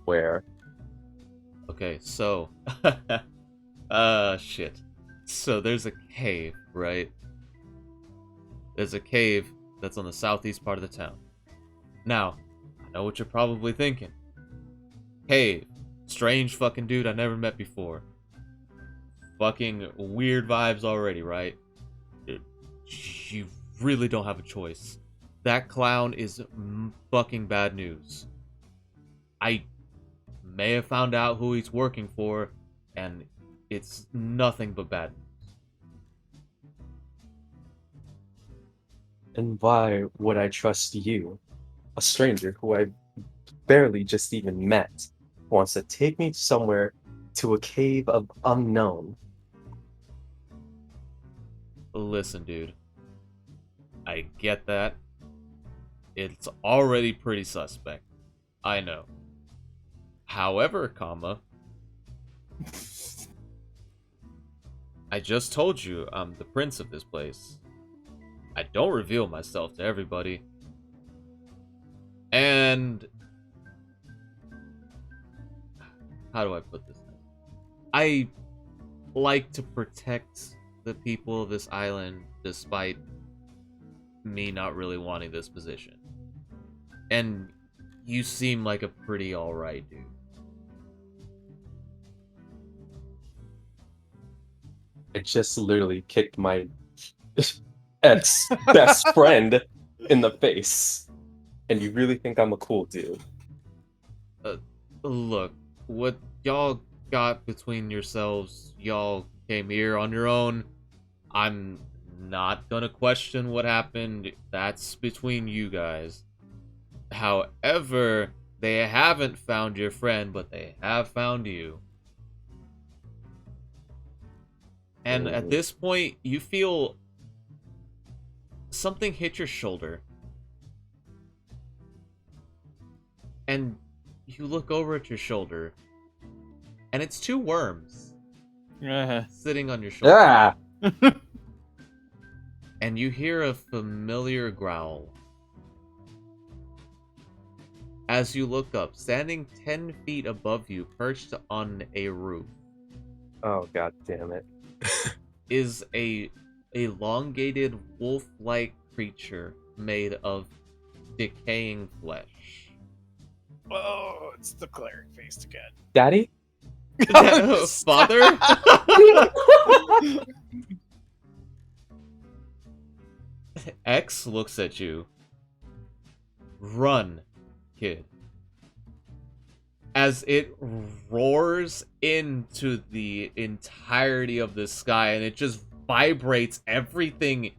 Where? Okay, so... shit. So there's a cave, right? There's a cave that's on the southeast part of the town. Now, I know what you're probably thinking. Cave. Strange fucking dude I never met before. Fucking weird vibes already, right? You really don't have a choice. That clown is fucking bad news. I may have found out who he's working for, and it's nothing but bad news. And why would I trust you, a stranger who I barely just even met, wants to take me somewhere to a cave of unknown? Listen, dude. I get that. It's already pretty suspect. I know. However, I just told you I'm the prince of this place. I don't reveal myself to everybody. And how do I put this? I like to protect the people of this island despite me not really wanting this position. And you seem like a pretty alright dude. I just literally kicked my ex-best friend in the face. And you really think I'm a cool dude? Look, what y'all got between yourselves, y'all came here on your own. I'm not gonna question what happened. That's between you guys. However, they haven't found your friend, but they have found you. And at this point, you feel something hit your shoulder. And you look over at your shoulder, and it's two worms sitting on your shoulder. Yeah. And you hear a familiar growl. As you look up, standing 10 feet above you, perched on a roof, Oh, god damn it. is a elongated wolf-like creature made of decaying flesh. Oh, it's the cleric faced again. Daddy? Father? X looks at you. Run, kid. As it roars into the entirety of the sky and it just vibrates everything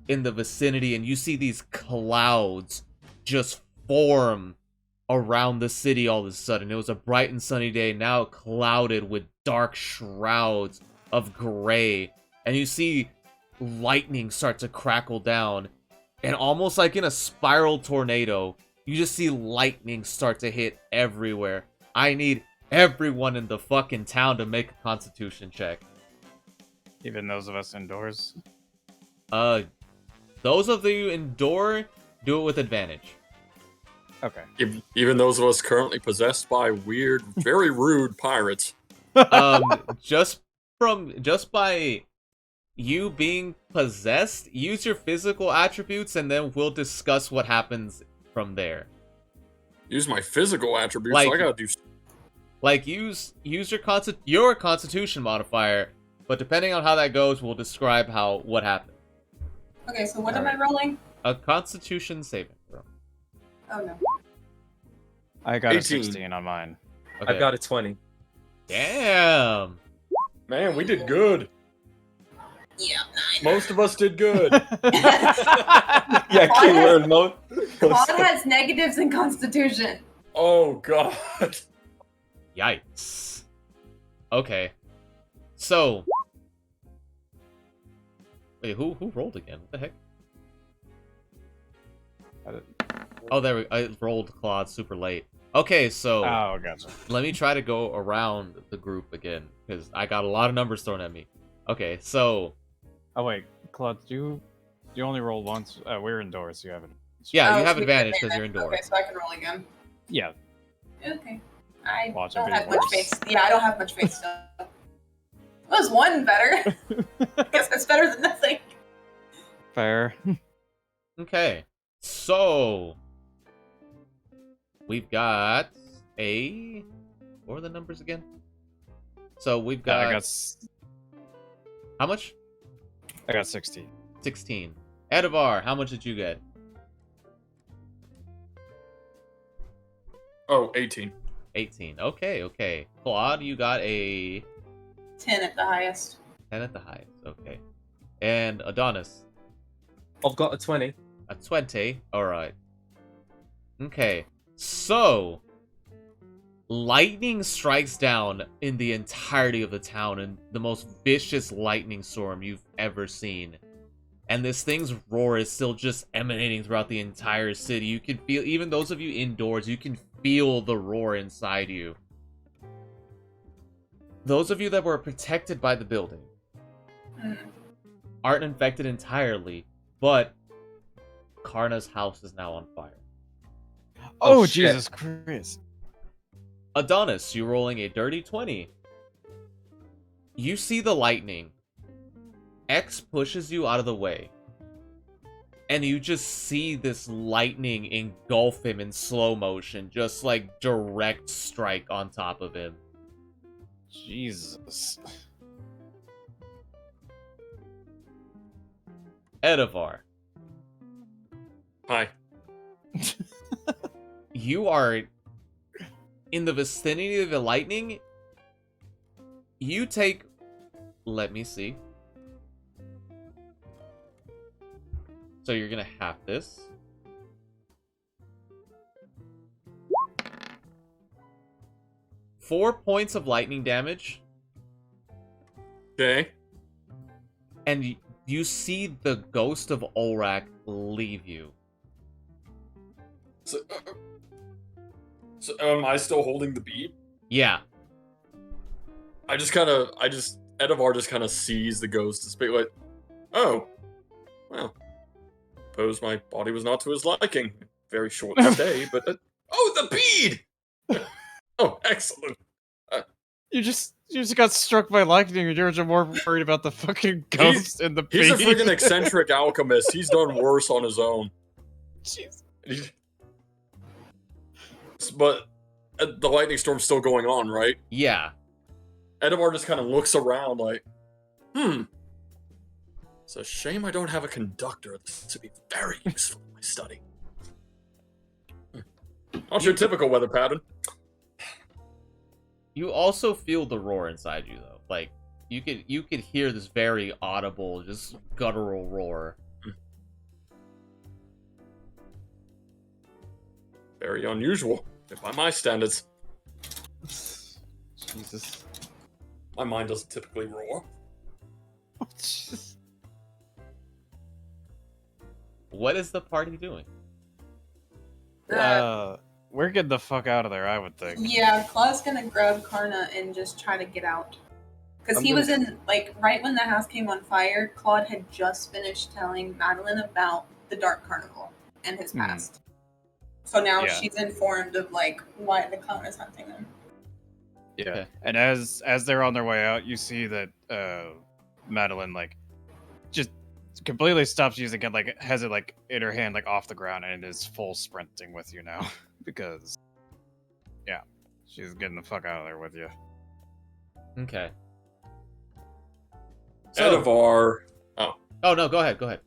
in the vicinity, and you see these clouds just form around the city all of a sudden. It was a bright and sunny day, now clouded with dark shrouds of gray. And you see lightning start to crackle down. And almost like in a spiral tornado, you just see lightning start to hit everywhere. I need everyone in the fucking town to make a constitution check. Even those of us indoors. Those of you indoor, do it with advantage. Okay. Even those of us currently possessed by weird, very rude pirates. Just by you being possessed, use your physical attributes, and then we'll discuss what happens from there. Use my physical attributes. Like- So I gotta do. Like, use your constitution modifier, but depending on how that goes, we'll describe what happened. Okay, so what am I rolling? A constitution saving throw. Oh no. I got 18. a 16 on mine. Okay. I've got a 20. Damn! Man, we did good. Yeah, 9. Most of us did good. Yeah, Claude keyword mode. Claude has negatives in Constitution. Oh god. Yikes. Okay. So... Wait, who rolled again? What the heck? Oh, there we go. I rolled Claude super late. Okay, so... Oh, gotcha. Let me try to go around the group again, because I got a lot of numbers thrown at me. Okay, so... Oh wait, Claude, do you only roll once? We're indoors, so you have it. Yeah, Oh, you have so we advantage can because you're advantage. indoors. Okay, so I can roll again. Yeah. Okay. I Watch it don't be have much worse. faith. Yeah, I don't have much faith still. Was one better? I guess that's better than nothing. Fair. Okay, so... We've got a... What are the numbers again? So we've got... How much? I got 16. 16. Edivar, how much did you get? Oh, 18. 18. Okay. Claude, you got a 10 at the highest. 10 at the highest. Okay. And Adonis, I've got a 20. a 20. Alright. Okay. So, lightning strikes down in the entirety of the town in the most vicious lightning storm you've ever seen. And this thing's roar is still just emanating throughout the entire city. You can feel, even those of you indoors, you can feel the roar inside you. Those of you that were protected by the building aren't infected entirely, but Karna's house is now on fire. Oh, shit. Jesus Christ. Adonis, you rolling a dirty 20. You see the lightning. X pushes you out of the way. And you just see this lightning engulf him in slow motion, just like direct strike on top of him. Jesus. Edivar, Hi. you are in the vicinity of the lightning. You take, let me see. So you're gonna have this. Four points of lightning damage, Okay. and you see the ghost of Olrak leave you. So am I still holding the bead? Yeah. Edivar just kind of sees the ghost and speak like, oh, well, suppose my body was not to his liking. Very short stay, but oh, the bead! Oh, excellent. You just got struck by lightning, and you're just more worried about the fucking ghost and the He's a bead. freaking eccentric alchemist. He's done worse on his own. Jeez. But the lightning storm's still going on, right? Yeah. Edivar just kind of looks around like, it's a shame I don't have a conductor. This would be very useful in my study. Not your typical weather pattern. You also feel the roar inside you, though. Like, you could hear this very audible, just guttural roar. Very unusual, by my standards. Jesus. My mind doesn't typically roar. Oh, Jesus. What is the party doing? We're getting the fuck out of there, I would think. Yeah, Claude's gonna grab Karna and just try to get out. Because he was in, like, right when the house came on fire, Claude had just finished telling Madeline about the Dark Carnival and his past. So now she's informed of, like, why the clown is hunting them. Yeah. Okay. And as they're on their way out, you see that Madeline, like, just completely stops using it, like, has it, like, in her hand, like, off the ground, and is full sprinting with you now. Because, yeah, she's getting the fuck out of there with you. Okay. So, Edivar. oh no, go ahead.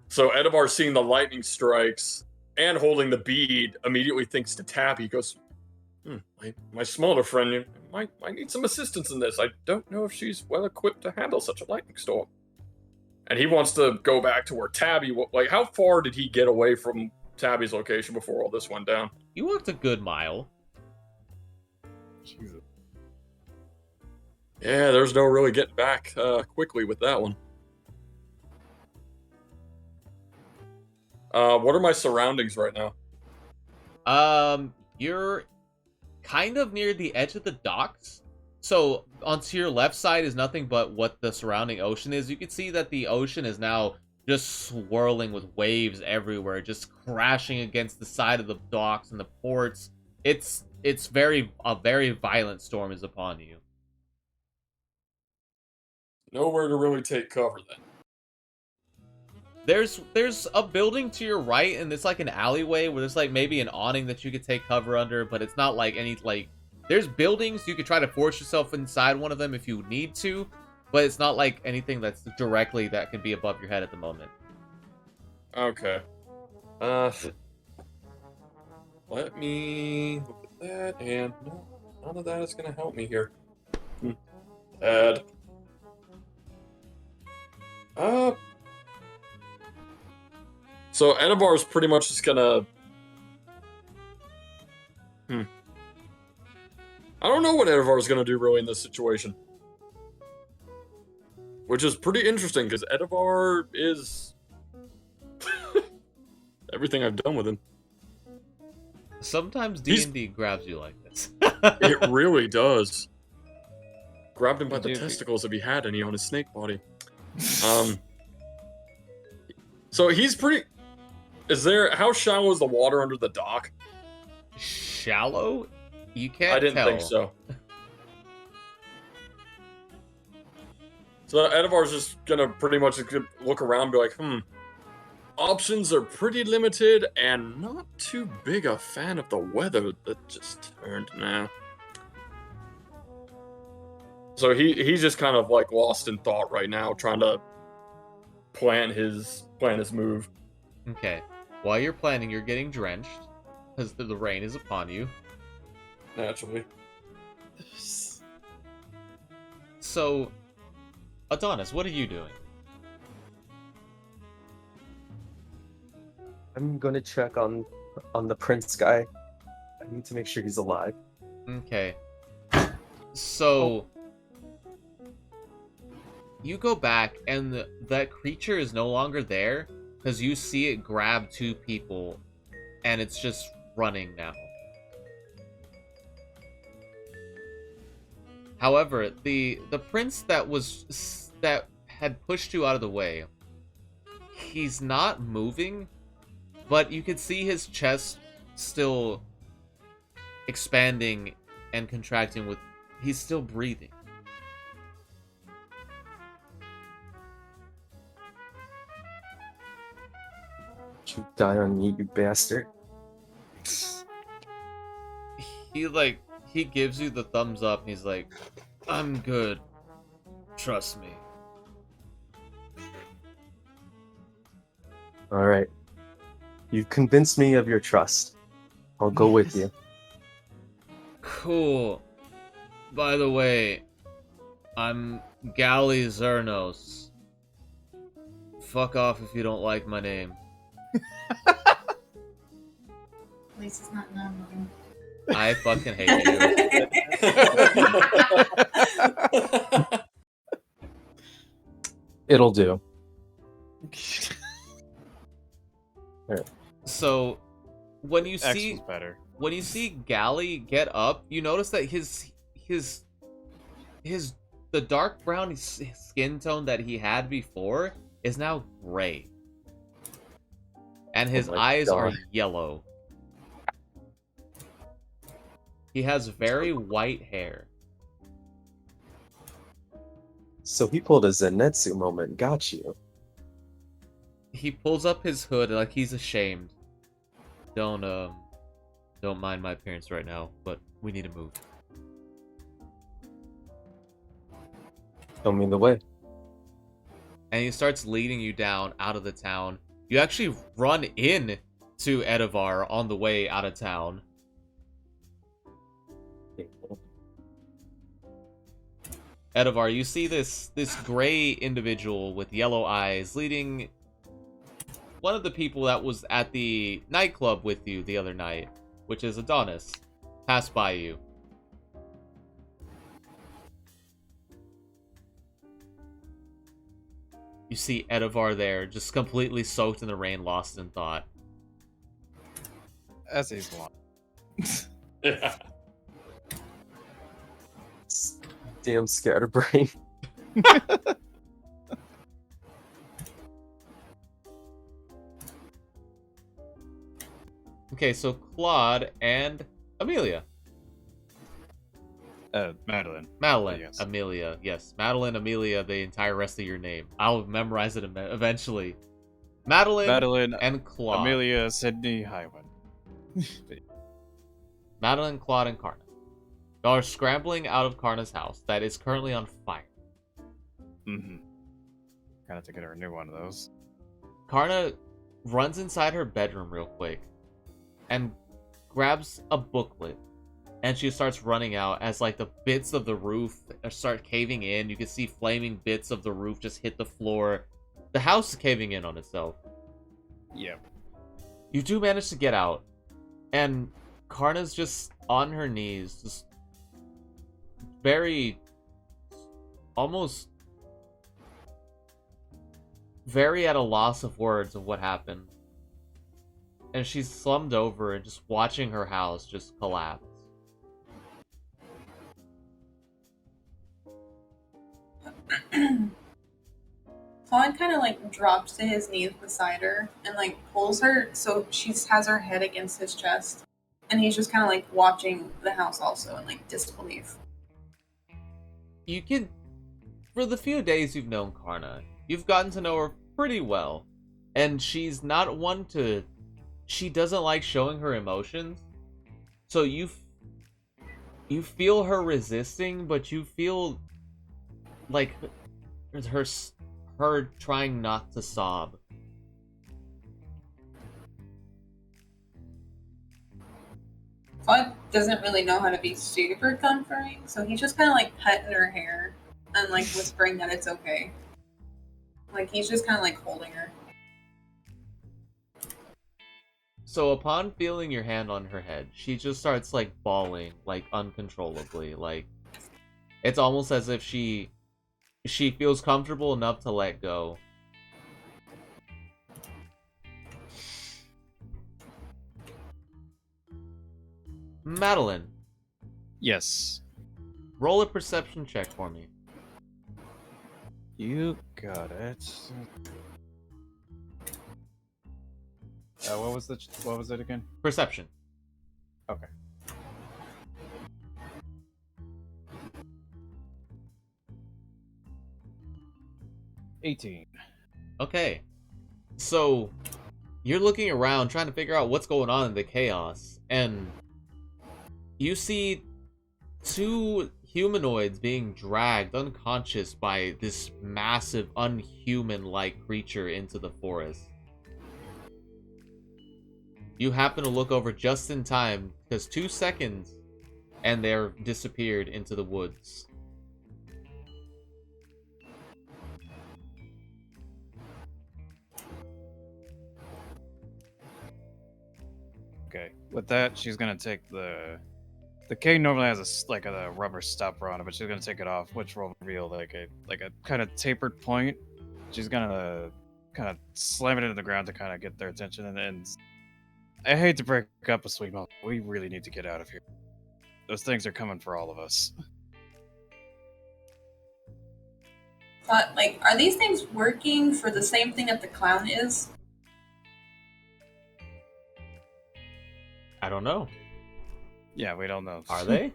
So Edivar, seeing the lightning strikes and holding the bead, immediately thinks to Tabby. He goes, my smaller friend might need some assistance in this. I don't know if she's well equipped to handle such a lightning storm. And he wants to go back to where Tabby. Like, how far did he get away from Tabby's location before all this went down? You walked a good mile. Jesus. Yeah, there's no really getting back quickly with that one. What are my surroundings right now? You're kind of near the edge of the docks. So onto your left side is nothing but what the surrounding ocean is. You can see that the ocean is now just swirling with waves everywhere, just crashing against the side of the docks and the ports. It's a very violent storm is upon you. Nowhere to really take cover then. There's a building to your right, and it's like an alleyway where there's like maybe an awning that you could take cover under, but it's not like any like. There's buildings you could try to force yourself inside one of them if you need to, but it's not like anything that's directly that can be above your head at the moment. Okay. Let me look at that, and no, none of that is gonna help me here. Dad. So Edivar is pretty much just gonna. I don't know what Edivar is gonna do really in this situation. which is pretty interesting because Edevar is everything I've done with him. Sometimes D&D grabs you like this. It really does. Grabbed him by the Dude. testicles if he had any on his snake body. So he's pretty. How shallow is the water under the dock? Shallow? You can't I didn't tell. think so. So Edevar's just gonna pretty much look around and be like, options are pretty limited and not too big a fan of the weather that just turned now. So he's just kind of like lost in thought right now, trying to plan his move. Okay. While you're planning, you're getting drenched because the rain is upon you. Naturally. So, Adonis, what are you doing? I'm gonna check on the prince guy. I need to make sure he's alive. Okay. So, you go back, and that creature is no longer there, because you see it grab two people, and it's just running now. However, the prince that had pushed you out of the way, he's not moving, but you could see his chest still expanding and contracting with. He's still breathing. You die on me, you bastard. He gives you the thumbs up and he's like, I'm good. Trust me. Alright. You've convinced me of your trust. I'll go with you. Cool. By the way, I'm Gally Zernos. Fuck off if you don't like my name. At least it's not number. I fucking hate you. It'll do. So, when you X see was better. when you see Gally get up, you notice that the dark brown skin tone that he had before is now gray. And his Oh my eyes God. are yellow. He has very white hair. So he pulled a Zenitsu moment, got you. He pulls up his hood like he's ashamed. Don't mind my appearance right now, but we need to move. Show me the way. And he starts leading you down out of the town. You actually run in to Edevar on the way out of town. Edevar, you see this gray individual with yellow eyes leading one of the people that was at the nightclub with you the other night, which is Adonis, pass by you. You see Edevar there, just completely soaked in the rain, lost in thought. As he's one. Yeah. Damn scatterbrain. Okay, so Claude and Amelia. Madeline. Madeline, Yes. Amelia, yes. Madeline, Amelia, the entire rest of your name. I'll memorize it eventually. Madeline and Claude. Amelia, Sydney, Highwind. Madeline, Claude, and Karna. Y'all are scrambling out of Karna's house that is currently on fire. Mm-hmm. Gotta to get her a new one of those. Karna runs inside her bedroom real quick and grabs a booklet. And she starts running out as like the bits of the roof start caving in. You can see flaming bits of the roof just hit the floor. The house is caving in on itself. Yep. You do manage to get out. And Karna's just on her knees, just very almost very at a loss of words of what happened. And she's slumped over and just watching her house just collapse. Claude kind of like drops to his knees beside her and like pulls her so she has her head against his chest, and he's just kind of like watching the house also in like disbelief. You can, for the few days you've known Karna, you've gotten to know her pretty well, and she's not one to. She doesn't like showing her emotions, so you feel her resisting, but you feel like her trying not to sob. Claude doesn't really know how to be super comforting, so he's just kind of like petting her hair and like whispering that it's okay. Like he's just kind of like holding her. So upon feeling your hand on her head, she just starts like bawling, like uncontrollably. Like it's almost as if she feels comfortable enough to let go. Madeline, Yes. roll a perception check for me. You got it. What was it again? Perception. Okay. $18. Okay. So you're looking around trying to figure out what's going on in the chaos, and you see two humanoids being dragged unconscious by this massive unhuman-like creature into the forest. You happen to look over just in time, because 2 seconds and they're disappeared into the woods. Okay. With that, she's gonna take the cane normally has a rubber stopper on it, but she's gonna take it off, which will reveal like a kind of tapered point. She's gonna kind of slam it into the ground to kind of get their attention, and I hate to break up a sweet moment. We really need to get out of here. Those things are coming for all of us. Claude, like, are these things working for the same thing that the clown is? I don't know. Yeah, we don't know. Are they?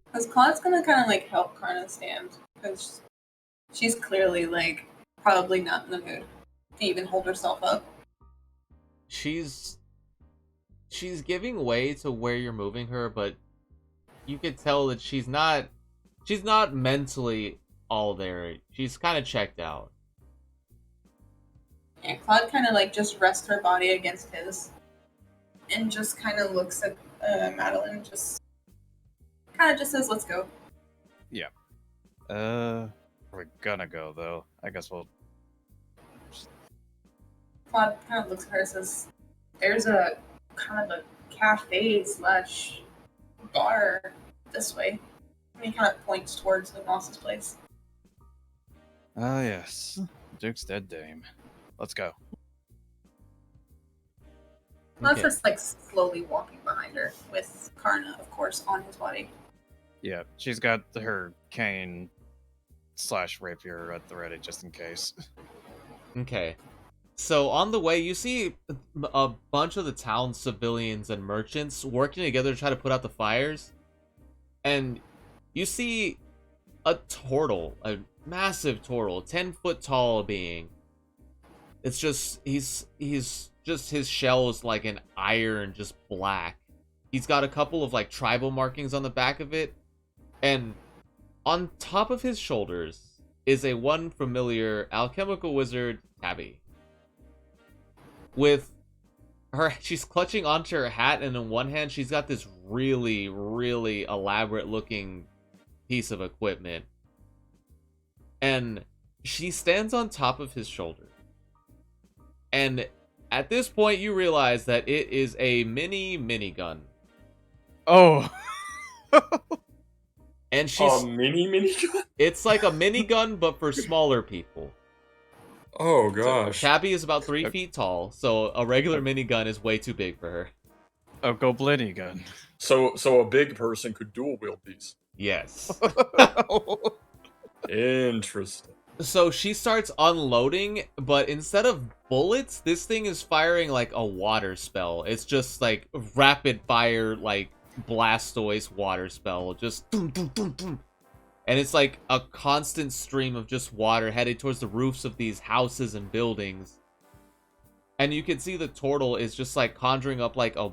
Because Claude's gonna kind of like help Karna stand, because she's clearly like probably not in the mood to even hold herself up. She's giving way to where you're moving her, but you could tell that she's not mentally all there. She's kind of checked out. And Claude kind of like just rests her body against his, and just kind of looks at Madeline, just kind of just says, "Let's go." Yeah. We're gonna go though. I guess we'll. Claude kind of looks at her and says, "There's a kind of a cafe slash bar this way." And he kind of points towards the Moss's place. Ah, yes. Duke's dead dame. Let's go. Claude's Okay. just like slowly walking behind her, with Karna, of course, on his body. Yeah, she's got her cane / rapier at the ready just in case. Okay. So on the way, you see a bunch of the town's civilians and merchants working together to try to put out the fires. And you see a turtle, a massive turtle, 10-foot tall being. It's just, he's just, his shell is like an iron, just black. He's got a couple of like tribal markings on the back of it. And on top of his shoulders is a one familiar alchemical wizard, Tabby. With her, she's clutching onto her hat, and in one hand she's got this really, really elaborate looking piece of equipment. And she stands on top of his shoulder. And at this point you realize that it is a mini gun. Oh! And she's minigun? it's like a minigun, but for smaller people. Oh gosh. Tabby is about 3 feet tall, so a regular minigun is way too big for her. A goblin gun. So a big person could dual wield these. Yes. Interesting. So she starts unloading, but instead of bullets, this thing is firing like a water spell. It's just like rapid fire, like Blastoise water spell. Just boom, boom, boom, boom. And it's like a constant stream of just water headed towards the roofs of these houses and buildings. And you can see the turtle is just like conjuring up like a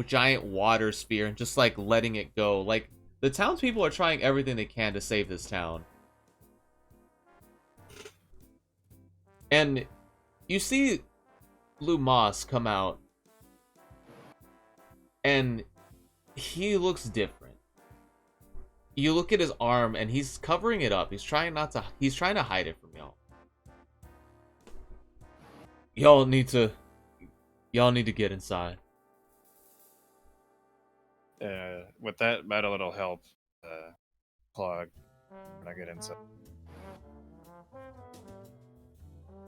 giant water sphere and just like letting it go. Like the townspeople are trying everything they can to save this town. And you see Lumas come out, and he looks different. You look at his arm, and he's covering it up. He's trying to hide it from y'all. Y'all need to get inside. With that, Madeline will help Clog when I get inside.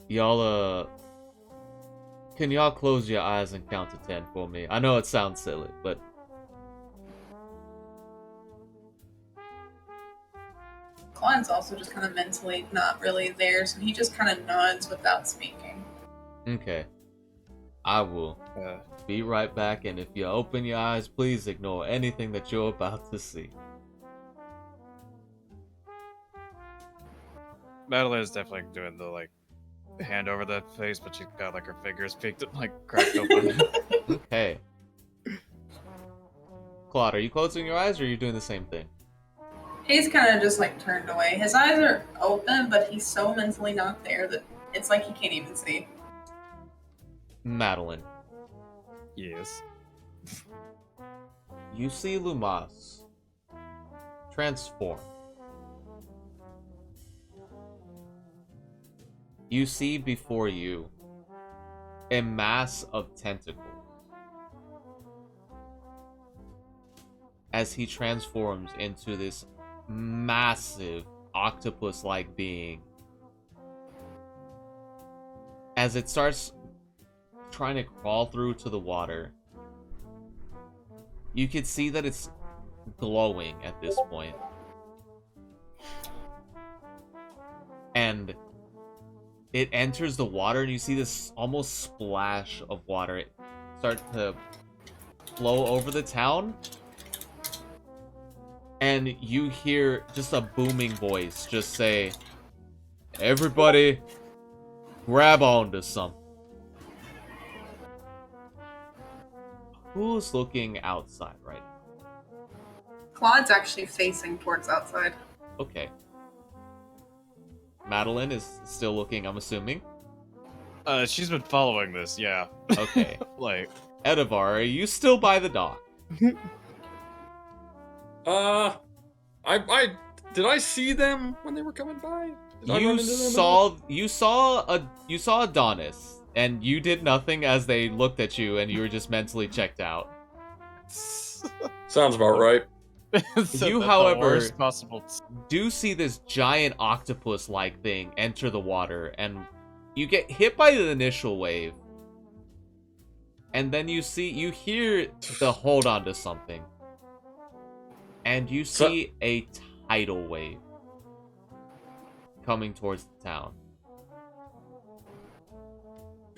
Y'all, can y'all close your eyes and count to 10 for me? I know it sounds silly, but... Claude's also just kind of mentally not really there, so he just kind of nods without speaking. Okay. I will be right back, and if you open your eyes, please ignore anything that you're about to see. Madeline is definitely doing the, like, hand over the face, but she's got, like, her fingers peeked, like, cracked open. Okay. Claude, are you closing your eyes, or are you doing the same thing? He's kind of just like turned away. His eyes are open, but he's so mentally not there that it's like he can't even see. Madeline. Yes. You see Lumas transform. You see before you a mass of tentacles as he transforms into this massive octopus-like being. As it starts trying to crawl through to the water, you can see that it's glowing at this point. And it enters the water, and you see this almost splash of water. It starts to flow over the town. And you hear just a booming voice just say, "Everybody, grab onto something." Who's looking outside right now? Claude's actually facing towards outside. Okay. Madeline is still looking, I'm assuming. She's been following this, yeah. Okay. Like, Edivar, are you still by the dock? I did I see them when they were coming by? Did I run You into them saw Adonis, and you did nothing as they looked at you, and you were just mentally checked out. Sounds about right. so You, the however, worst possible. Do see this giant octopus-like thing enter the water, and you get hit by the initial wave, and then you hear the hold on to something. And you see a tidal wave coming towards the town.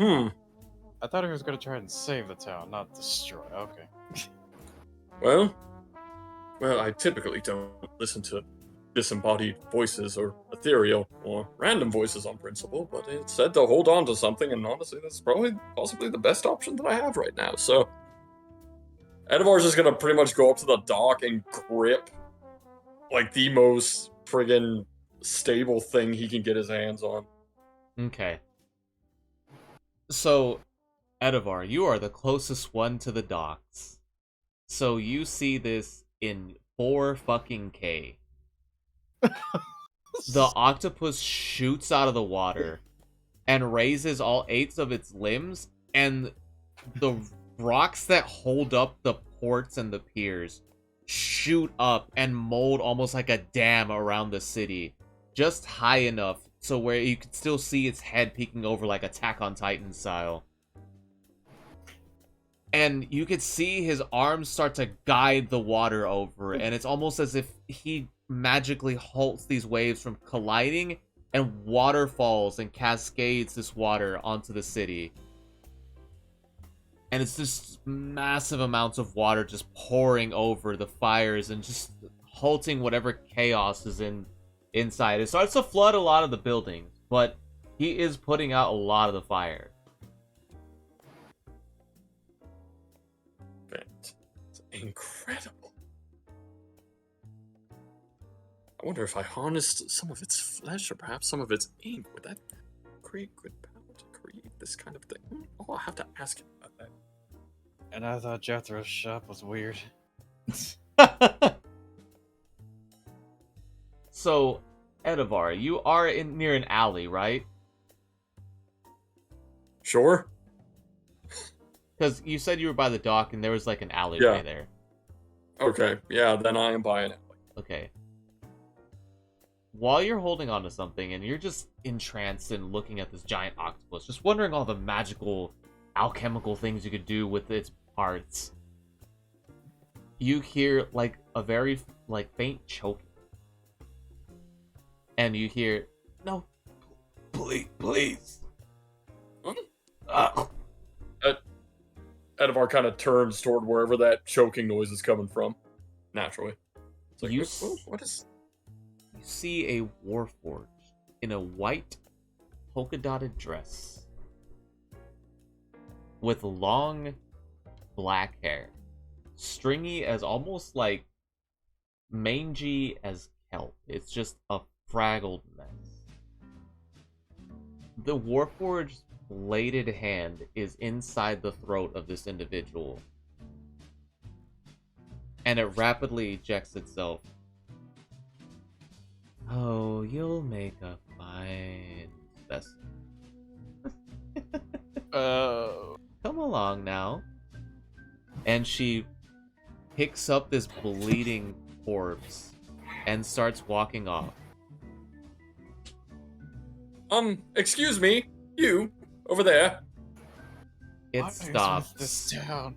I thought he was gonna try and save the town, not destroy. Okay. Well, I typically don't listen to disembodied voices or ethereal or random voices on principle, but it said to hold on to something, and honestly, that's possibly the best option that I have right now, so... Edivar's just gonna pretty much go up to the dock and grip, like, the most friggin' stable thing he can get his hands on. Okay. So, Edivar, you are the closest one to the docks. So you see this in 4 fucking K. The octopus shoots out of the water and raises all 8 of its limbs, and the rocks that hold up the ports and the piers shoot up and mold almost like a dam around the city, just high enough so where you can still see its head peeking over like Attack on Titan style. And you could see his arms start to guide the water over, and it's almost as if he magically halts these waves from colliding and waterfalls and cascades this water onto the city. And it's just massive amounts of water just pouring over the fires and just halting whatever chaos is inside. It starts to flood a lot of the buildings, but he is putting out a lot of the fire. It's incredible. I wonder if I harnessed some of its flesh or perhaps some of its ink. Would that create good power to create this kind of thing? Oh, I'll have to ask him about that. And I thought Jethro's shop was weird. So, Edivar, you are near an alley, right? Sure. Because you said you were by the dock and there was like an alleyway there. Okay, yeah, then I am buying it. Okay. While you're holding on to something and you're just entranced and looking at this giant octopus, just wondering all the magical, alchemical things you could do with its parts, you hear like a very faint choking. And you hear, "No, please." Edivar kind of turns toward wherever that choking noise is coming from. Naturally. It's like, what is... You see a warforged in a white polka-dotted dress with long black hair, stringy as almost like mangy as kelp. It's just a fraggled mess. The warforged's bladed hand is inside the throat of this individual, and it rapidly ejects itself. "Oh, you'll make a fine specimen. Come along now." And she picks up this bleeding corpse and starts walking off. Excuse me, you over there. It stops. This town.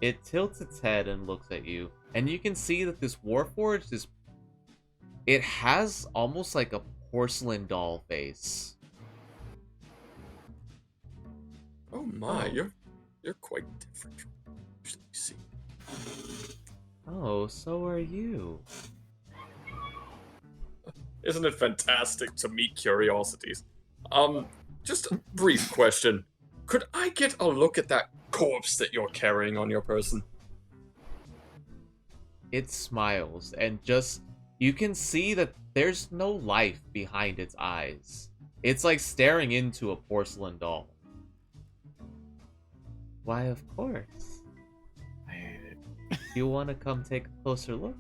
It tilts its head and looks at you, and you can see that this warforged is... It has almost like a porcelain doll face. Oh my, you're quite different from what I usually see. Oh, so are you. Isn't it fantastic to meet curiosities? Just a brief question. Could I get a look at that corpse that you're carrying on your person? It smiles, and just... You can see that there's no life behind its eyes. It's like staring into a porcelain doll. Why, of course. I hate it. You want to come take a closer look?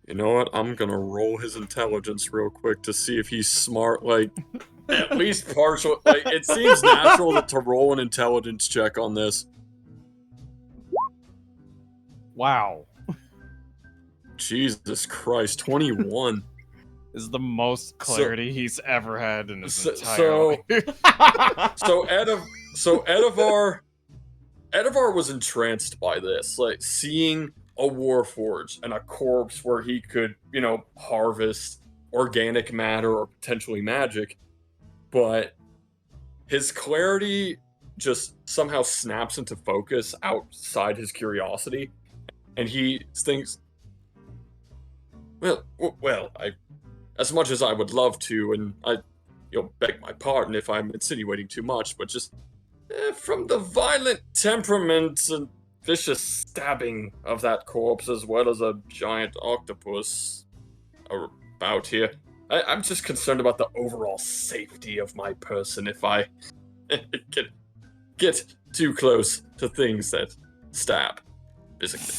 You know what? I'm gonna roll his intelligence real quick to see if he's smart, like, at least partial. Like, it seems natural to roll an intelligence check on this. Wow. Jesus Christ, 21. Is the most clarity he's ever had in his entire so life. so Edivar was entranced by this, like seeing a warforged and a corpse where he could, harvest organic matter or potentially magic, but his clarity just somehow snaps into focus outside his curiosity, and he thinks, well, as much as I would love to, and you'll beg my pardon if I'm insinuating too much, but just from the violent temperament and vicious stabbing of that corpse, as well as a giant octopus about here, I'm just concerned about the overall safety of my person if I get too close to things that stab, physically.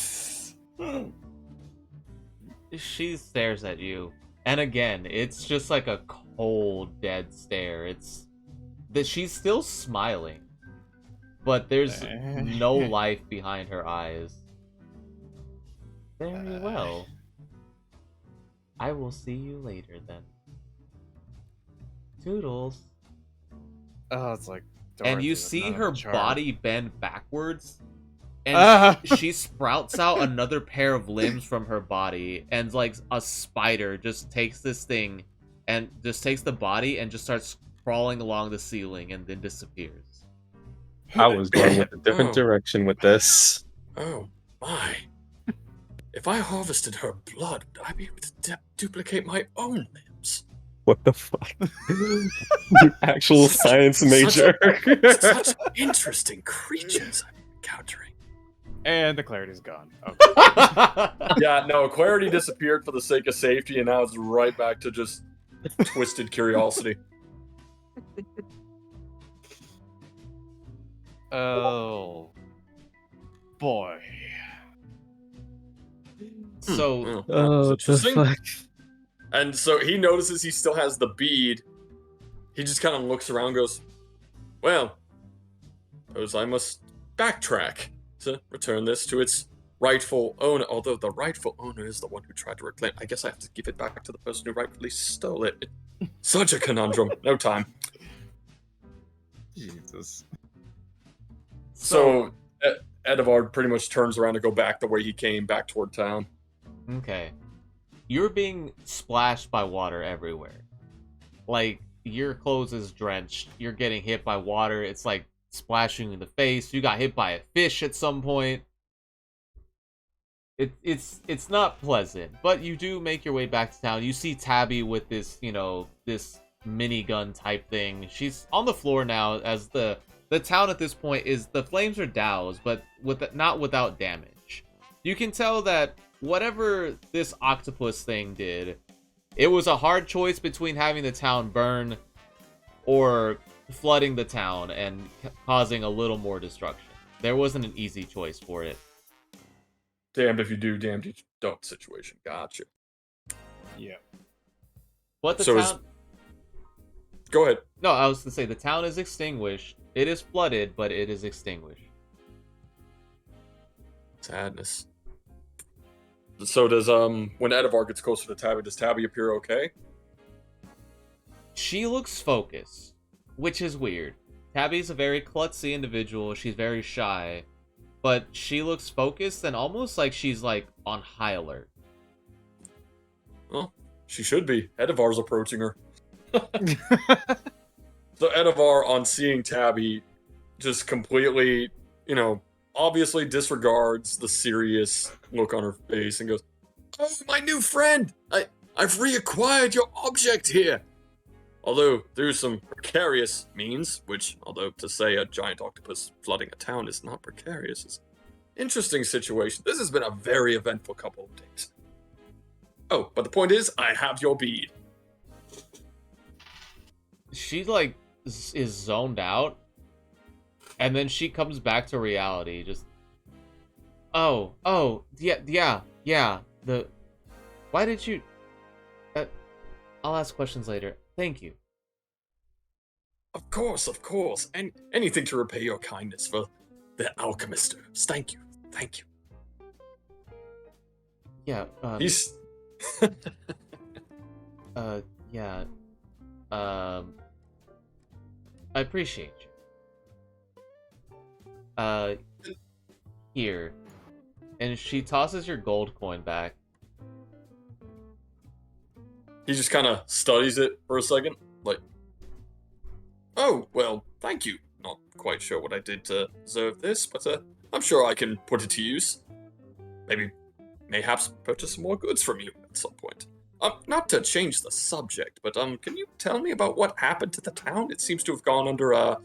She stares at you. And again, it's just like a cold, dead stare. It's that she's still smiling. but there's no life behind her eyes. Very well. I will see you later then. Toodles. Oh, it's like. And you Dorothy with see none of her the charm. body bend backwards, and she sprouts out another pair of limbs from her body, and like a spider just takes this thing and just takes the body and just starts crawling along the ceiling and then disappears. I was going with a different direction with this. Oh, my. If I harvested her blood, would I be able to duplicate my own limbs? What the fuck? You actual science major. Such interesting creatures I'm encountering. And the clarity's gone. Okay. Yeah, no, clarity disappeared for the sake of safety, and now it's right back to just twisted curiosity. Oh. Boy. So, Oh, what the interesting. fuck? And so he notices he still has the bead. He just kind of looks around and goes, well, suppose I must backtrack to return this to its rightful owner. Although the rightful owner is the one who tried to reclaim. I guess I have to give it back to the person who rightfully stole it. Such a conundrum. No time. Jesus. So Edvard pretty much turns around to go back the way he came, back toward town. okay. You're being splashed by water everywhere. Like, your clothes is drenched. You're getting hit by water. It's like splashing you in the face. You got hit by a fish at some point. It's not pleasant, but you do make your way back to town. You see Tabby with this, this minigun type thing. She's on the floor now, as the town at this point is, the flames are doused, but not without damage. You can tell that whatever this octopus thing did, it was a hard choice between having the town burn or flooding the town and causing a little more destruction. There wasn't an easy choice for it. Damned if you do, damned if you don't situation. Gotcha. Yeah. But the So town... Go ahead. No, I was going to say, the town is extinguished. It is flooded, but it is extinguished. Sadness. So does, when Edvard gets closer to Tabby, does Tabby appear okay? She looks focused, which is weird. Tabby's a very klutzy individual. She's very shy. But she looks focused and almost like she's, like, on high alert. Well, she should be. Edvard's approaching her. So Edvar, on seeing Tabby, just completely, obviously disregards the serious look on her face and goes, "Oh, my new friend! I've reacquired your object here! Although, through some precarious means, which, although to say a giant octopus flooding a town is not precarious, is an interesting situation. This has been a very eventful couple of days. Oh, but the point is, I have your bead." She, like, is zoned out. And then she comes back to reality. Just, oh, yeah. Why did you... I'll ask questions later. Thank you. Of course. And anything to repay your kindness for the alchemist. Thank you. Yeah, He's... yeah. I appreciate you. Here. And she tosses your gold coin back. He just kind of studies it for a second, like, oh, well, thank you. Not quite sure what I did to deserve this, but I'm sure I can put it to use. Mayhaps purchase some more goods from you at some point. Not to change the subject, but can you tell me about what happened to the town? It seems to have gone under a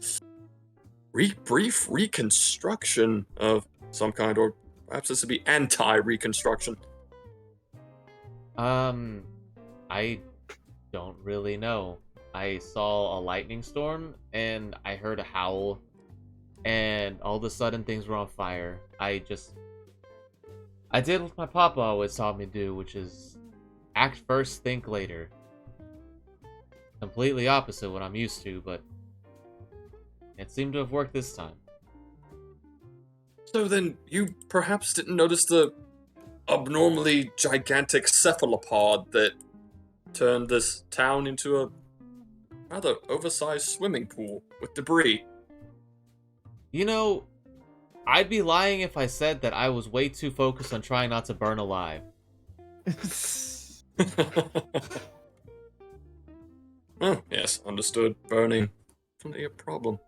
brief reconstruction of some kind, or perhaps this would be anti-reconstruction. I don't really know. I saw a lightning storm, and I heard a howl, and all of a sudden things were on fire. I did what my papa always taught me to do, which is act first, think later. Completely opposite what I'm used to, but it seemed to have worked this time. So then, you perhaps didn't notice the abnormally gigantic cephalopod that turned this town into a rather oversized swimming pool with debris. You know, I'd be lying if I said that I was way too focused on trying not to burn alive. Oh, yes, understood. Burning. Definitely a problem.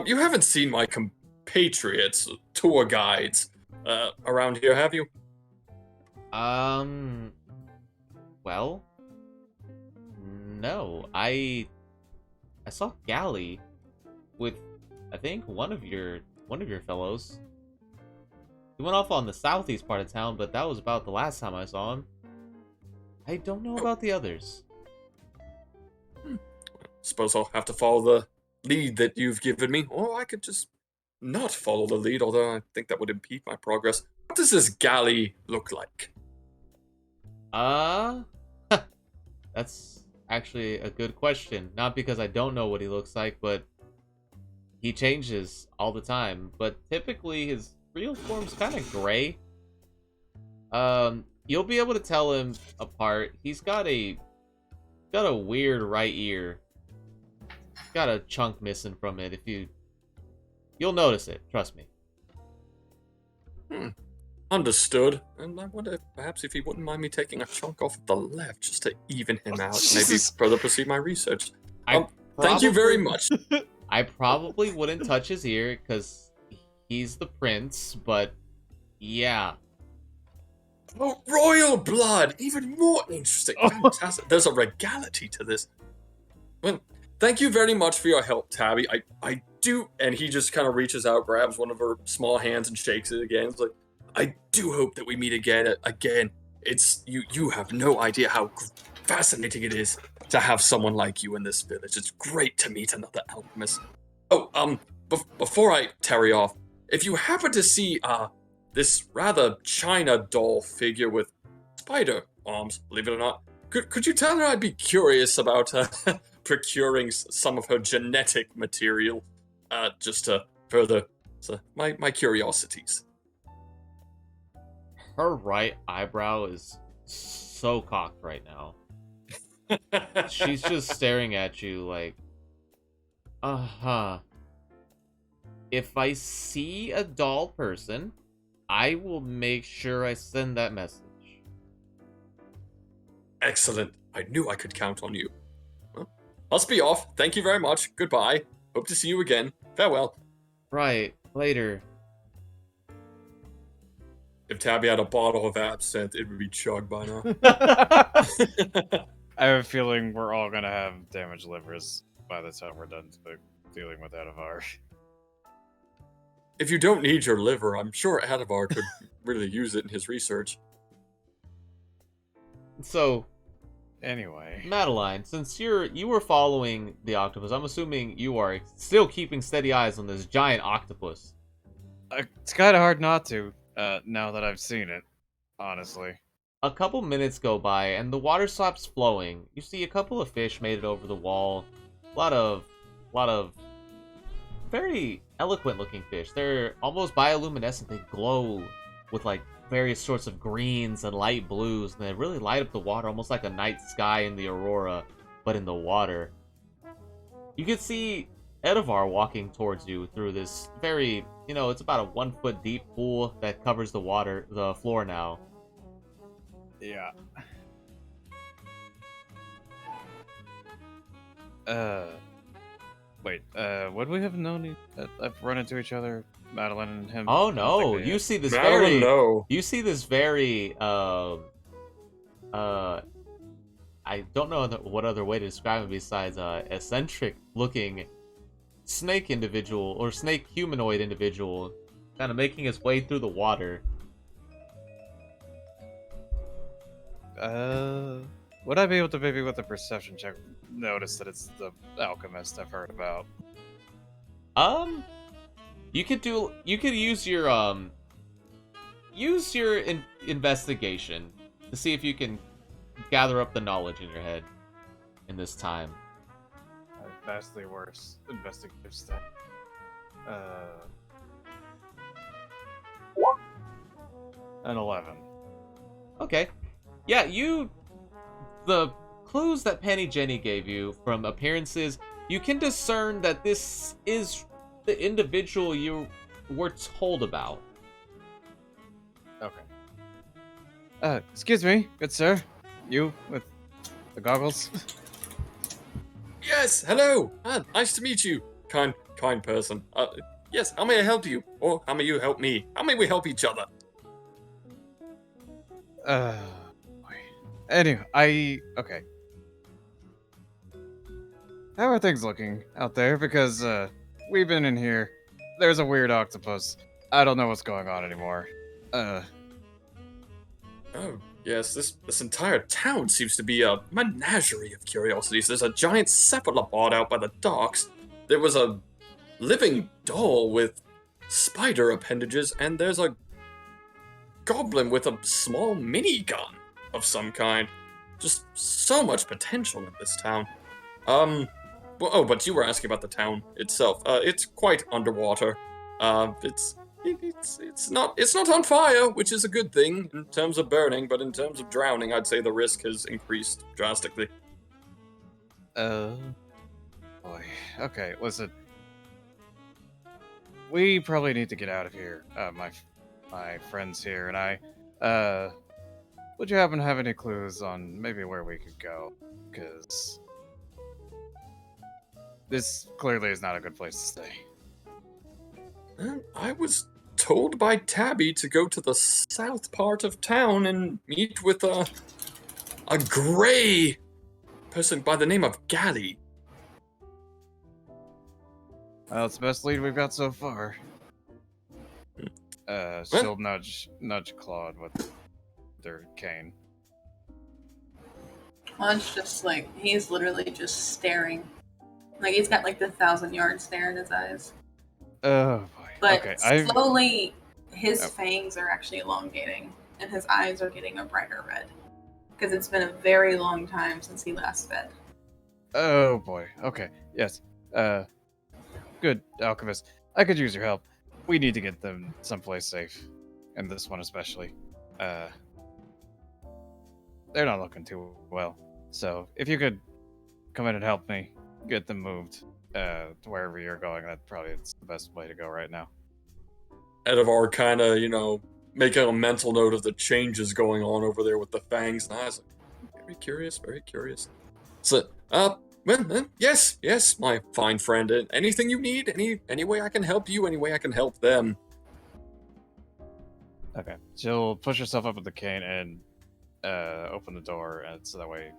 You haven't seen my compatriots, tour guides, around here, have you? Well, no. I saw Gally with, I think, one of your fellows. He went off on the southeast part of town, but that was about the last time I saw him. I don't know about the others. Suppose I'll have to follow the lead that you've given me, or I could just not follow the lead, although I think that would impede my progress. What does this galley look like? That's actually a good question. Not because I don't know what he looks like, but he changes all the time. But typically his real form's kind of gray. You'll be able to tell him apart. He's got a weird right ear. Got a chunk missing from it. You'll notice it, trust me. Understood. And I wonder perhaps if he wouldn't mind me taking a chunk off the left just to even him out, maybe further proceed my research. Thank you very much. I probably wouldn't touch his ear because he's the prince, but yeah. Oh, royal blood! Even more interesting. Fantastic. There's a regality to this. Well, thank you very much for your help, Tabby. I do, and he just kind of reaches out, grabs one of her small hands and shakes it again. It's like, I do hope that we meet again. It's you have no idea how fascinating it is to have someone like you in this village. It's great to meet another alchemist. Oh, before I tarry off, if you happen to see this rather China doll figure with spider arms, believe it or not, could you tell her I'd be curious about procuring some of her genetic material, just to further my curiosities. Her right eyebrow is so cocked right now. She's just staring at you like, if I see a doll person, I will make sure I send that message. Excellent. I knew I could count on you. Well, must be off. Thank you very much. Goodbye. Hope to see you again. Farewell. Right. Later. If Tabby had a bottle of absinthe, it would be chugged by now. I have a feeling we're all gonna have damaged livers by the time we're done dealing with Adavar. If you don't need your liver, I'm sure Adavar could really use it in his research. So, anyway, Madeline, since you were following the octopus, I'm assuming you are still keeping steady eyes on this giant octopus. It's kind of hard not to, now that I've seen it, honestly. A couple minutes go by, and the water stops flowing. You see a couple of fish made it over the wall. A lot of very eloquent-looking fish. They're almost bioluminescent. They glow with, like, various sorts of greens and light blues, and they really light up the water, almost like a night sky in the aurora, but in the water. You can see Adavar walking towards you through this very, it's about a 1 foot deep pool that covers the floor now. Yeah. Wait, would we have known I've run into each other, Madeline and him? Oh no, you see this very, I don't know what other way to describe him besides, eccentric looking snake individual, or snake humanoid individual, kind of making his way through the water. Would I be able to, maybe with a perception check, notice that it's the alchemist I've heard about? You could use your investigation to see if you can gather up the knowledge in your head in this time. A vastly worse investigative step. An 11. Okay. Yeah, the clues that Penny Jenny gave you from appearances, you can discern that this is the individual you were told about. Okay. Excuse me, good sir. You with the goggles? Yes, hello. Nice to meet you. Kind person. Yes, how may I help you? Or how may you help me? How may we help each other? Boy. Anyway, okay. How are things looking out there? Because, we've been in here. There's a weird octopus. I don't know what's going on anymore. Oh, yes, this entire town seems to be a menagerie of curiosities. There's a giant cephalopod out by the docks. There was a living doll with spider appendages, and there's a goblin with a small minigun of some kind. Just so much potential in this town. But you were asking about the town itself. It's quite underwater. It's not on fire, which is a good thing in terms of burning, but in terms of drowning, I'd say the risk has increased drastically. Boy. Okay, listen. We probably need to get out of here. My friends here and I. Would you happen to have any clues on maybe where we could go? Because this clearly is not a good place to stay. I was told by Tabby to go to the south part of town and meet with a gray person by the name of Gally. Well, it's the best lead we've got so far. She'll nudge Claude with their cane. Claude's just like, he's literally just staring. Like, he's got like the 1,000-yard stare in his eyes. Oh boy. But Okay, slowly, his fangs are actually elongating, and his eyes are getting a brighter red. Because it's been a very long time since he last fed. Oh boy. Okay. Yes. Good, Alchemist. I could use your help. We need to get them someplace safe. And this one especially. They're not looking too well. So, if you could come in and help me get them moved to wherever you're going, that probably is the best way to go right now. Edivar kind of, making a mental note of the changes going on over there with the fangs and eyes. Very curious, very curious. So, yes, my fine friend. Anything you need, any way I can help you, any way I can help them. Okay. She'll push herself up with the cane and open the door, and so that way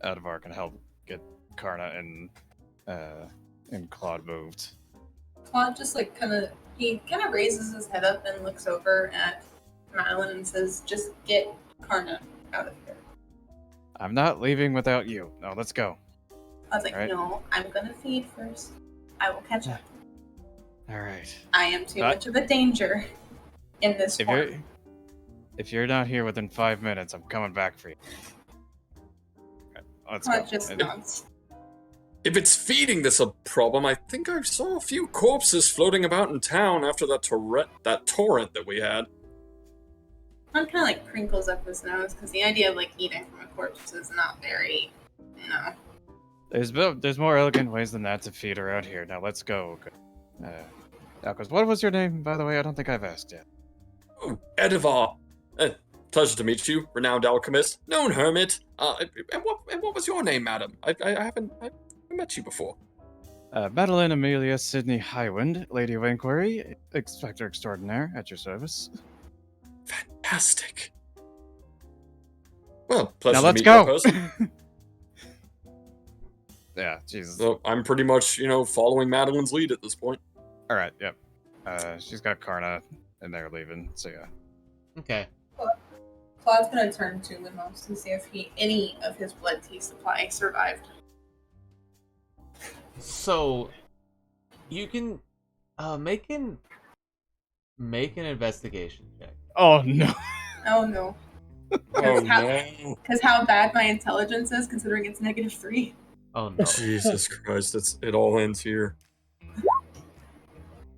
Edivar can help get Karna and Claude moved. Claude just like he kind of raises his head up and looks over at Madeline and says, "Just get Karna out of here." I'm not leaving without you. No, let's go. I was like, Right. "No, I'm gonna feed first. I will catch up. All right. I am too much of a danger in this form." If you're not here within 5 minutes, I'm coming back for you. Okay, let's Claude go. just nods. If it's feeding that's a problem, I think I saw a few corpses floating about in town after that torrent that we had. Claude kind of like crinkles up his nose because the idea of like eating from a corpse is not very, There's more elegant ways than that to feed around here. Now let's go. Alcos, what was your name, by the way? I don't think I've asked yet. Oh, Edivar. Pleasure to meet you, renowned alchemist, known hermit. And what was your name, madam? I haven't met you before. Madeline Amelia Sidney Highwind, Lady of Inquiry, Inspector Extraordinaire, at your service. Fantastic. Well, pleasure Now to let's meet you in go! person. Yeah, Jesus. So I'm pretty much, following Madeline's lead at this point. Alright, yep. She's got Karna, and they're leaving, so yeah. Okay. Claude's gonna turn to Limos and see if any of his blood tea supply survived. So, you can make an investigation check. Oh no. Oh no. Oh no. Because how bad my intelligence is, considering it's -3. Oh no. Jesus Christ, it all ends here.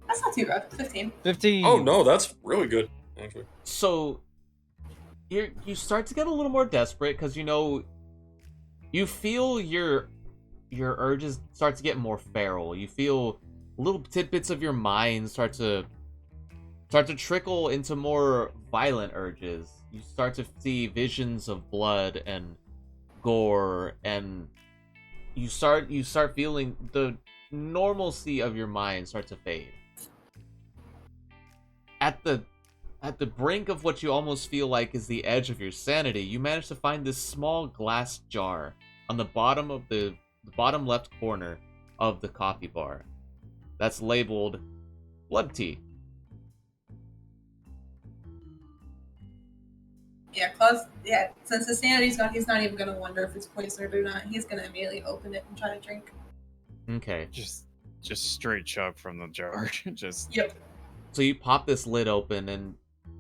That's not too bad. 15. 15. Oh no, that's really good, actually. So, you start to get a little more desperate because you feel your urges start to get more feral. You feel little tidbits of your mind start to trickle into more violent urges. You start to see visions of blood and gore, and you start feeling the normalcy of your mind start to fade. At the brink of what you almost feel like is the edge of your sanity, you manage to find this small glass jar on the bottom of the bottom left corner of the coffee bar that's labeled blood tea. Yeah, since his sanity's gone, he's not even gonna wonder if it's poisoned or not. He's gonna immediately open it and try to drink. Okay. Just straight chug from the jar. Just Yep. So you pop this lid open, and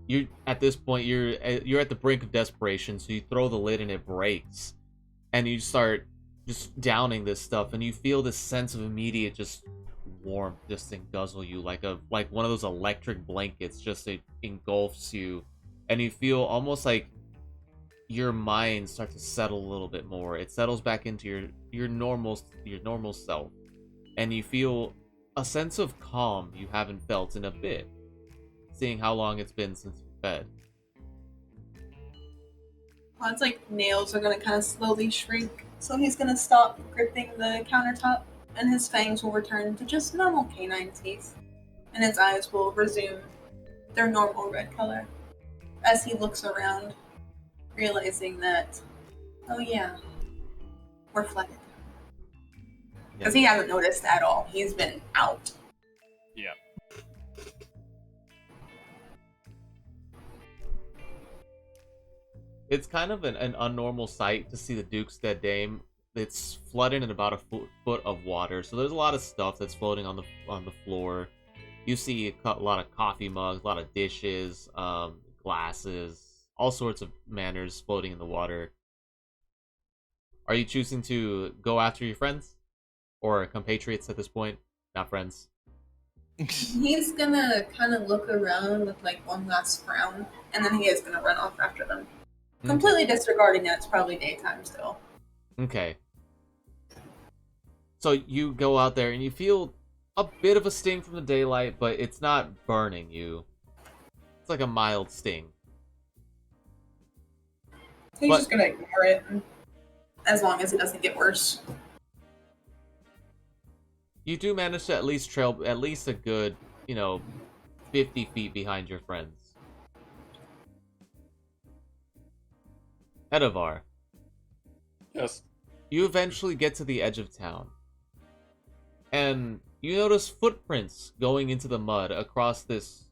you at this point you're at the brink of desperation. So you throw the lid and it breaks, and you start just downing this stuff, and you feel this sense of immediate just warmth just guzzle you like one of those electric blankets. Just it engulfs you, and you feel almost like your mind starts to settle a little bit more. It settles back into your normal self, and you feel a sense of calm you haven't felt in a bit, seeing how long it's been since you fed. Pod's nails are gonna kind of slowly shrink, so he's gonna stop gripping the countertop, and his fangs will return to just normal canine teeth, and his eyes will resume their normal red color as he looks around, realizing that, oh yeah, we're flooded. Because he hasn't noticed at all. He's been out. yeah. It's kind of an unnormal sight to see the Duke's dead dame. It's flooded in about a foot of water, so there's a lot of stuff that's floating on the floor. You see a lot of coffee mugs, a lot of dishes, glasses, all sorts of manners floating in the water. Are you choosing to go after your friends? Or compatriots at this point? Not friends. He's gonna kind of look around with one last frown, and then he is gonna run off after them. Completely disregarding that it's probably daytime still. Okay. So you go out there and you feel a bit of a sting from the daylight, but it's not burning you. It's like a mild sting. He's just gonna ignore it, as long as it doesn't get worse. You do manage to at least trail at least a good, 50 feet behind your friends. Edavar, Yes. you eventually get to the edge of town. And you notice footprints going into the mud across this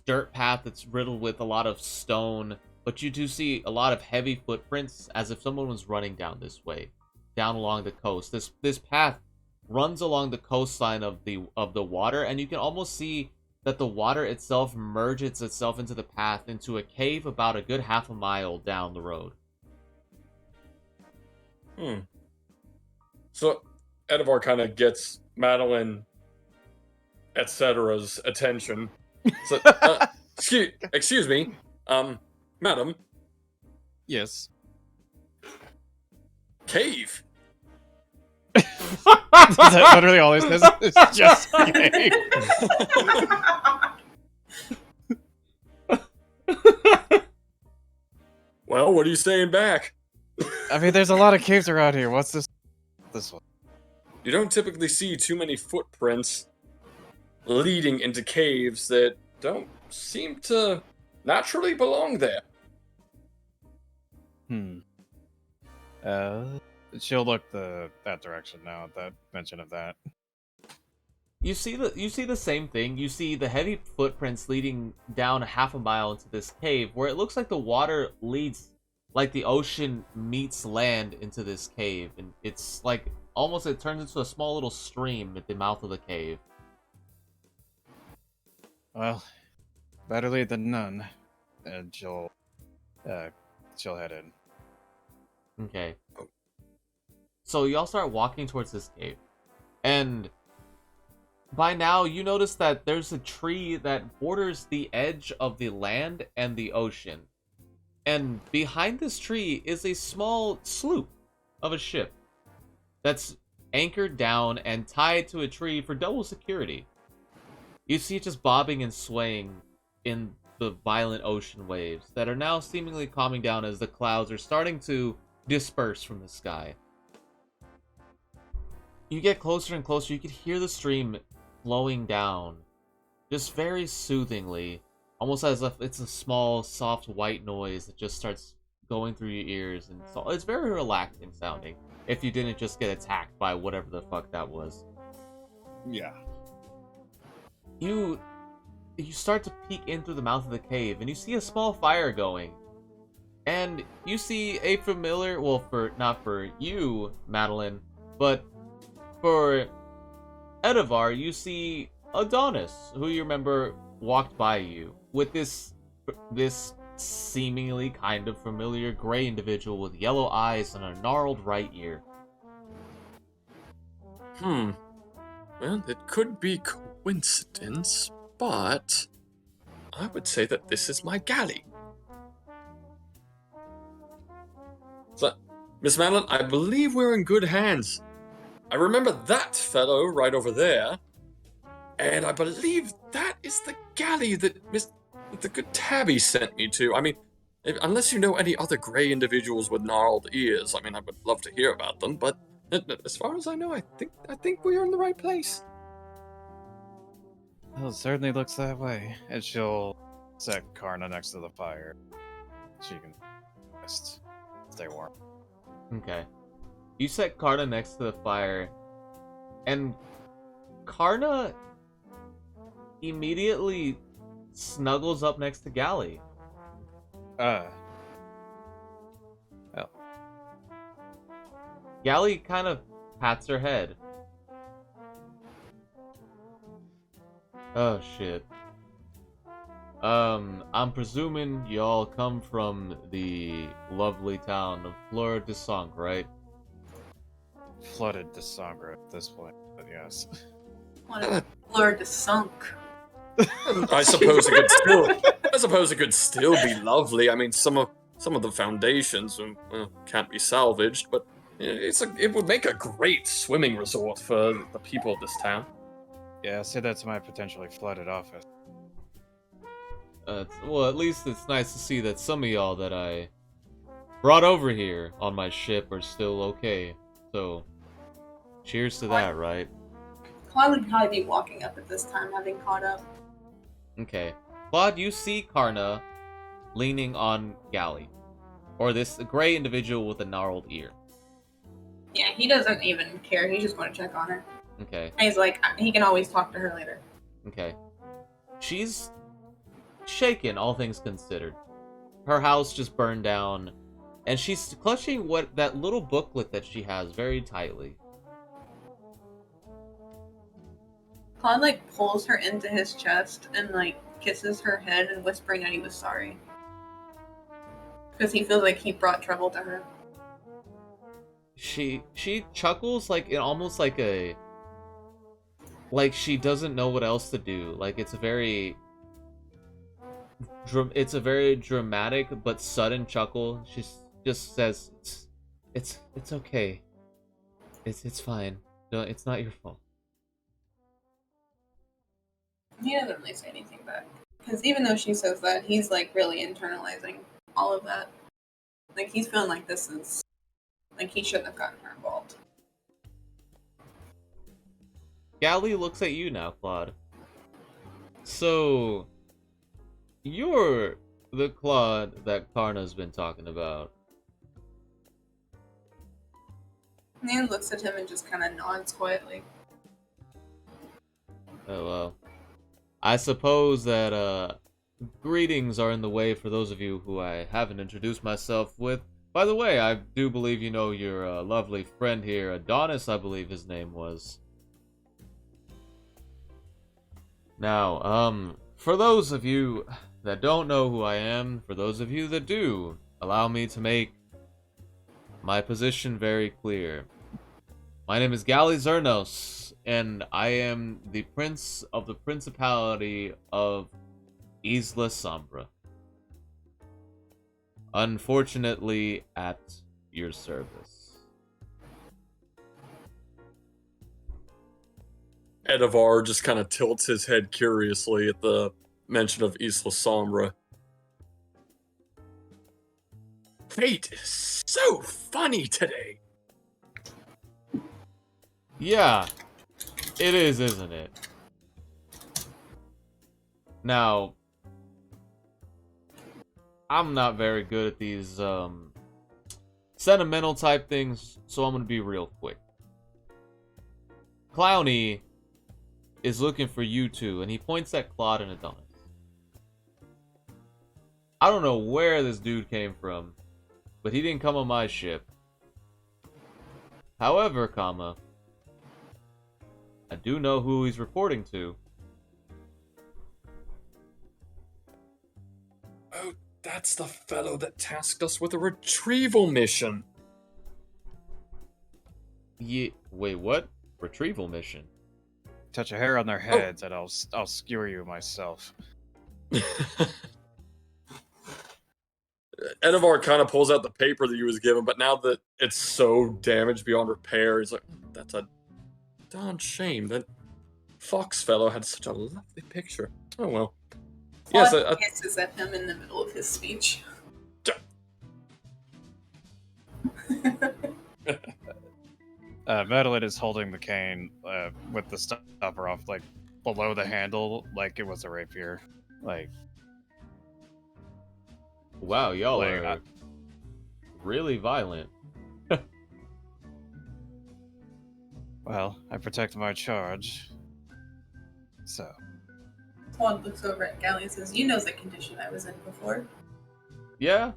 dirt path that's riddled with a lot of stone, but you do see a lot of heavy footprints as if someone was running down this way, down along the coast. This path runs along the coastline of the water, and you can almost see that the water itself merges itself into the path into a cave about a good half a mile down the road. So Edavar kind of gets Madeline, etc.'s attention. So, excuse me, madam. Yes. Cave. Is that literally all this is? It's just gay. Well, what are you saying back? I mean, there's a lot of caves around here. What's this one? You don't typically see too many footprints leading into caves that don't seem to naturally belong there. She'll look that direction now at that mention of that. You see the same thing. You see the heavy footprints leading down half a mile into this cave, where it looks like the water leads, like the ocean meets land into this cave, and it's like almost it turns into a small little stream at the mouth of the cave. Well, better late than none. And she'll head in. Okay. So y'all start walking towards this cave, and by now you notice that there's a tree that borders the edge of the land and the ocean. And behind this tree is a small sloop of a ship that's anchored down and tied to a tree for double security. You see it just bobbing and swaying in the violent ocean waves that are now seemingly calming down as the clouds are starting to disperse from the sky. You get closer and closer, you can hear the stream flowing down, just very soothingly, almost as if it's a small, soft, white noise that just starts going through your ears, and so it's very relaxing sounding, if you didn't just get attacked by whatever the fuck that was. Yeah. You start to peek in through the mouth of the cave, and you see a small fire going. And you see a familiar, well, not for you, Madeline, but for Edivar, you see Adonis, who you remember walked by you, with this seemingly kind of familiar gray individual with yellow eyes and a gnarled right ear. Well, it could be coincidence, but I would say that this is my galley. So, Miss Madeline, I believe we're in good hands. I remember that fellow right over there, and I believe that is the galley that the good Tabby sent me to. I mean, unless you know any other gray individuals with gnarled ears, I mean, I would love to hear about them, but as far as I know, I think we are in the right place. Well, it certainly looks that way. And she'll set Karna next to the fire. She can just stay warm. Okay. You set Karna next to the fire, and Karna immediately snuggles up next to Gally. Oh. Gally kind of pats her head. Oh shit. I'm presuming y'all come from the lovely town of Fleur de Sang, right? Flooded to Sombre at this point, but yes. What a Fleur de Sunk. I suppose it could still be lovely. I mean, some of the foundations can't be salvaged, but it would make a great swimming resort for the people of this town. Yeah, say that to my potentially flooded office. Well, at least it's nice to see that some of y'all that I brought over here on my ship are still okay. So, cheers to that, right? Claude would probably be walking up at this time, having caught up. Okay. Claude, you see Karna leaning on Gally. Or this gray individual with a gnarled ear. Yeah, he doesn't even care. He's just going to check on her. Okay. And he's like, he can always talk to her later. Okay. She's shaken, all things considered. Her house just burned down, and she's clutching that little booklet that she has very tightly. Claude, pulls her into his chest and, kisses her head and whispering that he was sorry. Because he feels like he brought trouble to her. She chuckles almost like she doesn't know what else to do. It's a very dramatic but sudden chuckle. She just says, "It's okay. It's fine. No, it's not your fault." He doesn't really say anything back. Because even though she says that, he's really internalizing all of that. He's feeling like this is he shouldn't have gotten her involved. Gally looks at you now, Claude. So, you're the Claude that Karna's been talking about. Nan looks at him and just kind of nods quietly. Oh, well. I suppose that, greetings are in the way for those of you who I haven't introduced myself with. By the way, I do believe you know your lovely friend here, Adonis, I believe his name was. Now, for those of you that don't know who I am, for those of you that do, allow me to make my position very clear. My name is Gally Zernos, and I am the prince of the principality of Isla Sombra. Unfortunately, at your service. Edivar just kind of tilts his head curiously at the mention of Isla Sombra. Fate is so funny today. Yeah, it is, isn't it? Now, I'm not very good at these sentimental type things, so I'm gonna be real quick. Clowny is looking for you two, and he points at Claude and Adonis. I don't know where this dude came from, but he didn't come on my ship. However, comma, I do know who he's reporting to. Oh, that's the fellow that tasked us with a retrieval mission. Wait, what? Retrieval mission? Touch a hair on their heads, and I'll skewer you myself. Edivar kind of pulls out the paper that he was given, but now that it's so damaged beyond repair, he's like, that's a darn shame. That Fox fellow had such a lovely picture. Oh well. Yes, Claude hisses at him in the middle of his speech. Madeline is holding the cane with the stopper off, like, below the handle, like it was a rapier. Like, Wow, y'all Like, are really violent. well, I protect my charge. So, Claude looks over at Gally and says, "You know the condition I was in before." Yeah,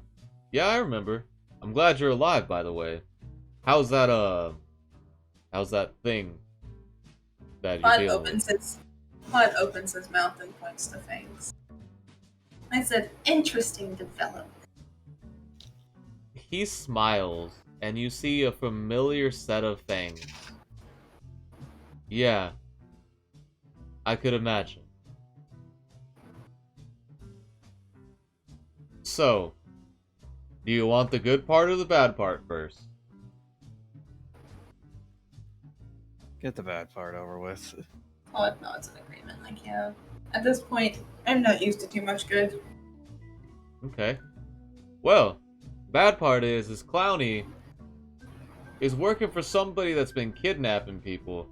I remember. I'm glad you're alive, by the way. How's that thing that you're Claude dealing with? Claude opens his mouth and points to Fangs. I said, "Interesting development." He smiles, and you see a familiar set of fangs. Yeah, I could imagine. So, do you want the good part or the bad part first? get the bad part over with. Claude nods in agreement, like, yeah. At this point, I'm not used to too much good. Okay. Well, bad part is Clowny is working for somebody that's been kidnapping people.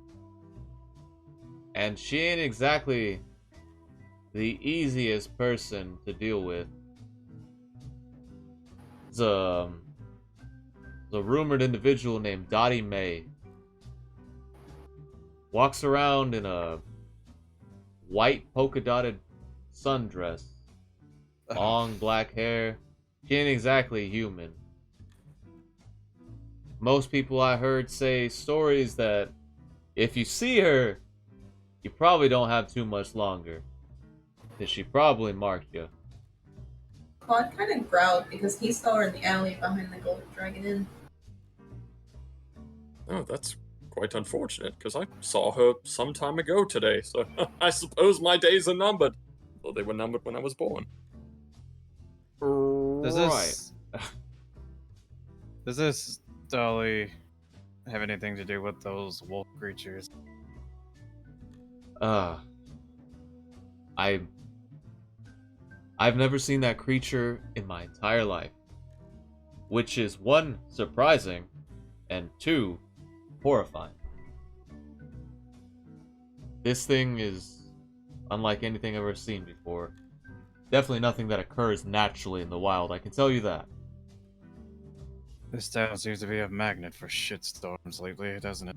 And she ain't exactly the easiest person to deal with. It's a rumored individual named Dottie May. Walks around in a white polka-dotted sundress. Long black hair. She ain't exactly human. Most people I heard say stories that if you see her, you probably don't have too much longer. Cause she probably marked you. Claude kind of growled because he saw her in the alley behind the Golden Dragon Inn. Oh, that's quite unfortunate, because I saw her some time ago today, so I suppose my days are numbered. Well, they were numbered when I was born. Does this Dolly have anything to do with those wolf creatures? I've never seen that creature in my entire life. Which is 1, surprising, and 2, horrifying. This thing is unlike anything I've ever seen before. Definitely nothing that occurs naturally in the wild, I can tell you that. This town seems to be a magnet for shitstorms lately, doesn't it?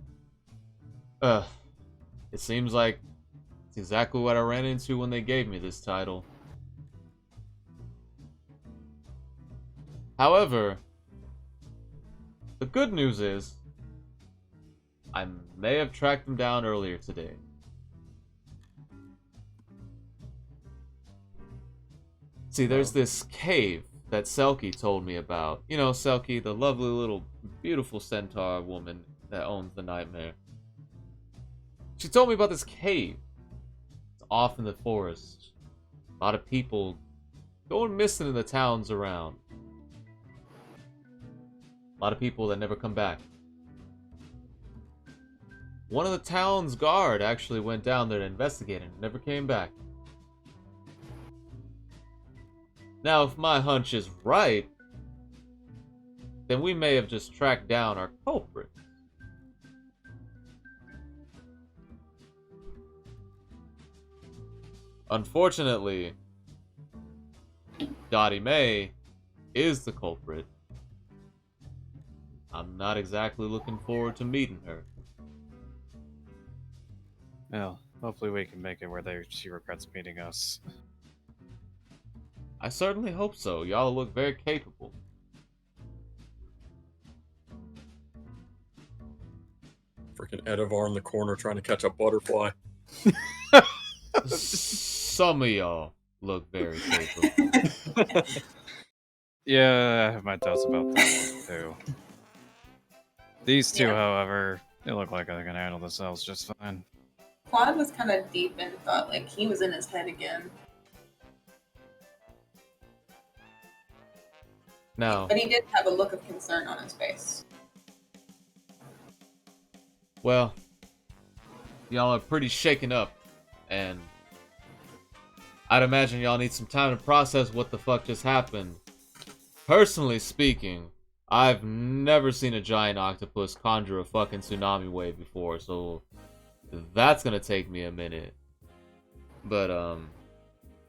It seems like it's exactly what I ran into when they gave me this title. However, the good news is, I may have tracked them down earlier today. See, there's this cave that Selkie told me about. You know, Selkie, the lovely little beautiful centaur woman that owns the Nightmare. She told me about this cave. It's off in the forest. A lot of people going missing in the towns around. A lot of people that never come back. One of the town's guard actually went down there to investigate and never came back. Now, if my hunch is right, then we may have just tracked down our culprit. Unfortunately, Dottie Mae is the culprit. I'm not exactly looking forward to meeting her. Well, hopefully we can make it where she regrets meeting us. I certainly hope so. Y'all look very capable. Freaking Eberron in the corner trying to catch a butterfly. Some of y'all look very capable. Yeah, I have my doubts about that one too. These two, Yeah. however, they look like they can handle themselves just fine. Claude was kind of deep in thought, like he was in his head again. Now, But he did have a look of concern on his face. well, y'all are pretty shaken up, and I'd imagine y'all need some time to process what the fuck just happened. Personally speaking, I've never seen a giant octopus conjure a fucking tsunami wave before, so that's gonna take me a minute. But,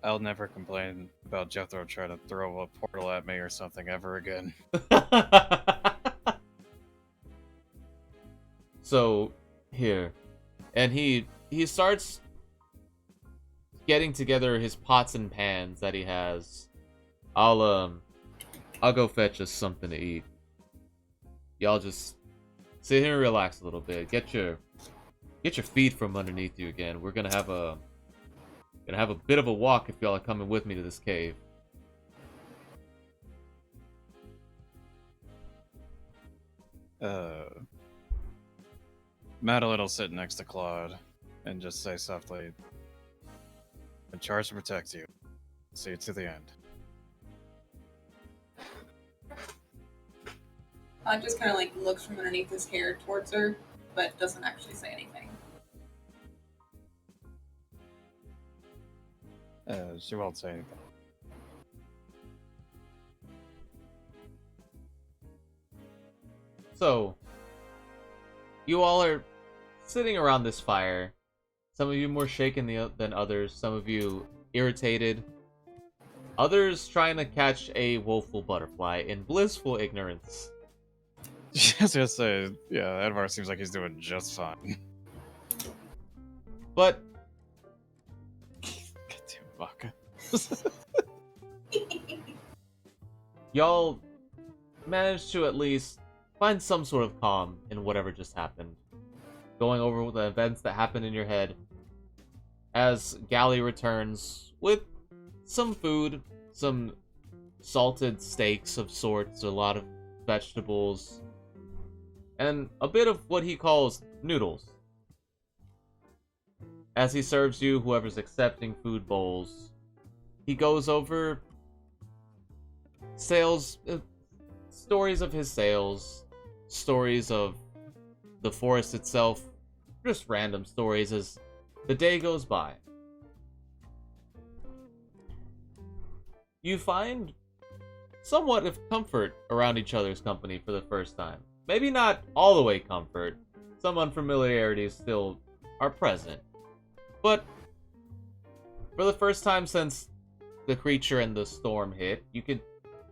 I'll never complain about Jethro trying to throw a portal at me or something ever again. So, here. And he starts getting together his pots and pans that he has. I'll go fetch us something to eat. Y'all just sit here and relax a little bit. Get your feet from underneath you again. We're gonna have a bit of a walk if y'all are coming with me to this cave. Madeline will sit next to Claude and just say softly, "I'm charged to protect you. See you to the end." Claude just kind of like looks from underneath his hair towards her, but doesn't actually say anything. She won't say anything. So, you all are sitting around this fire. Some of you more shaken than others. Some of you irritated. Others trying to catch a woeful butterfly in blissful ignorance. Just gonna say, yeah, Edvar seems like he's doing just fine. But Goddamn Baka. y'all managed to at least find some sort of calm in whatever just happened. Going over the events that happened in your head. As Gally returns with some food, some salted steaks of sorts, a lot of vegetables, and a bit of what he calls noodles. As he serves you, whoever's accepting food bowls, he goes over sales, stories of his sales, stories of the forest itself, just random stories as the day goes by. You find somewhat of comfort around each other's company for the first time. Maybe not all the way comfort. Some unfamiliarities still are present. But for the first time since the creature and the storm hit, you could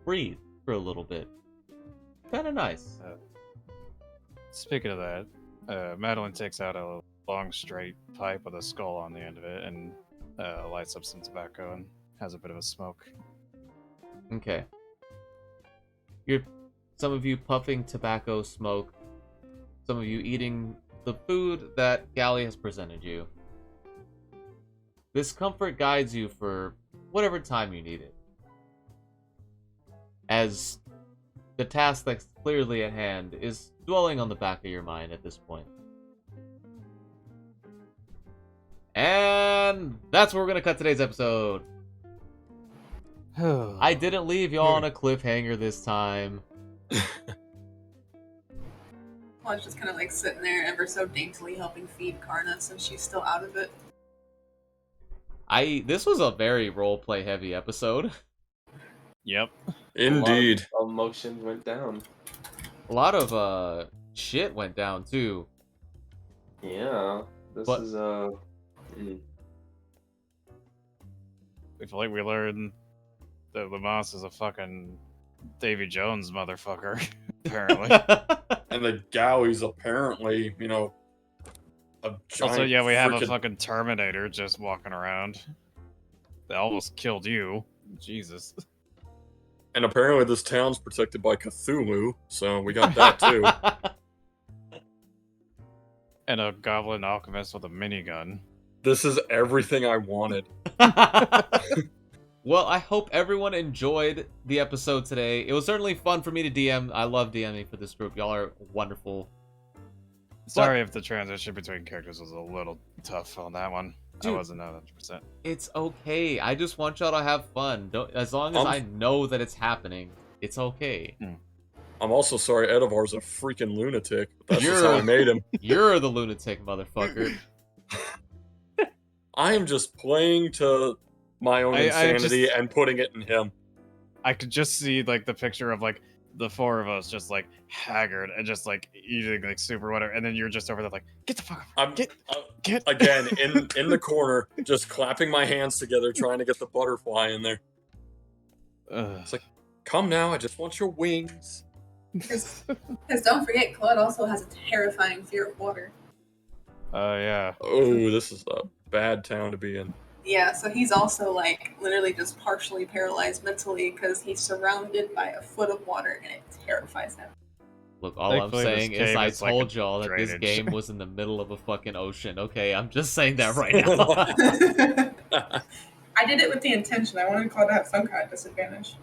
breathe for a little bit. Kinda nice. Speaking of that, Madeline takes out a long straight pipe with a skull on the end of it and lights up some tobacco and has a bit of a smoke. Okay. Some of you puffing tobacco smoke, some of you eating the food that Gally has presented you. This comfort guides you for whatever time you need it. As the task that's clearly at hand is dwelling on the back of your mind at this point. And that's where we're gonna cut today's episode. I didn't leave y'all on a cliffhanger this time. Claude's just kind of like sitting there ever so daintily helping feed Karna since she's still out of it. This was a very roleplay heavy episode. Yep. Indeed. A lot of emotions went down. A lot of shit went down too. Yeah. This But- is I feel like we learned that Lamas is a fucking Davy Jones motherfucker, apparently. And the Gowie's apparently, a giant. Also, yeah, we have a frickin- fucking Terminator just walking around. They almost killed you. Jesus. And apparently this town's protected by Cthulhu, so we got that too. And a goblin alchemist with a minigun. This is everything I wanted. Well, I hope everyone enjoyed the episode today. It was certainly fun for me to DM. I love DMing for this group. Y'all are wonderful. Sorry if the transition between characters was a little tough on that one. Dude. I wasn't 100%. It's okay. I just want y'all to have fun. As long as I know that it's happening, it's okay. I'm also sorry Edivar's a freaking lunatic, but that's just how I made him. You're the lunatic, motherfucker. I am just playing to my own insanity and putting it in him. I could just see like the picture of like the four of us just like haggard and just like eating like super whatever, and then you're just over there like, get the fuck up. Get Again in the corner, just clapping my hands together, trying to get the butterfly in there. It's like, come now, I just want your wings. Because don't forget, Claude also has a terrifying fear of water. Oh yeah. Oh, this is a bad town to be in. Yeah, so he's also like literally just partially paralyzed mentally because he's surrounded by a foot of water and it terrifies him. Look, all Thankfully, I'm this saying is cave I is like told a y'all that this drainage. game was in the middle of a fucking ocean. Okay, I'm just saying that right now. I did it with the intention. I wanted Claude to have some kind of disadvantage.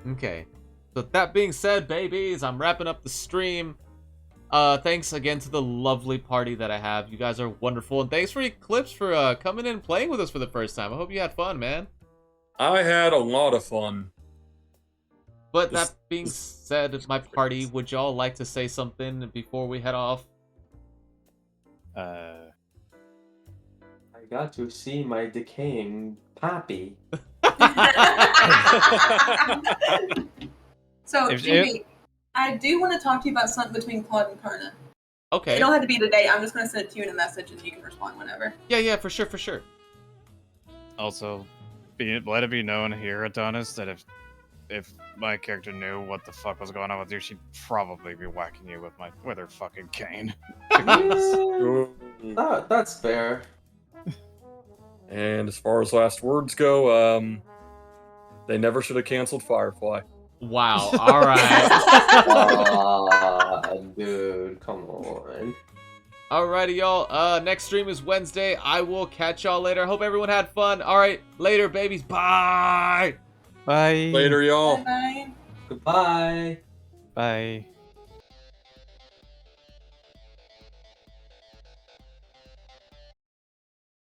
Okay. So that being said, babies, I'm wrapping up the stream. Thanks again to the lovely party that I have. You guys are wonderful. And thanks for Eclipse for coming in and playing with us for the first time. I hope you had fun, man. I had a lot of fun. But that being said, my party, would y'all like to say something before we head off? I got to see my decaying poppy. So, If- Jimmy, I do want to talk to you about something between Claude and Karna. Okay. It don't have to be today. I'm just going to send it to you in a message and you can respond whenever. Yeah, for sure. Also, let it be known here, Adonis, that if my character knew what the fuck was going on with you, she'd probably be whacking you with her fucking cane. That's fair. And as far as last words go, they never should have canceled Firefly. Wow, alright. Dude, come on. Alrighty, y'all. Next stream is Wednesday. I will catch y'all later. Hope everyone had fun. Alright, later, babies. Bye! Bye. Later, y'all. Bye-bye. Goodbye. Bye.